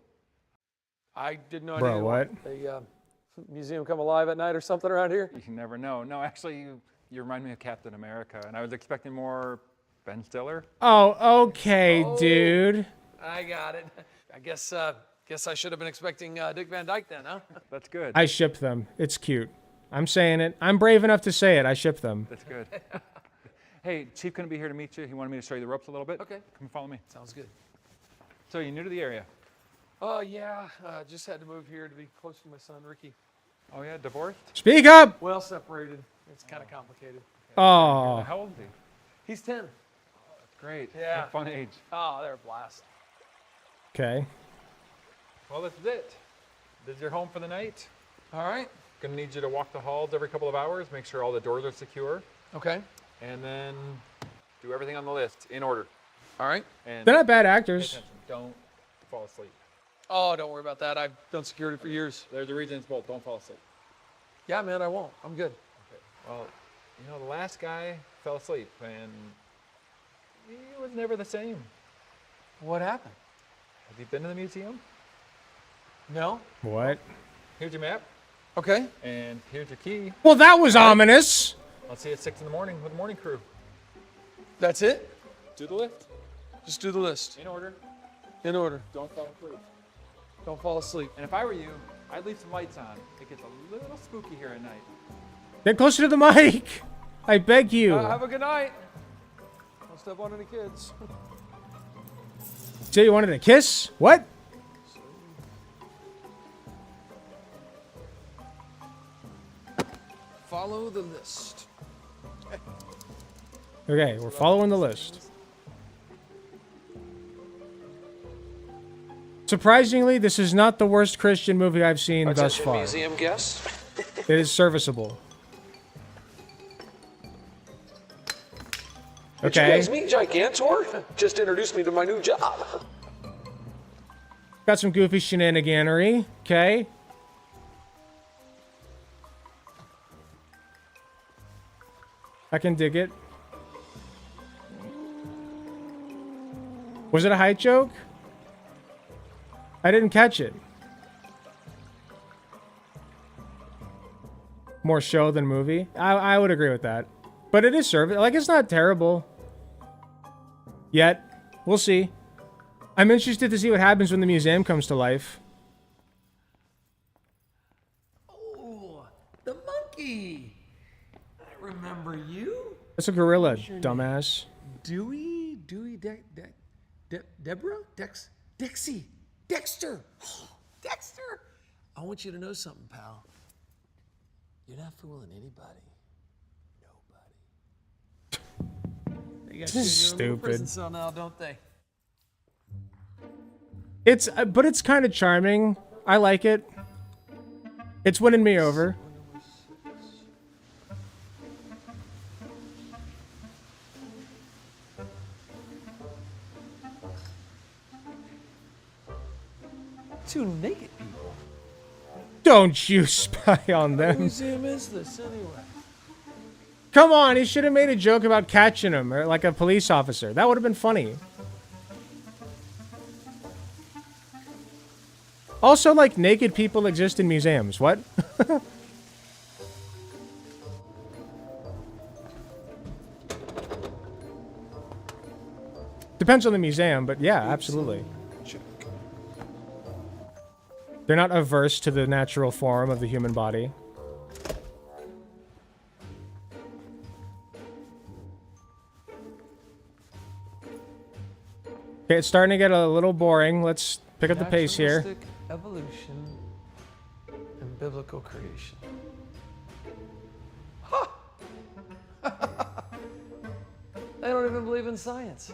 I didn't know. Bro, what? They Museum come alive at night or something around here? You never know. No, actually, you remind me of Captain America, and I was expecting more Ben Stiller. Oh, okay, dude. I got it. I guess I should have been expecting Dick Van Dyke then, huh? That's good. I ship them. It's cute. I'm saying it. I'm brave enough to say it. I ship them. That's good. Hey, Chief couldn't be here to meet you. He wanted me to show you the ropes a little bit. Okay. Come follow me. Sounds good. So you're new to the area? Oh, yeah. Just had to move here to be close to my son, Ricky. Oh, yeah? Divorced? Speak up! Well separated. It's kind of complicated. Oh. How old is he? He's 10. That's great. Yeah. What a fun age. Oh, they're a blast. Okay. Well, this is it. This is your home for the night. All right. Gonna need you to walk the halls every couple of hours, make sure all the doors are secure, Okay. and then do everything on the list in order. All right. And They're not bad pay actors. attention. Don't fall asleep. Oh, don't worry about that. I've done security for years. There's a reason it's both. Don't fall asleep. Yeah, man, I won't. I'm good. Okay. Well, you know, the last guy fell asleep, and he was never the same. What happened? Have you been to the museum? No. What? Here's your map, Okay. and here's your key. Well, that was ominous. I'll see you at 6 in the morning with the morning crew. That's it? Do the list. Just do the list. In order. In order. Don't fall asleep. Don't fall asleep. And if I were you, I'd leave some lights on. It gets a little spooky here at night. Get closer to the mic. I beg you. Have a good night. Don't step on any kids. Say you wanted a kiss? What? Follow the list. Okay, we're following the list. Surprisingly, this is not the worst Christian movie I've seen thus far. Museum guests. It is serviceable. Did you Okay. guys meet Gigantor? Just introduced me to my new job. Got some goofy shenaniganery. Okay. I can dig it. Was it a height joke? I didn't catch it. More show than movie. I would agree with that. But it is service. Like, it's not terrible. Yet. We'll see. I'm interested to see what happens when the museum comes to life. Oh, the monkey. I remember you. That's a gorilla, dumbass. Dewey, Deborah, Dexter. Dexter. I want you to know something, pal. You're not fooling anybody. Nobody. They got you in your little prison Stupid. cell now, don't they? It's, but it's kind of charming. I like it. It's winning me over. Two naked people. Don't you spy on What them. museum is this anyway? Come on, he should have made a joke about catching him, or like a police officer. That would have been funny. Also, like, naked people exist in museums. What? Depends on the museum, but yeah, absolutely. They're not averse to the natural form of the human body. Okay, it's starting to get a little boring. Let's pick up the pace here. Naturalistic evolution and biblical creation. They don't even believe in science.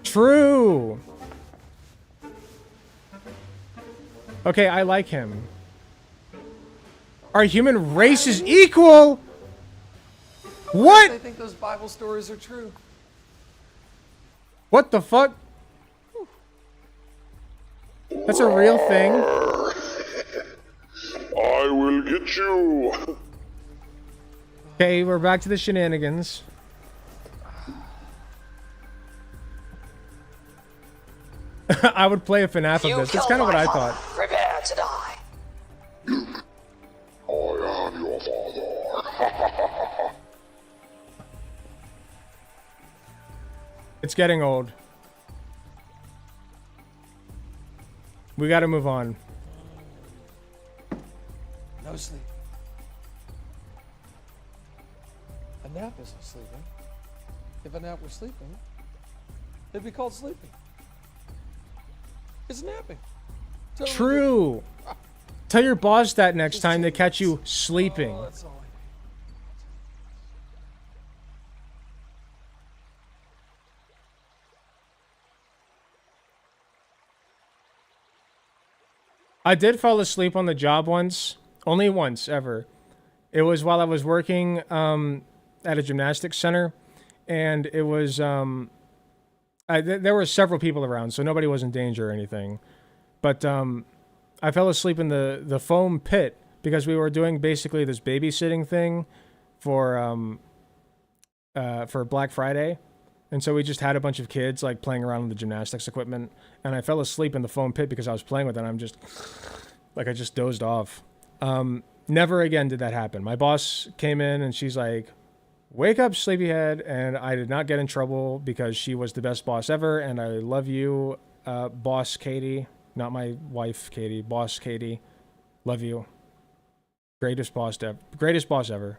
True. Okay, I like him. Our human race is equal. What? They think those Bible stories are true. What the fuck? That's a real thing. I will get you. Okay, we're back to the shenanigans. I would play a FNAF of this. That's kind of what I thought. Prepare to die. It's getting old. We got to move on. No sleep. A nap isn't sleeping. If a nap were sleeping, it'd be called sleeping. It's napping. Totally True. Tell your boss that next time they catch you sleeping. Oh, that's all I need. I did fall asleep on the job once. Only once, ever. It was while I was working at a gymnastics center. And it was... there were several people around, so nobody was in danger or anything. But I fell asleep in the foam pit because we were doing basically this babysitting thing for Black Friday. And so we just had a bunch of kids like playing around with the gymnastics equipment. And I fell asleep in the foam pit because I was playing with it. And I'm just like, I just dozed off. Never again did that happen. My boss came in and she's like, wake up, sleepyhead. And I did not get in trouble because she was the best boss ever. And I love you, boss Katie. Not my wife, Katie. Boss Katie. Love you. Greatest boss ever. Greatest boss ever.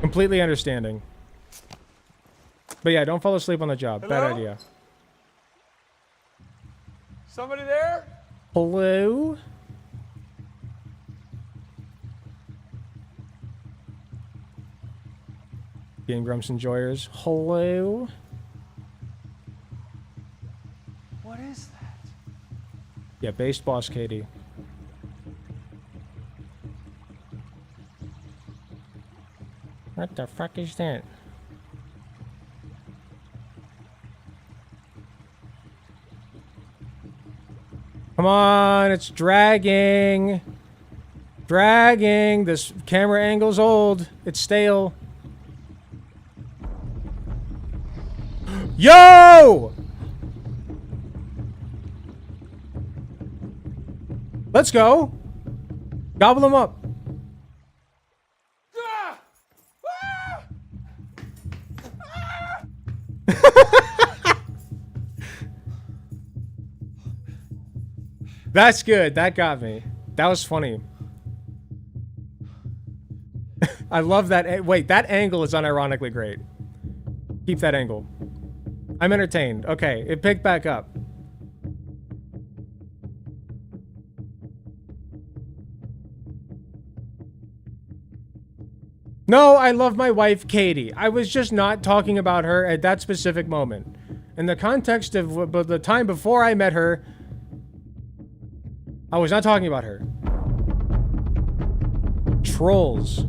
Completely understanding. But yeah, don't fall asleep on the job. Hello? Bad idea. Somebody there? Hello? Game Grumps enjoyers. Hello? What is that? Yeah, based boss Katie. What the fuck is that? Come on, it's dragging. Dragging. This camera angle's old. It's stale. Yo! Let's go. Gobble them up. That's good. That got me. That was funny. I love that. Wait, that angle is unironically great. Keep that angle. I'm entertained. Okay, it picked back up. No, I love my wife, Katie. I was just not talking about her at that specific moment. In the context of the time before I met her, I was not talking about her. Trolls.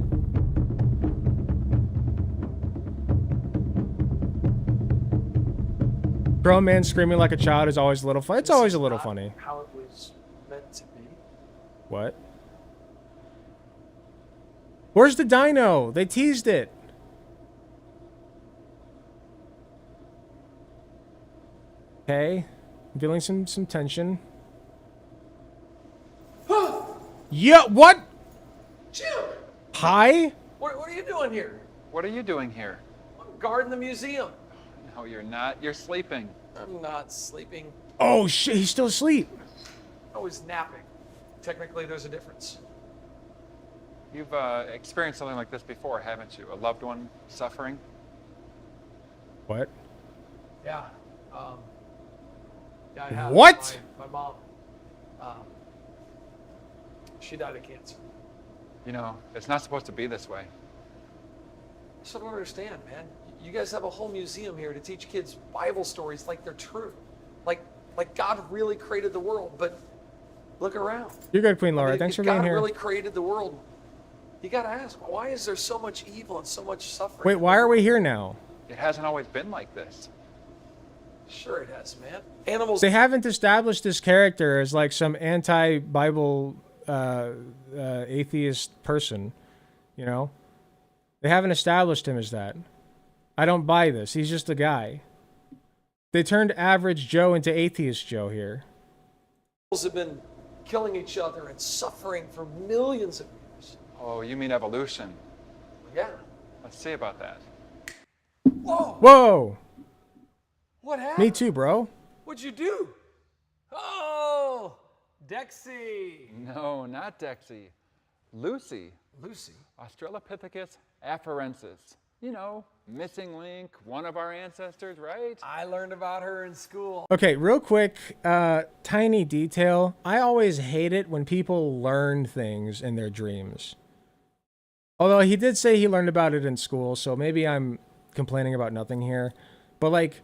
Grown man screaming like a child is always a little fun. It's always a little funny. How it was meant to be. What? Where's the dino? They teased it. Okay. I'm feeling some tension. Yeah, what? Jim! Hi? What are you doing here? What are you doing here? I'm guarding the museum. No, you're not. You're sleeping. I'm not sleeping. Oh shit, he's still asleep. I was napping. Technically, there's a difference. You've experienced something like this before, haven't you? A loved one suffering? What? Yeah. Yeah, I have. What? My mom. She died of cancer. You know, it's not supposed to be this way. I just don't understand, man. You guys have a whole museum here to teach kids Bible stories like they're true. Like God really created the world, but look around. You're good, Queen Laura. I mean, Thanks if for being God here. really created the world, you gotta ask, why is there so much evil and so much suffering? Wait, why are we here now? It hasn't always been like this. Sure it has, man. Animals. They haven't established this character as like some anti-Bible atheist person, you know? They haven't established him as that. I don't buy this. He's just a guy. They turned average Joe into atheist Joe here. Animals have been killing each other and suffering for millions of years. Oh, you mean evolution? Yeah. Let's see about that. Whoa! Whoa! What happened? Me too, bro. What'd you do? Oh! Dexy! No, not Dexy. Lucy. Lucy? Australopithecus afarensis. You know, missing link, one of our ancestors, right? I learned about her in school. Okay, real quick, tiny detail. I always hate it when people learn things in their dreams. Although he did say he learned about it in school, so maybe I'm complaining about nothing here. But like,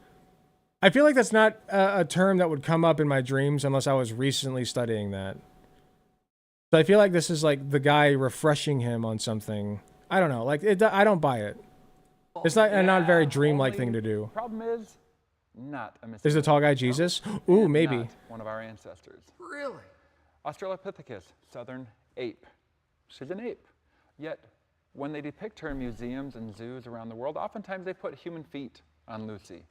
I feel like that's not a term that would come up in my dreams unless I was recently studying that. So I feel like this is like the guy refreshing him on something. I don't know, like I don't buy it. It's not a not very dreamlike thing to do. Problem is, not a missing Is the tall guy Jesus? Ooh, maybe. Not one of our ancestors. Really? Australopithecus, southern ape. She's an ape. Yet, when they depict her in museums and zoos around the world, oftentimes they put human feet on Lucy.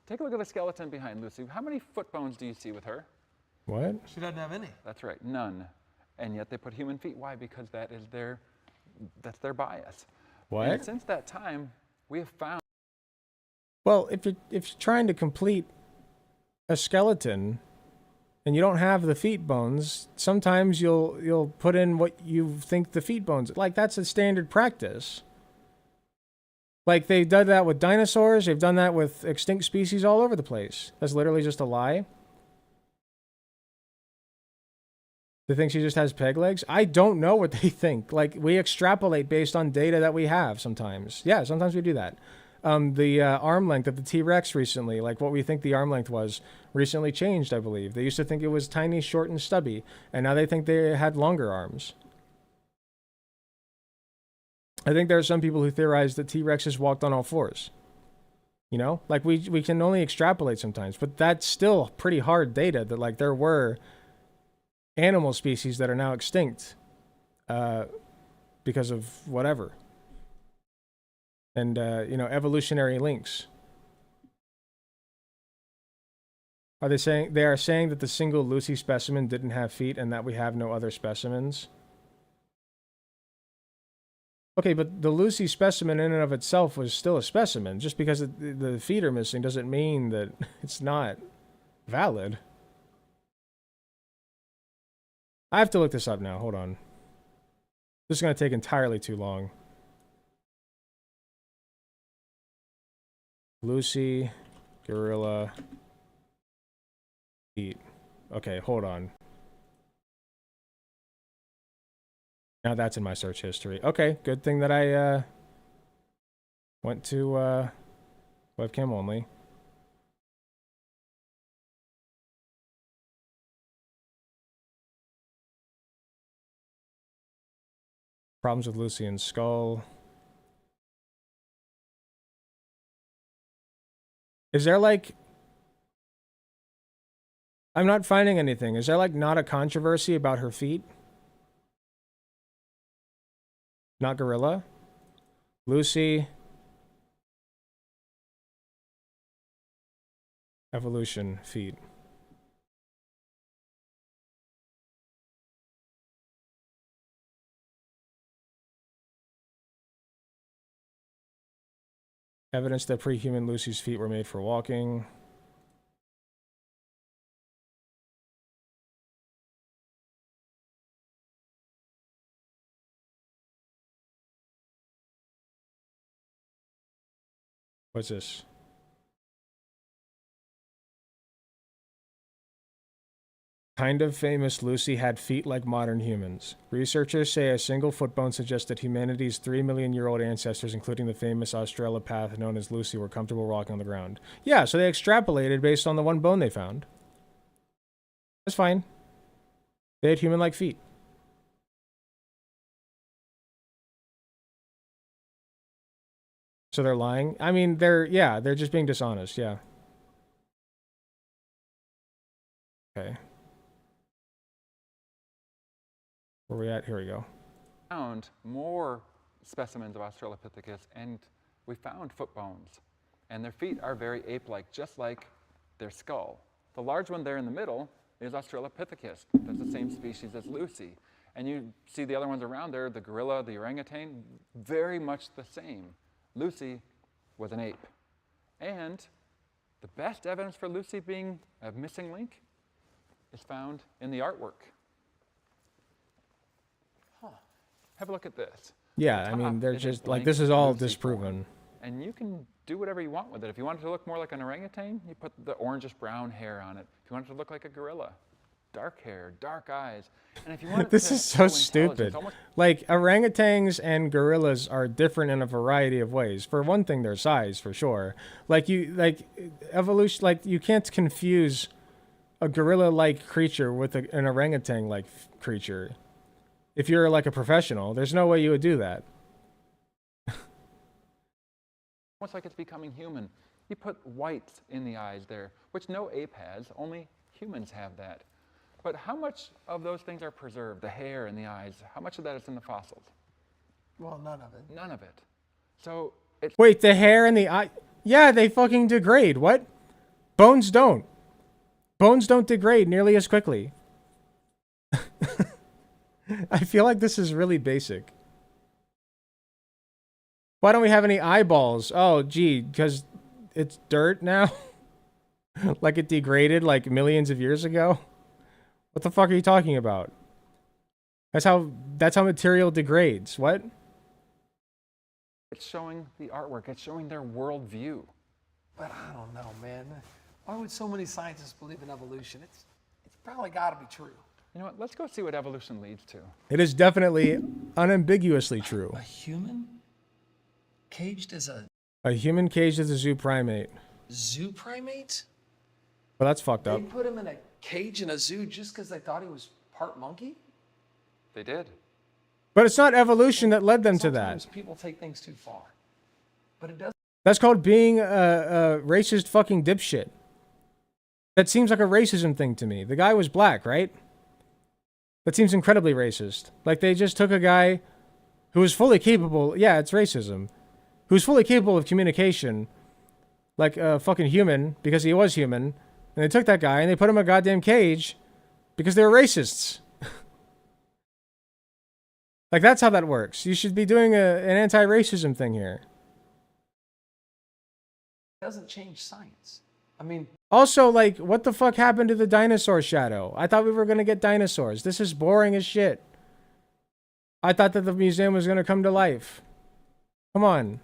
Take a look at the skeleton behind Lucy. How many foot bones do you see with her? What? She doesn't have any. That's right, none. And yet they put human feet. Why? Because that's their bias. What? And since that time, we have found. Well, if you're trying to complete a skeleton and you don't have the feet bones, sometimes you'll put in what you think the feet bones. Like that's a standard practice. Like they've done that with dinosaurs, they've done that with extinct species all over the place. That's literally just a lie. They think she just has peg legs? I don't know what they think. Like, we extrapolate based on data that we have sometimes. Yeah, sometimes we do that. The arm length of the T-Rex recently, like what we think the arm length was, recently changed, I believe. They used to think it was tiny, short, and stubby, and now they think they had longer arms. I think there are some people who theorize that T-Rexes walked on all fours. You know? Like, we can only extrapolate sometimes, but that's still pretty hard data that, like, there were animal species that are now extinct because of whatever. And, you know, evolutionary links. Are they saying, they are saying that the single Lucy specimen didn't have feet and that we have no other specimens? Okay, but the Lucy specimen in and of itself was still a specimen. Just because the feet are missing doesn't mean that it's not valid. I have to look this up now. Hold on. This is going to take entirely too long. Lucy, gorilla, feet. Okay, hold on. Now that's in my search history. Okay, good thing that I went to webcam only. Problems with Lucy and skull. Is there like... I'm not finding anything. Is there like not a controversy about her feet? Not gorilla? Lucy. Evolution, feet. Evidence that pre-human Lucy's feet were made for walking. What's this? Kind of famous Lucy had feet like modern humans. Researchers say a single foot bone suggests that humanity's 3 million-year-old ancestors, including the famous Australopath known as Lucy, were comfortable walking on the ground. Yeah, so they extrapolated based on the one bone they found. That's fine. They had human-like feet. So they're lying? I mean, they're just being dishonest, yeah. Okay. Where are we at? Here we go. Found more specimens of Australopithecus, and we found foot bones. And their feet are very ape-like, just like their skull. The large one there in the middle is Australopithecus. That's the same species as Lucy. And you see the other ones around there, the gorilla, the orangutan, very much the same. Lucy was an ape. And the best evidence for Lucy being a missing link is found in the artwork. Have a look at this. Yeah, I mean, they're just like, this is all disproven. And you can do whatever you want with it. If you want it to look more like an orangutan, you put the orangish brown hair on it. If you want it to look like a gorilla, dark hair, dark eyes. And if you want it This to is so show stupid. almost Like, orangutans and gorillas are different in a variety of ways. For one thing, their size, for sure. Like, evolution, like, you can't confuse a gorilla-like creature with an orangutan-like creature. If you're like a professional, there's no way you would do that. almost like it's becoming human. You put whites in the eyes there, which no ape has, only humans have that. But how much of those things are preserved, the hair and the eyes? How much of that is in the fossils? Well, none of it. None of it. So it's... Wait, the hair and the eye? Yeah, they fucking degrade. What? Bones don't. Bones don't degrade nearly as quickly. I feel like this is really basic. Why don't we have any eyeballs? Oh, gee, because it's dirt now? Like it degraded like millions of years ago? What the fuck are you talking about? That's how material degrades. What? It's showing the artwork. It's showing their worldview. But I don't know, man. Why would so many scientists believe in evolution? It's probably got to be true. You know what? Let's go see what evolution leads to. It is definitely unambiguously true. A human caged as A human caged as a zoo primate. zoo primate? Well, that's fucked up. They put him in a cage in a zoo just because they thought he was part monkey? They did. But it's not evolution that led them to that. Sometimes people take things too far. But it does. That's called being a racist fucking dipshit. That seems like a racism thing to me. The guy was black, right? That seems incredibly racist. Like they just took a guy who was fully capable. Yeah, it's racism. Who's fully capable of communication, like a fucking human, because he was human. And they took that guy and they put him in a goddamn cage because they were racists. Like that's how that works. You should be doing an anti-racism thing here. It doesn't change science. I mean, also, like, what the fuck happened to the dinosaur shadow? I thought we were gonna get dinosaurs. This is boring as shit. I thought that the museum was gonna come to life. Come on.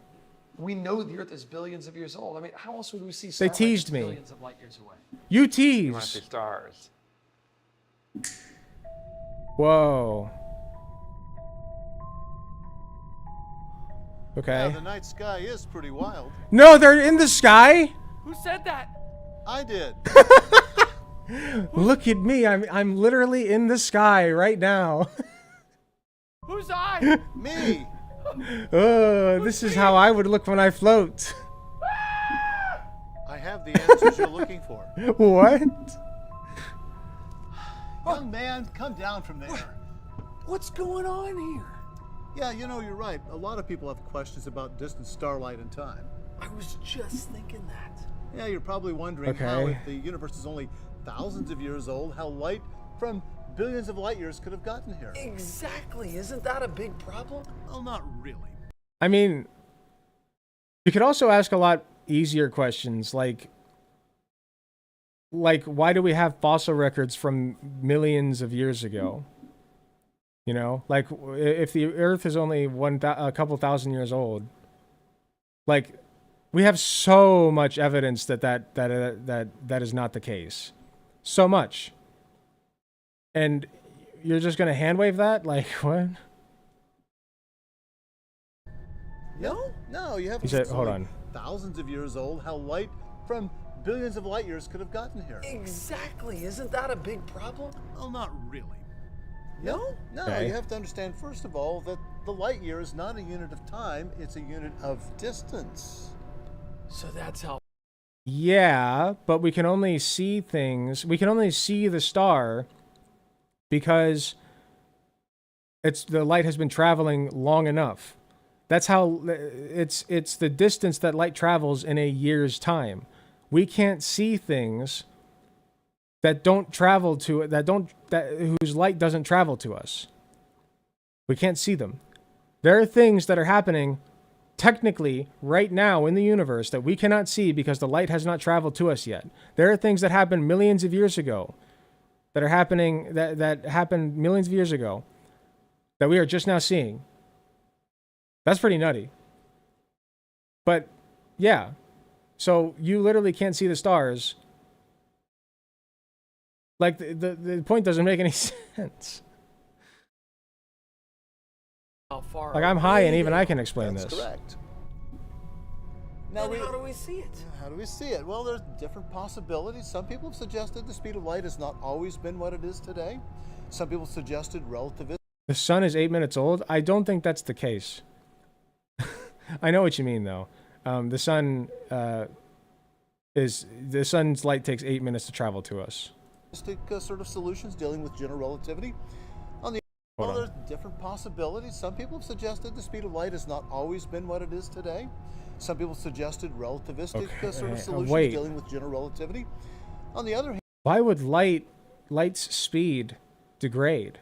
we know the Earth is billions of years old. I mean, how else would we see They starlight teased that's me. billions of light years away? You You want to tease. see stars. Whoa. Okay. Yeah, the night sky is pretty wild. No, they're in the sky. Who said that? I did. Look at me. I'm literally in the sky right now. Who's I? Me. Oh, this is how I would look when I float. I have the answers you're looking for. What? Young man, come down from there. What's going on here? Yeah, you know, you're right. A lot of people have questions about distant starlight and time. I was just thinking that. Yeah, you're probably wondering how, Okay. if the universe is only thousands of years old, how light from billions of light years could have gotten here. Exactly. Isn't that a big problem? Well, not really. I mean, you could also ask a lot easier questions like why do we have fossil records from millions of years ago? You know, like if the Earth is only a couple thousand years old, like we have so much evidence that is not the case, so much, and you're just gonna hand wave that? Like what? No, you have He said, hold on. thousands of years old, how light from billions of light years could have gotten here. Exactly. Isn't that a big problem? Well, not really. No, Okay. you have to understand, first of all, that the light year is not a unit of time, it's a unit of distance. So that's how. Yeah, but we can only see things. We can only see the star because the light has been traveling long enough. That's how it's the distance that light travels in a year's time. We can't see things that don't travel to whose light doesn't travel to us. We can't see them. There are things that are happening technically right now in the universe that we cannot see because the light has not traveled to us yet. There are things that happened millions of years ago that are happening, that happened millions of years ago that we are just now seeing. That's pretty nutty. But yeah, so you literally can't see the stars. Like the point doesn't make any sense. How far Like I'm high and away even they I are. can explain That's this. correct. Then how do we see it? How do we see it? Well, there's different possibilities. Some people have suggested the speed of light has not always been what it is today. Some people suggested relativism. The sun is 8 minutes old. I don't think that's the case. I know what you mean though. The sun's light takes 8 minutes to travel to us. Sort of solutions dealing with general relativity. On the Hold well, on. there's different possibilities. Some people have suggested the speed of light has not always been what it is today. Some people suggested relativistic sort of solutions wait. dealing with general relativity. On the other hand, Why would light's speed degrade?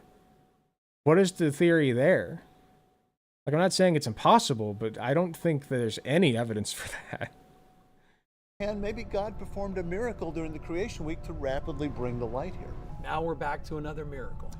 What is the theory there? Like, I'm not saying it's impossible, but I don't think there's any evidence for that. and maybe God performed a miracle during the creation week to rapidly bring the light here. Now we're back to another miracle.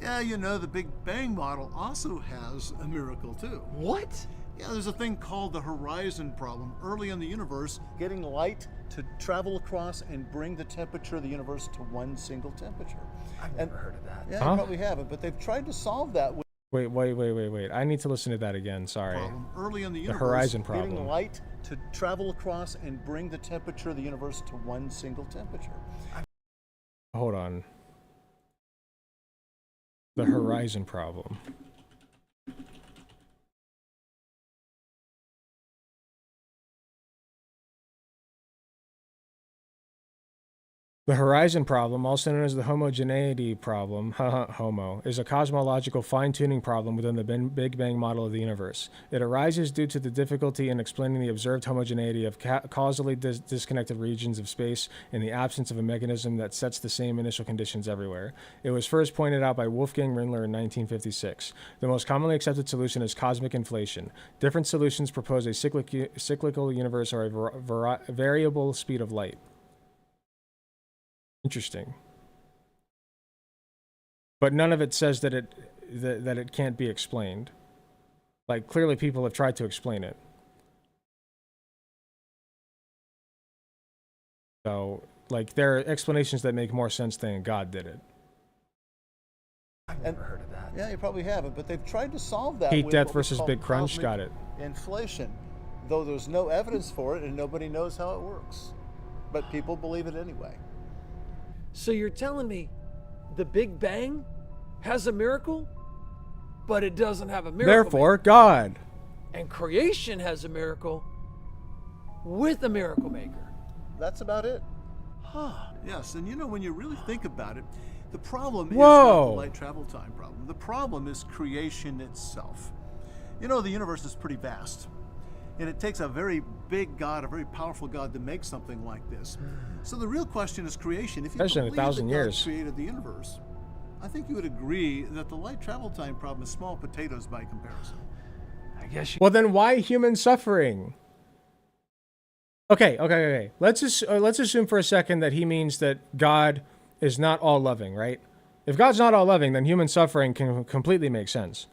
Yeah, you know, the Big Bang model also has a miracle too. What? Yeah, there's a thing called the horizon problem. Early in the universe, getting light to travel across and bring the temperature of the universe to one single temperature. I've never heard of that. Yeah, you probably haven't, but they've tried to solve that with Wait. I need to listen to that again. Sorry. problem. Early in the The universe, horizon getting problem. light to travel across and bring the temperature of the universe to one single temperature. Hold on. The horizon problem. The horizon problem, also known as the homogeneity problem, homo, is a cosmological fine-tuning problem within the Big Bang model of the universe. It arises due to the difficulty in explaining the observed homogeneity of causally disconnected regions of space in the absence of a mechanism that sets the same initial conditions everywhere. It was first pointed out by Wolfgang Rindler in 1956. The most commonly accepted solution is cosmic inflation. Different solutions propose a cyclical universe or a variable speed of light. Interesting. But none of it says that it can't be explained. Like, clearly people have tried to explain it. So, like, there are explanations that make more sense than God did it. I've never heard of that. Yeah, you probably haven't, but they've tried to solve that Heat with death what we versus call Big Crunch, cosmic got it. inflation, though there's no evidence for it and nobody knows how it works. But people believe it anyway. So you're telling me the Big Bang has a miracle, but it doesn't have a miracle Therefore, maker. God. And creation has a miracle with a miracle maker. That's about it. Huh. Yes, and you know, when you really think about it, the problem is Whoa. not the light travel time problem. The problem is creation itself. You know, the universe is pretty vast. And it takes a very big God, a very powerful God to make something like this. So the real question is creation. If you Especially in believe 1,000 that God years. created the universe, I think you would agree that the light travel time problem is small potatoes by comparison. I guess you... Well, then why human suffering? Okay. Let's assume for a second that he means that God is not all loving, right? If God's not all loving, then human suffering can completely make sense.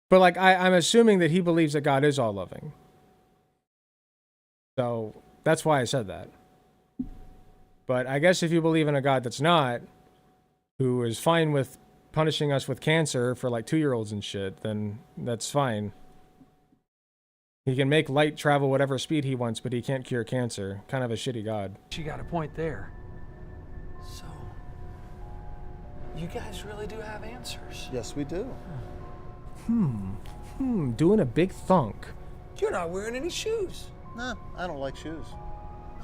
But like I'm assuming that he believes that God is all loving. So that's why I said that. But I guess if you believe in a God that's not, who is fine with punishing us with cancer for like 2-year-olds and shit, then that's fine. He can make light travel whatever speed he wants, but he can't cure cancer. Kind of a shitty God. You got a point there. So, you guys really do have answers. Yes, we do. Doing a big thunk. You're not wearing any shoes. Nah, I don't like shoes.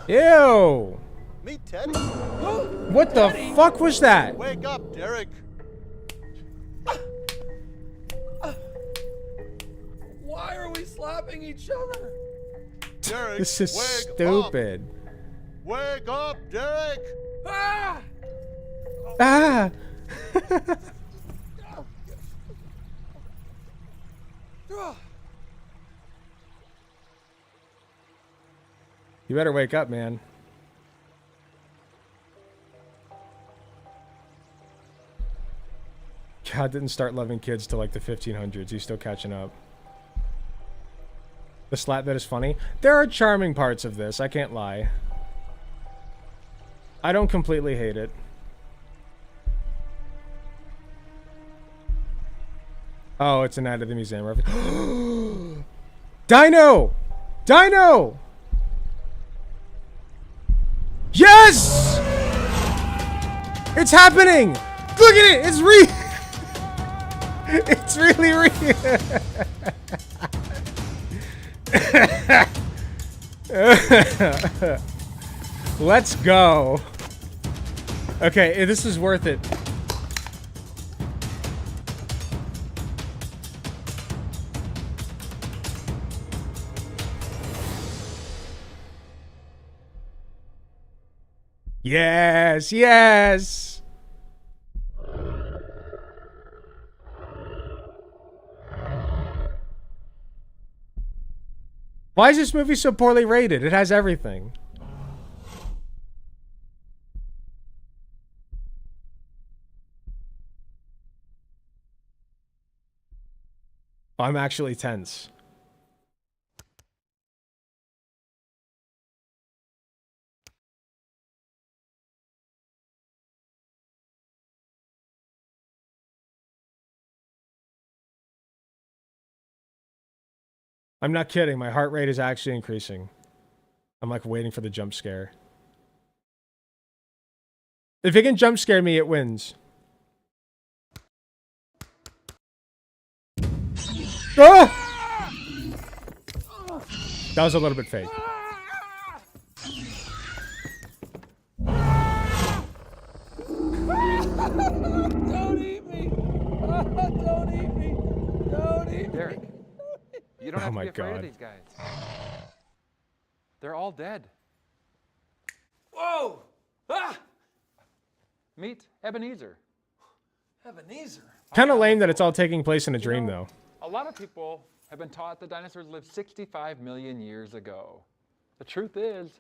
Ew! Meet Teddy. What the fuck was that? Wake up, Derek. Why are we slapping each other? Derek, This is wake stupid. Up. Wake up, Derek. Ah! Ah! You better wake up, man. God didn't start loving kids till like the 1500s. He's still catching up. The slap bit is funny. There are charming parts of this, I can't lie. I don't completely hate it. Oh, it's an ad of the museum reference. Dino! Dino! Yes! It's happening! Look at it! It's real! It's really real! Let's go. Okay, this is worth it. Yes, yes. Why is this movie so poorly rated? It has everything. I'm actually tense. I'm not kidding. My heart rate is actually increasing. I'm like waiting for the jump scare. If it can jump scare me, it wins. Ah! That was a little bit fake. Don't eat me! Don't eat me! Don't eat me! Derek, you don't have to my be afraid God. of these guys. They're all dead. Whoa! Ah! Meet Ebenezer. Ebenezer. Kind of lame that it's all taking place in a dream, though. A lot of people have been taught that dinosaurs lived 65 million years ago. The truth is,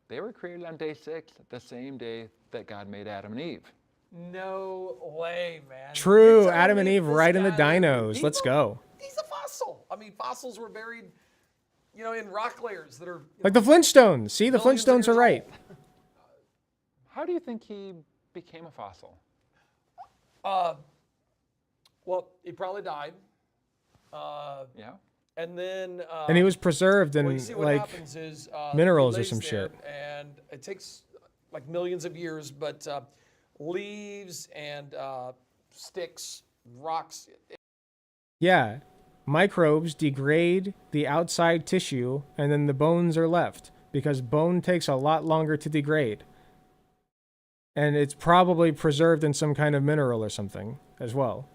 they were created on day 6, the same day that God made Adam and Eve. No way, man. True. You're telling Adam and me Eve this right in the guy- dinos. Let's go. He's a fossil. I mean, fossils were buried, you know, in rock layers that are Like the Flintstones. See, the millions of Flintstones are years right. How do you think he became a fossil? Well, he probably died. Yeah. And then. And he was preserved in well, you see what like happens is, minerals he or lays some there, shit. And it takes like millions of years, but leaves and sticks, rocks. Yeah. Microbes degrade the outside tissue and then the bones are left because bone takes a lot longer to degrade. And it's probably preserved in some kind of mineral or something as well.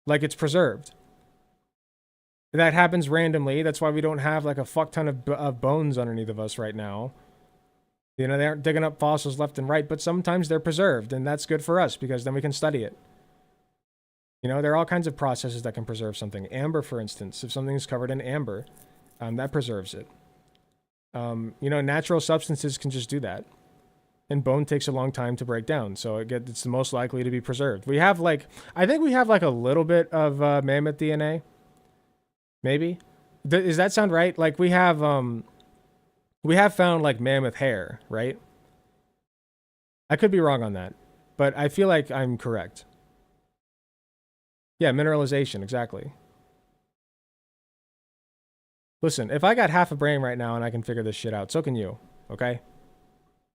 Like it's preserved. That happens randomly. That's why we don't have like a fuck ton of bones underneath of us right now. You know, they aren't digging up fossils left and right, but sometimes they're preserved, and that's good for us because then we can study it. You know, there are all kinds of processes that can preserve something. Amber, for instance, if something's covered in amber, that preserves it. You know, natural substances can just do that. And bone takes a long time to break down, so it's the most likely to be preserved. We have like, I think we have like a little bit of mammoth DNA. Maybe. Does that sound right? Like we have found like mammoth hair, right? I could be wrong on that, but I feel like I'm correct. Yeah, mineralization, exactly. Listen, if I got half a brain right now and I can figure this shit out, so can you, okay?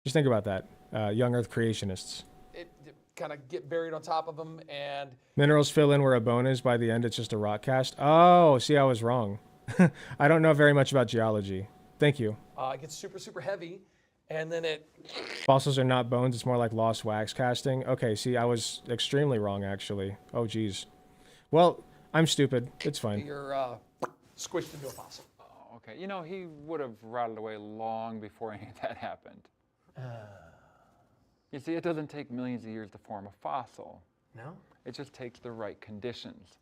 Just think about that, young Earth creationists. It kind of get buried on top of them, and Minerals fill in where a bone is. By the end, it's just a rock cast. Oh, see, I was wrong. I don't know very much about geology. Thank you. it gets super, super heavy, and then it. Fossils are not bones. It's more like lost wax casting. Okay, see, I was extremely wrong, actually. Oh, geez. Well, I'm stupid. It's fine. You're squished into a fossil. Oh, okay. You know, he would have rotted away long before any of that happened. You see, it doesn't take millions of years to form a fossil. No? It just takes the right conditions.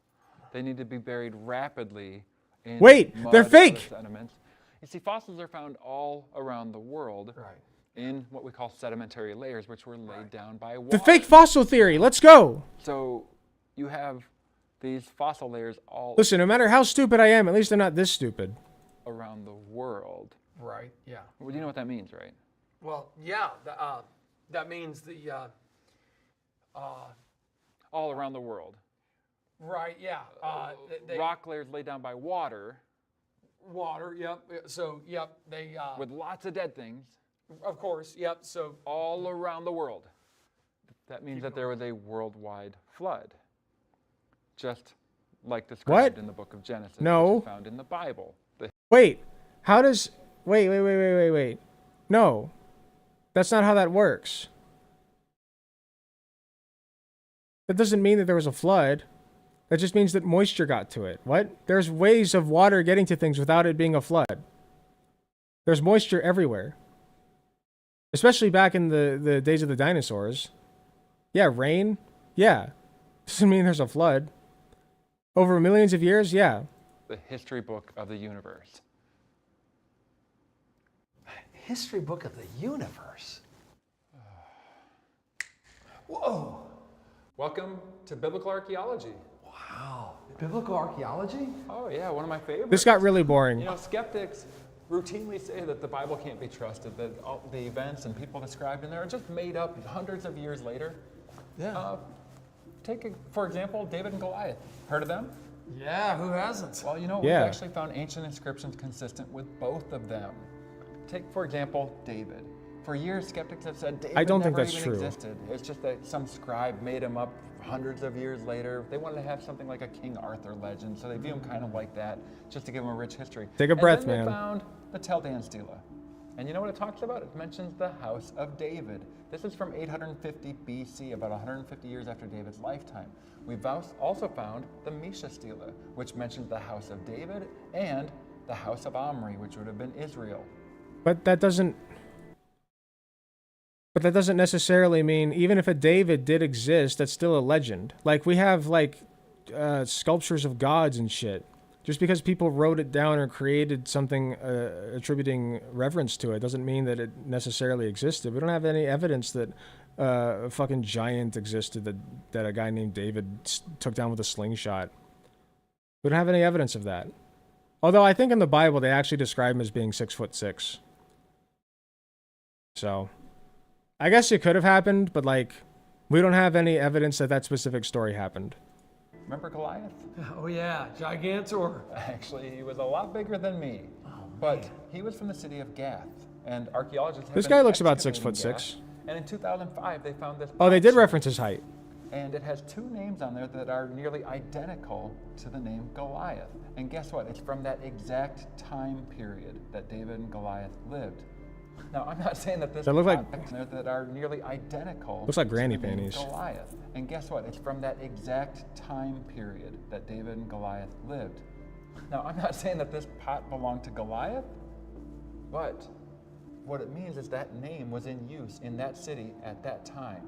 They need to be buried rapidly in Wait, mud they're or fake! other sediments. You see, fossils are found all around the world in what we call sedimentary layers, which were laid down by water. The fake fossil theory. Let's go. So you have these fossil layers all Listen, no matter how stupid I am, at least I'm not this stupid. around the world. Right, yeah. Well, you know what that means, right? Well, yeah, that means All around the world. right, yeah. Rock layers laid down by water. Water, yep. So, yep, they... with lots of dead things. Of course, yep, so... All around the world. That means that there was a worldwide flood. Just like described in the book of Genesis. No. Which is found in the Bible. Wait, how does... Wait. No. That's not how that works. That doesn't mean that there was a flood. That just means that moisture got to it. What? There's ways of water getting to things without it being a flood. There's moisture everywhere. Especially back in the days of the dinosaurs. Yeah, rain. Yeah. Doesn't mean there's a flood. Over millions of years, yeah. The history book of the universe. History book of the universe? Whoa. Welcome to biblical archaeology. Wow. Biblical archaeology? Oh yeah, one of my favorites. This got really boring. You know, skeptics routinely say that the Bible can't be trusted, that all the events and people described in there are just made up hundreds of years later. Yeah. For example, David and Goliath. Heard of them? Yeah, who hasn't? Well, you know, we've actually found ancient inscriptions consistent with both of them. Take, for example, David. For years, skeptics have said David never even existed. It's just that some scribe made him up hundreds of years later. They wanted to have something like a King Arthur legend, so they view him kind of like that, just to give him a rich history. Take a breath, man. man. They found the Chaldean Stela. And you know what it talks about? It mentions the house of David. This is from 850 BC, about 150 years after David's lifetime. We've also found the Mesha Stela, which mentions the house of David and the house of Omri, which would have been Israel. But that doesn't necessarily mean, even if a David did exist, that's still a legend. Like, we have, like, sculptures of gods and shit. Just because people wrote it down or created something attributing reverence to it doesn't mean that it necessarily existed. We don't have any evidence that a fucking giant existed that a guy named David took down with a slingshot. We don't have any evidence of that. Although I think in the Bible they actually describe him as being 6'6". So, I guess it could have happened, but like, we don't have any evidence that that specific story happened. Remember Goliath? Oh yeah, Gigantor. Actually, he was a lot bigger than me. But he was from the city of Gath, and archaeologists have This been guy looks about excavating 6'6". Gath, and in 2005, they found this. Oh, they did reference his height. And it has two names on there that are nearly identical to the name Goliath. And guess what? It's from that exact time period that David and Goliath lived. Now, I'm not saying that this That look like that are nearly identical. Looks like granny to the name panties. Goliath. And guess what? It's from that exact time period that David and Goliath lived. Now, I'm not saying that this pot belonged to Goliath, but what it means is that name was in use in that city at that time.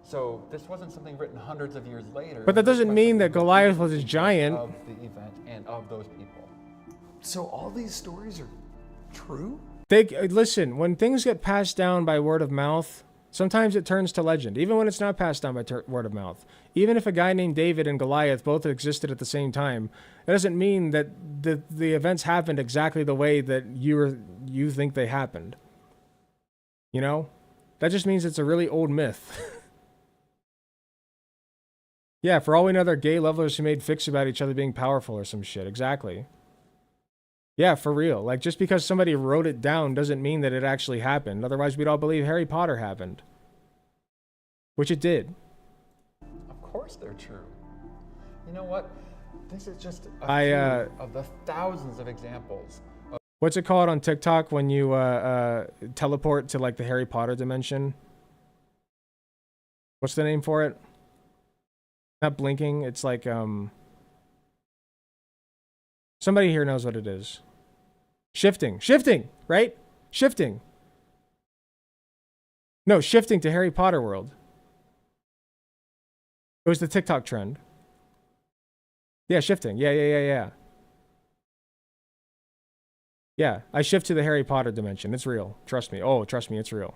So this wasn't something written hundreds of years later. But that doesn't mean that Goliath was a giant. Of the event and of those people. So all these stories are true? Listen, when things get passed down by word of mouth, sometimes it turns to legend, even when it's not passed down by word of mouth. Even if a guy named David and Goliath both existed at the same time, it doesn't mean that the events happened exactly the way that you think they happened. You know? That just means it's a really old myth. Yeah, for all we know, they're gay lovers who made fics about each other being powerful or some shit. Exactly. Yeah, for real. Like, just because somebody wrote it down doesn't mean that it actually happened. Otherwise, we'd all believe Harry Potter happened. Which it did. Of course they're true. You know what? This is just a few of the thousands of examples. What's it called on TikTok when you teleport to, like, the Harry Potter dimension? What's the name for it? Not blinking. It's like, somebody here knows what it is. Shifting, right? Shifting. No, shifting to Harry Potter world. It was the TikTok trend. Yeah, shifting. Yeah. Yeah, I shift to the Harry Potter dimension. It's real. Trust me. Oh, trust me, it's real.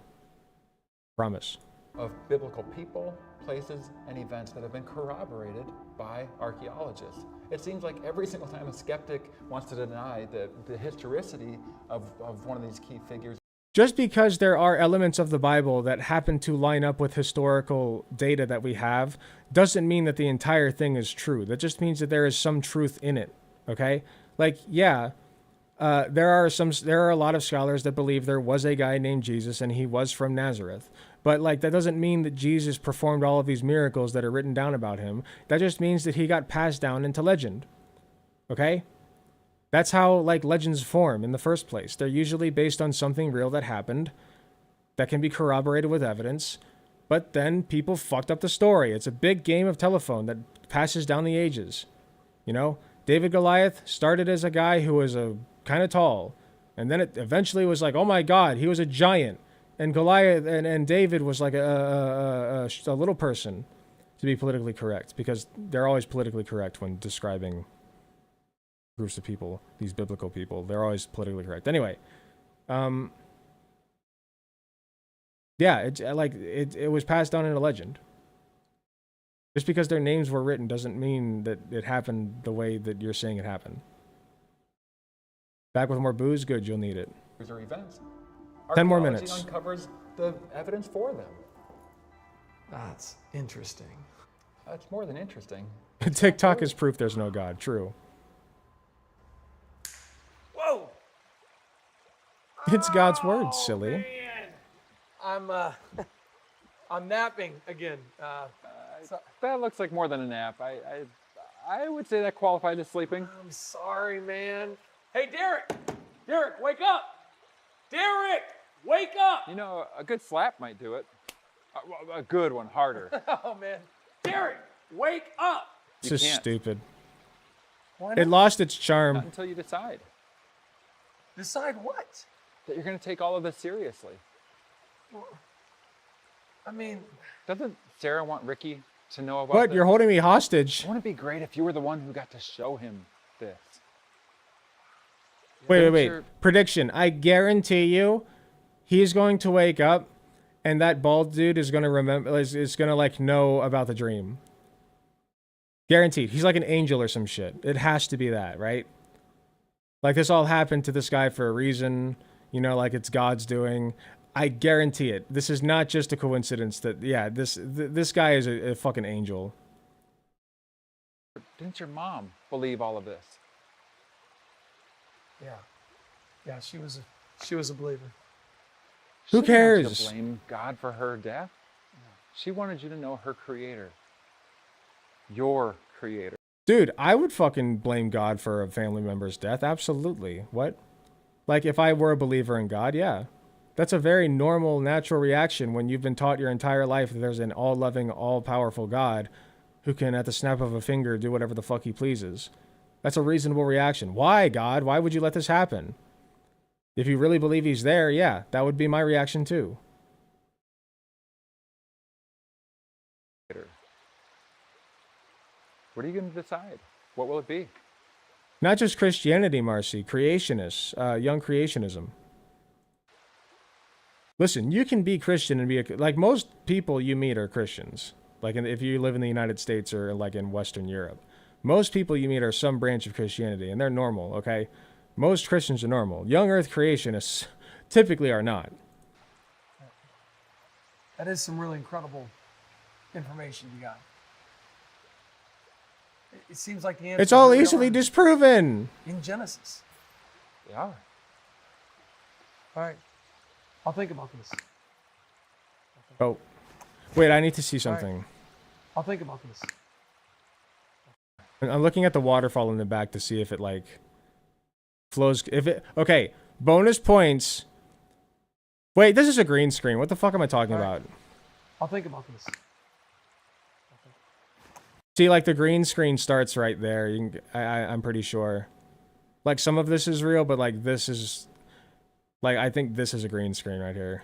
Promise. Of biblical people, places, and events that have been corroborated by archaeologists. It seems like every single time a skeptic wants to deny the historicity of one of these key figures. Just because there are elements of the Bible that happen to line up with historical data that we have, doesn't mean that the entire thing is true. That just means that there is some truth in it, okay? Like, yeah, there are a lot of scholars that believe there was a guy named Jesus and he was from Nazareth. But like that doesn't mean that Jesus performed all of these miracles that are written down about him. That just means that he got passed down into legend. Okay? That's how like legends form in the first place. They're usually based on something real that happened that can be corroborated with evidence, but then people fucked up the story. It's a big game of telephone that passes down the ages. You know, David Goliath started as a guy who was a kind of tall, and then it eventually was like, oh my God, he was a giant. And Goliath and David was like a little person, to be politically correct, because they're always politically correct when describing groups of people, these biblical people. They're always politically correct. Anyway, yeah, it was passed down in a legend. Just because their names were written doesn't mean that it happened the way that you're saying it happened. Back with more booze? Good, you'll need it. Or events. 10 more Archaeology minutes. uncovers the evidence for them. That's interesting. That's more than interesting. TikTok is proof there's no God. True. Whoa! It's God's word, silly. Man. I'm napping again. That looks like more than a nap. I would say that qualified as sleeping. I'm sorry, man. Hey, Derek! Derek, wake up! Derek, wake up! You know, a good slap might do it. A good one, harder. Oh, man. Derek, wake up! This is stupid. Why not? It lost its charm. Not until you decide. Decide what? That you're going to take all of this seriously. Well, I mean... Doesn't Sarah want Ricky to know about What? this? You're holding me hostage. Wouldn't it be great if you were the one who got to show him this? Wait. Prediction. I guarantee you, he's going to wake up, and that bald dude is going to remember. Is going to like know about the dream. Guaranteed. He's like an angel or some shit. It has to be that, right? Like this all happened to this guy for a reason. You know, like it's God's doing. I guarantee it. This is not just a coincidence that, yeah, this guy is a fucking angel. Didn't your mom believe all of this? Yeah, she was a believer. Who She didn't want you cares? to blame God for her death. She wanted you to know her creator. Your creator. Dude, I would fucking blame God for a family member's death. Absolutely. What? Like if I were a believer in God, yeah. That's a very normal, natural reaction when you've been taught your entire life that there's an all-loving, all-powerful God who can, at the snap of a finger, do whatever the fuck he pleases. That's a reasonable reaction. Why, God? Why would you let this happen? If you really believe he's there, yeah, that would be my reaction too. What are you going to decide? What will it be? Not just Christianity, Marcy. Creationists, young creationism. Listen, you can be Christian and be like most people you meet are Christians. Like if you live in the United States or like in Western Europe, most people you meet are some branch of Christianity, and they're normal. Okay, most Christians are normal. Young Earth creationists typically are not. That is some really incredible information you got. It seems like the answer. It's all easily disproven. In Genesis. They are. All right. I'll think about this. Oh, wait, I need to see something. Right. I'll think about this. I'm looking at the waterfall in the back to see if it like flows. Okay, bonus points. Wait, this is a green screen. What the fuck am I talking about? I'll think about this. See, like the green screen starts right there. You can, I'm pretty sure. Like some of this is real, but like this is, like I think this is a green screen right here.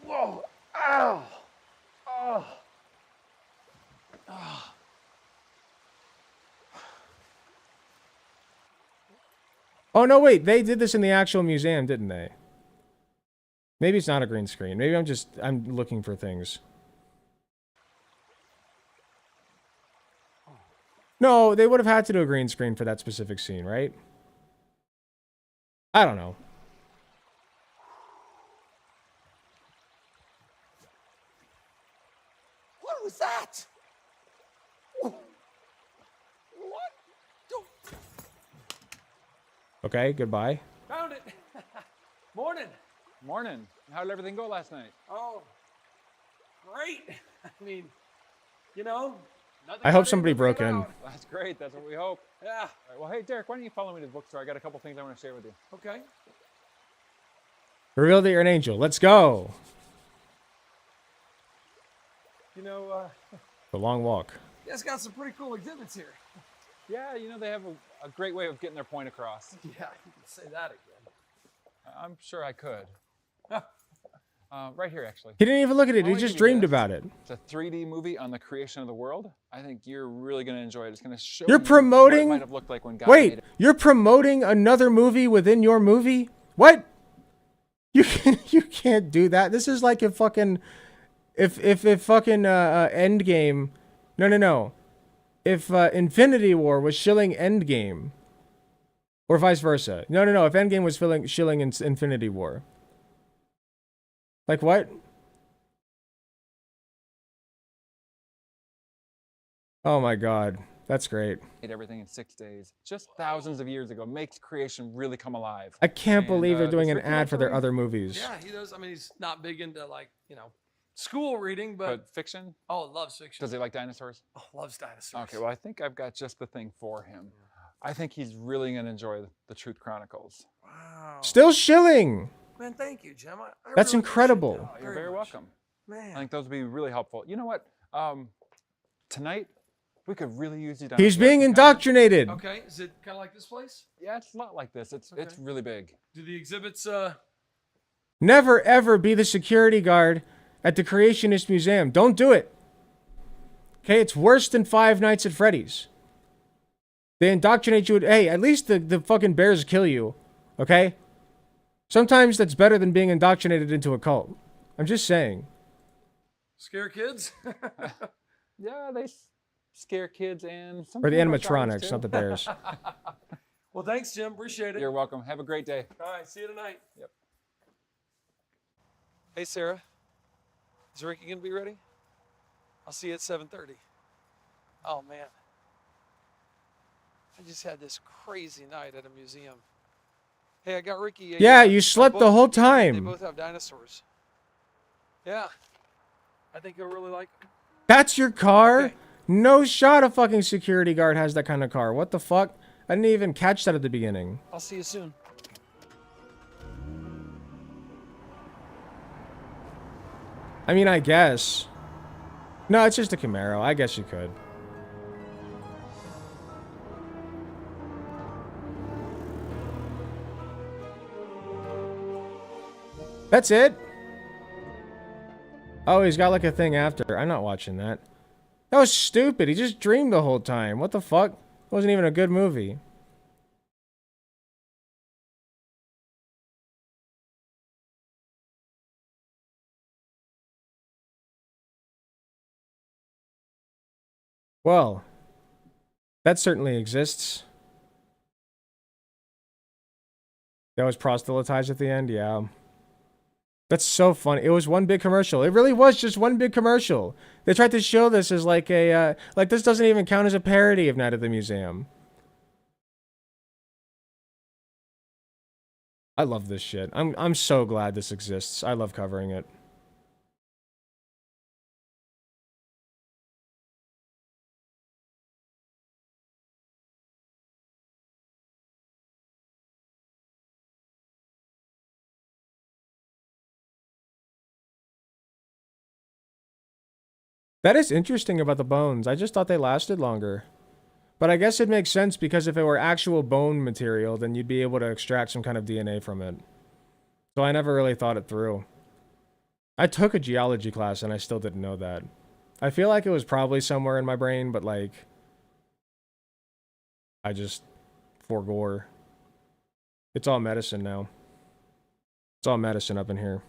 Whoa! Ow! Oh! Oh! Oh, no, wait. They did this in the actual museum, didn't they? Maybe it's not a green screen. Maybe I'm looking for things. No, they would have had to do a green screen for that specific scene, right? I don't know. What was that? What? Okay, goodbye. Found it. Morning. Morning. How did everything go last night? Oh, great. I mean, you know. I hope somebody broke in. That's great. That's what we hope. Yeah. All right, well, hey, Derek, why don't you follow me to the bookstore? I got a couple things I want to share with you. Okay. Reveal that you're an angel. Let's go. You know, The long walk. you guys got some pretty cool exhibits here. Yeah, you know, they have a great way of getting their point across. Yeah, you can say that again. I'm sure I could. Right here, actually. He didn't even look at it. I He wanna just give you dreamed this. about it. It's a 3D movie on the creation of the world. I think you're really going to enjoy it. It's going to show You're you promoting. what it might have looked like when God made Wait, it. you're promoting another movie within your movie? What? You can't do that. This is like if fucking Endgame. No. If Infinity War was shilling Endgame, or vice versa. No. If Endgame was shilling Infinity War. Like what? Oh my God, that's great. Made everything in 6 days, just thousands of years ago, makes creation really come alive. I can't believe they're doing this an Ricky ad for their Gervais- other movies. Yeah, he does. I mean, he's not big into like, school reading, but fiction? oh, loves fiction. Does he like dinosaurs? Oh, loves dinosaurs. Okay, well, I think I've got just the thing for him. I think he's really going to enjoy the Truth Chronicles. Wow. Still shilling. Man, thank you, Jim. I That's really incredible. appreciate that You're very much. welcome. Man. I think those would be really helpful. You know what? Tonight, we could really use you down. He's being indoctrinated. Okay, is it kind of like this place? Yeah, it's a lot like this. It's really big. Do the exhibits, Never ever be the security guard at the Creationist Museum. Don't do it. Okay, it's worse than Five Nights at Freddy's. They indoctrinate you. Hey, at least the fucking bears kill you. Okay? Sometimes that's better than being indoctrinated into a cult. I'm just saying. scare kids? Yeah, they scare kids and some Or the people are sharks, animatronics, too. not the bears. Well, thanks, Jim. Appreciate it. You're welcome. Have a great day. All right, see you tonight. Yep. Hey, Sarah. Is Ricky going to be ready? I'll see you at 7:30. Oh, man. I just had this crazy night at a museum. Hey, I got Ricky. Yeah, you slept the whole They time. both have dinosaurs. Yeah. I think he'll really like them. That's your car? No shot a fucking security guard has that kind of car. What the fuck? I didn't even catch that at the beginning. I'll see you soon. I mean, I guess. No, it's just a Camaro. I guess you could. That's it? Oh, he's got like a thing after. I'm not watching that. That was stupid. He just dreamed the whole time. What the fuck? It wasn't even a good movie. Well, that certainly exists. That was proselytized at the end, yeah. That's so funny. It was one big commercial. It really was just one big commercial. They tried to show this as like a, like this doesn't even count as a parody of Night at the Museum. I love this shit. I'm so glad this exists. I love covering it. That is interesting about the bones. I just thought they lasted longer. But I guess it makes sense because if it were actual bone material, then you'd be able to extract some kind of DNA from it. So I never really thought it through. I took a geology class and I still didn't know that. I feel like it was probably somewhere in my brain, but like, I just forgore. It's all medicine now. It's all medicine up in here.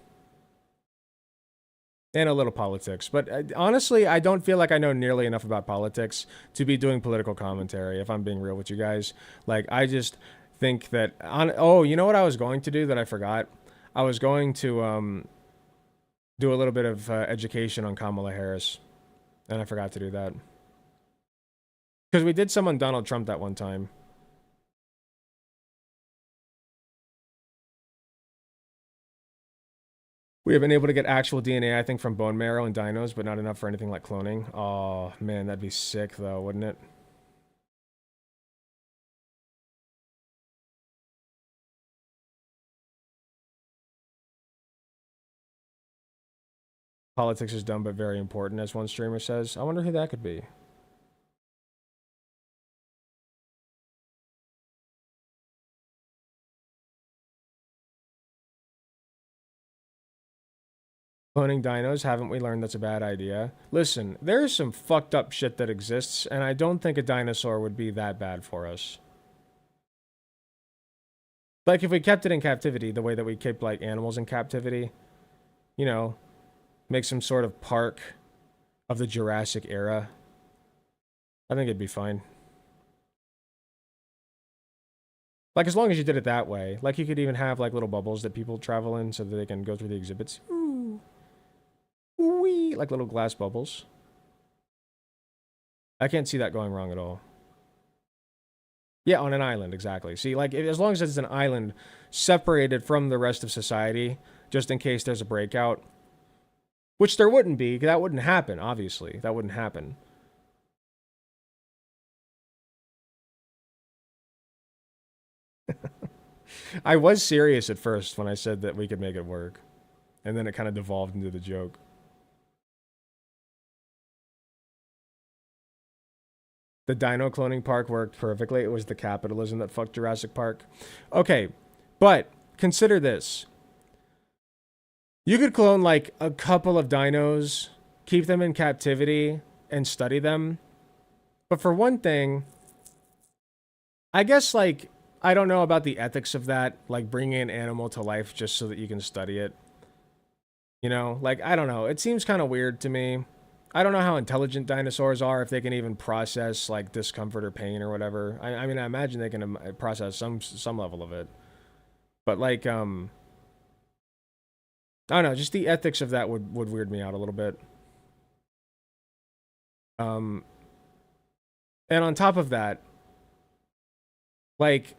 And a little politics. But honestly, I don't feel like I know nearly enough about politics to be doing political commentary, if I'm being real with you guys. Like, I just think that... Oh, you know what I was going to do that I forgot? I was going to do a little bit of education on Kamala Harris. And I forgot to do that. Because we did some on Donald Trump that one time. We have been able to get actual DNA, I think, from bone marrow and dinos, but not enough for anything like cloning. Oh, man, that'd be sick, though, wouldn't it? Politics is dumb, but very important, as one streamer says. I wonder who that could be. Cloning dinos, haven't we learned that's a bad idea? Listen, there's some fucked up shit that exists, and I don't think a dinosaur would be that bad for us. Like, if we kept it in captivity, the way that we keep, like, animals in captivity, you know, make some sort of park of the Jurassic era, I think it'd be fine. Like, as long as you did it that way. Like, you could even have, like, little bubbles that people travel in so that they can go through the exhibits. Ooh. Wee, like little glass bubbles. I can't see that going wrong at all. Yeah, on an island, exactly. See, like, as long as it's an island separated from the rest of society, just in case there's a breakout, which there wouldn't be, that wouldn't happen, obviously. That wouldn't happen. I was serious at first when I said that we could make it work. And then it kind of devolved into the joke. The dino cloning park worked perfectly. It was the capitalism that fucked Jurassic Park. Okay, but consider this. You could clone like a couple of dinos, keep them in captivity, and study them. But for one thing, I guess like, I don't know about the ethics of that, like bringing an animal to life just so that you can study it. You know, like, I don't know. It seems kind of weird to me. I don't know how intelligent dinosaurs are, if they can even process, like, discomfort or pain or whatever. I mean, I imagine they can process some level of it. But, like, I don't know, just the ethics of that would weird me out a little bit. And on top of that, like,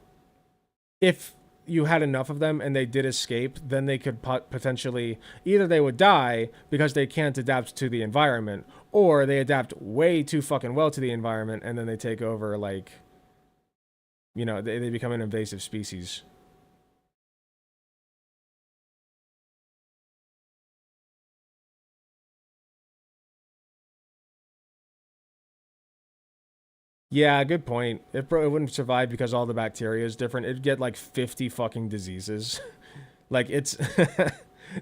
if you had enough of them and they did escape, then they could potentially, either they would die because they can't adapt to the environment, or they adapt way too fucking well to the environment and then they take over, like, you know, they become an invasive species. Yeah, good point. It wouldn't survive because all the bacteria is different. It'd get like 50 fucking diseases. Like, it's...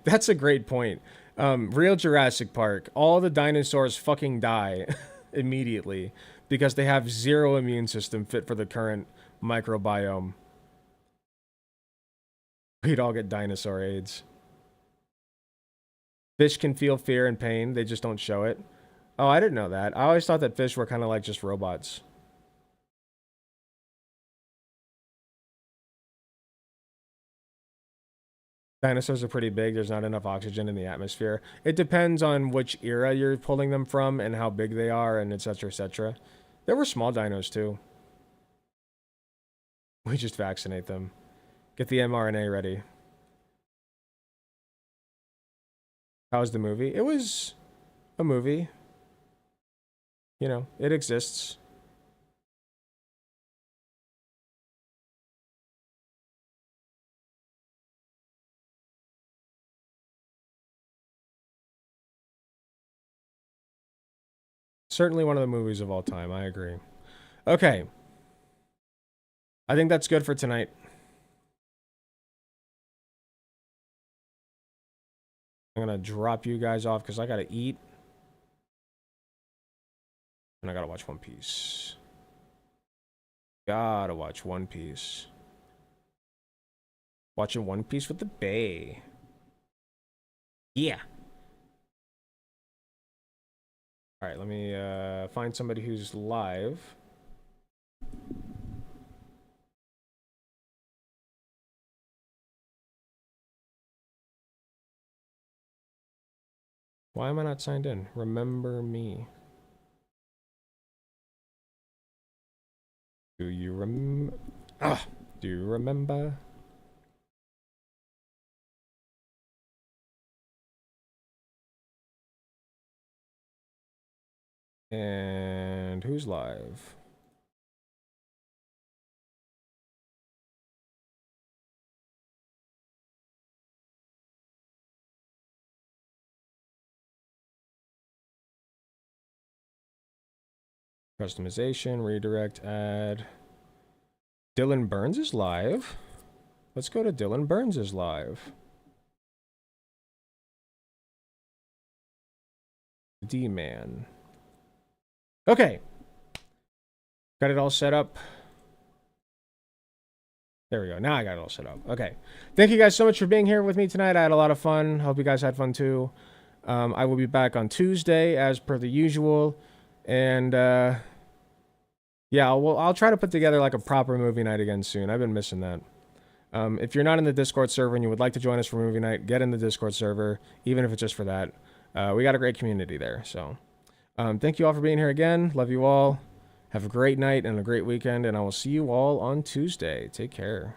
That's a great point. Real Jurassic Park, all the dinosaurs fucking die immediately because they have zero immune system fit for the current microbiome. We'd all get dinosaur AIDS. Fish can feel fear and pain, they just don't show it. Oh, I didn't know that. I always thought that fish were kind of like just robots. Dinosaurs are pretty big. There's not enough oxygen in the atmosphere. It depends on which era you're pulling them from and how big they are and etc. etc. There were small dinos too. We just vaccinate them. Get the mRNA ready. How was the movie? It was a movie. You know, it exists. Certainly one of the movies of all time, I agree. Okay. I think that's good for tonight. I'm gonna drop you guys off because I gotta eat. And I gotta watch One Piece. Gotta watch One Piece. Watching One Piece with the Bay. Yeah. All right, let me find somebody who's live. Why am I not signed in? Remember me. Do you do you remember? And who's live? Customization, redirect, add. Dylan Burns is live. Let's go to Dylan Burns is live. D-Man. Okay. Got it all set up. There we go. Now I got it all set up. Okay. Thank you guys so much for being here with me tonight. I had a lot of fun. Hope you guys had fun too. I will be back on Tuesday as per the usual. And yeah, I'll try to put together like a proper movie night again soon. I've been missing that. If you're not in the Discord server and you would like to join us for movie night, get in the Discord server, even if it's just for that. We got a great community there. So thank you all for being here again. Love you all. Have a great night and a great weekend, and I will see you all on Tuesday. Take care.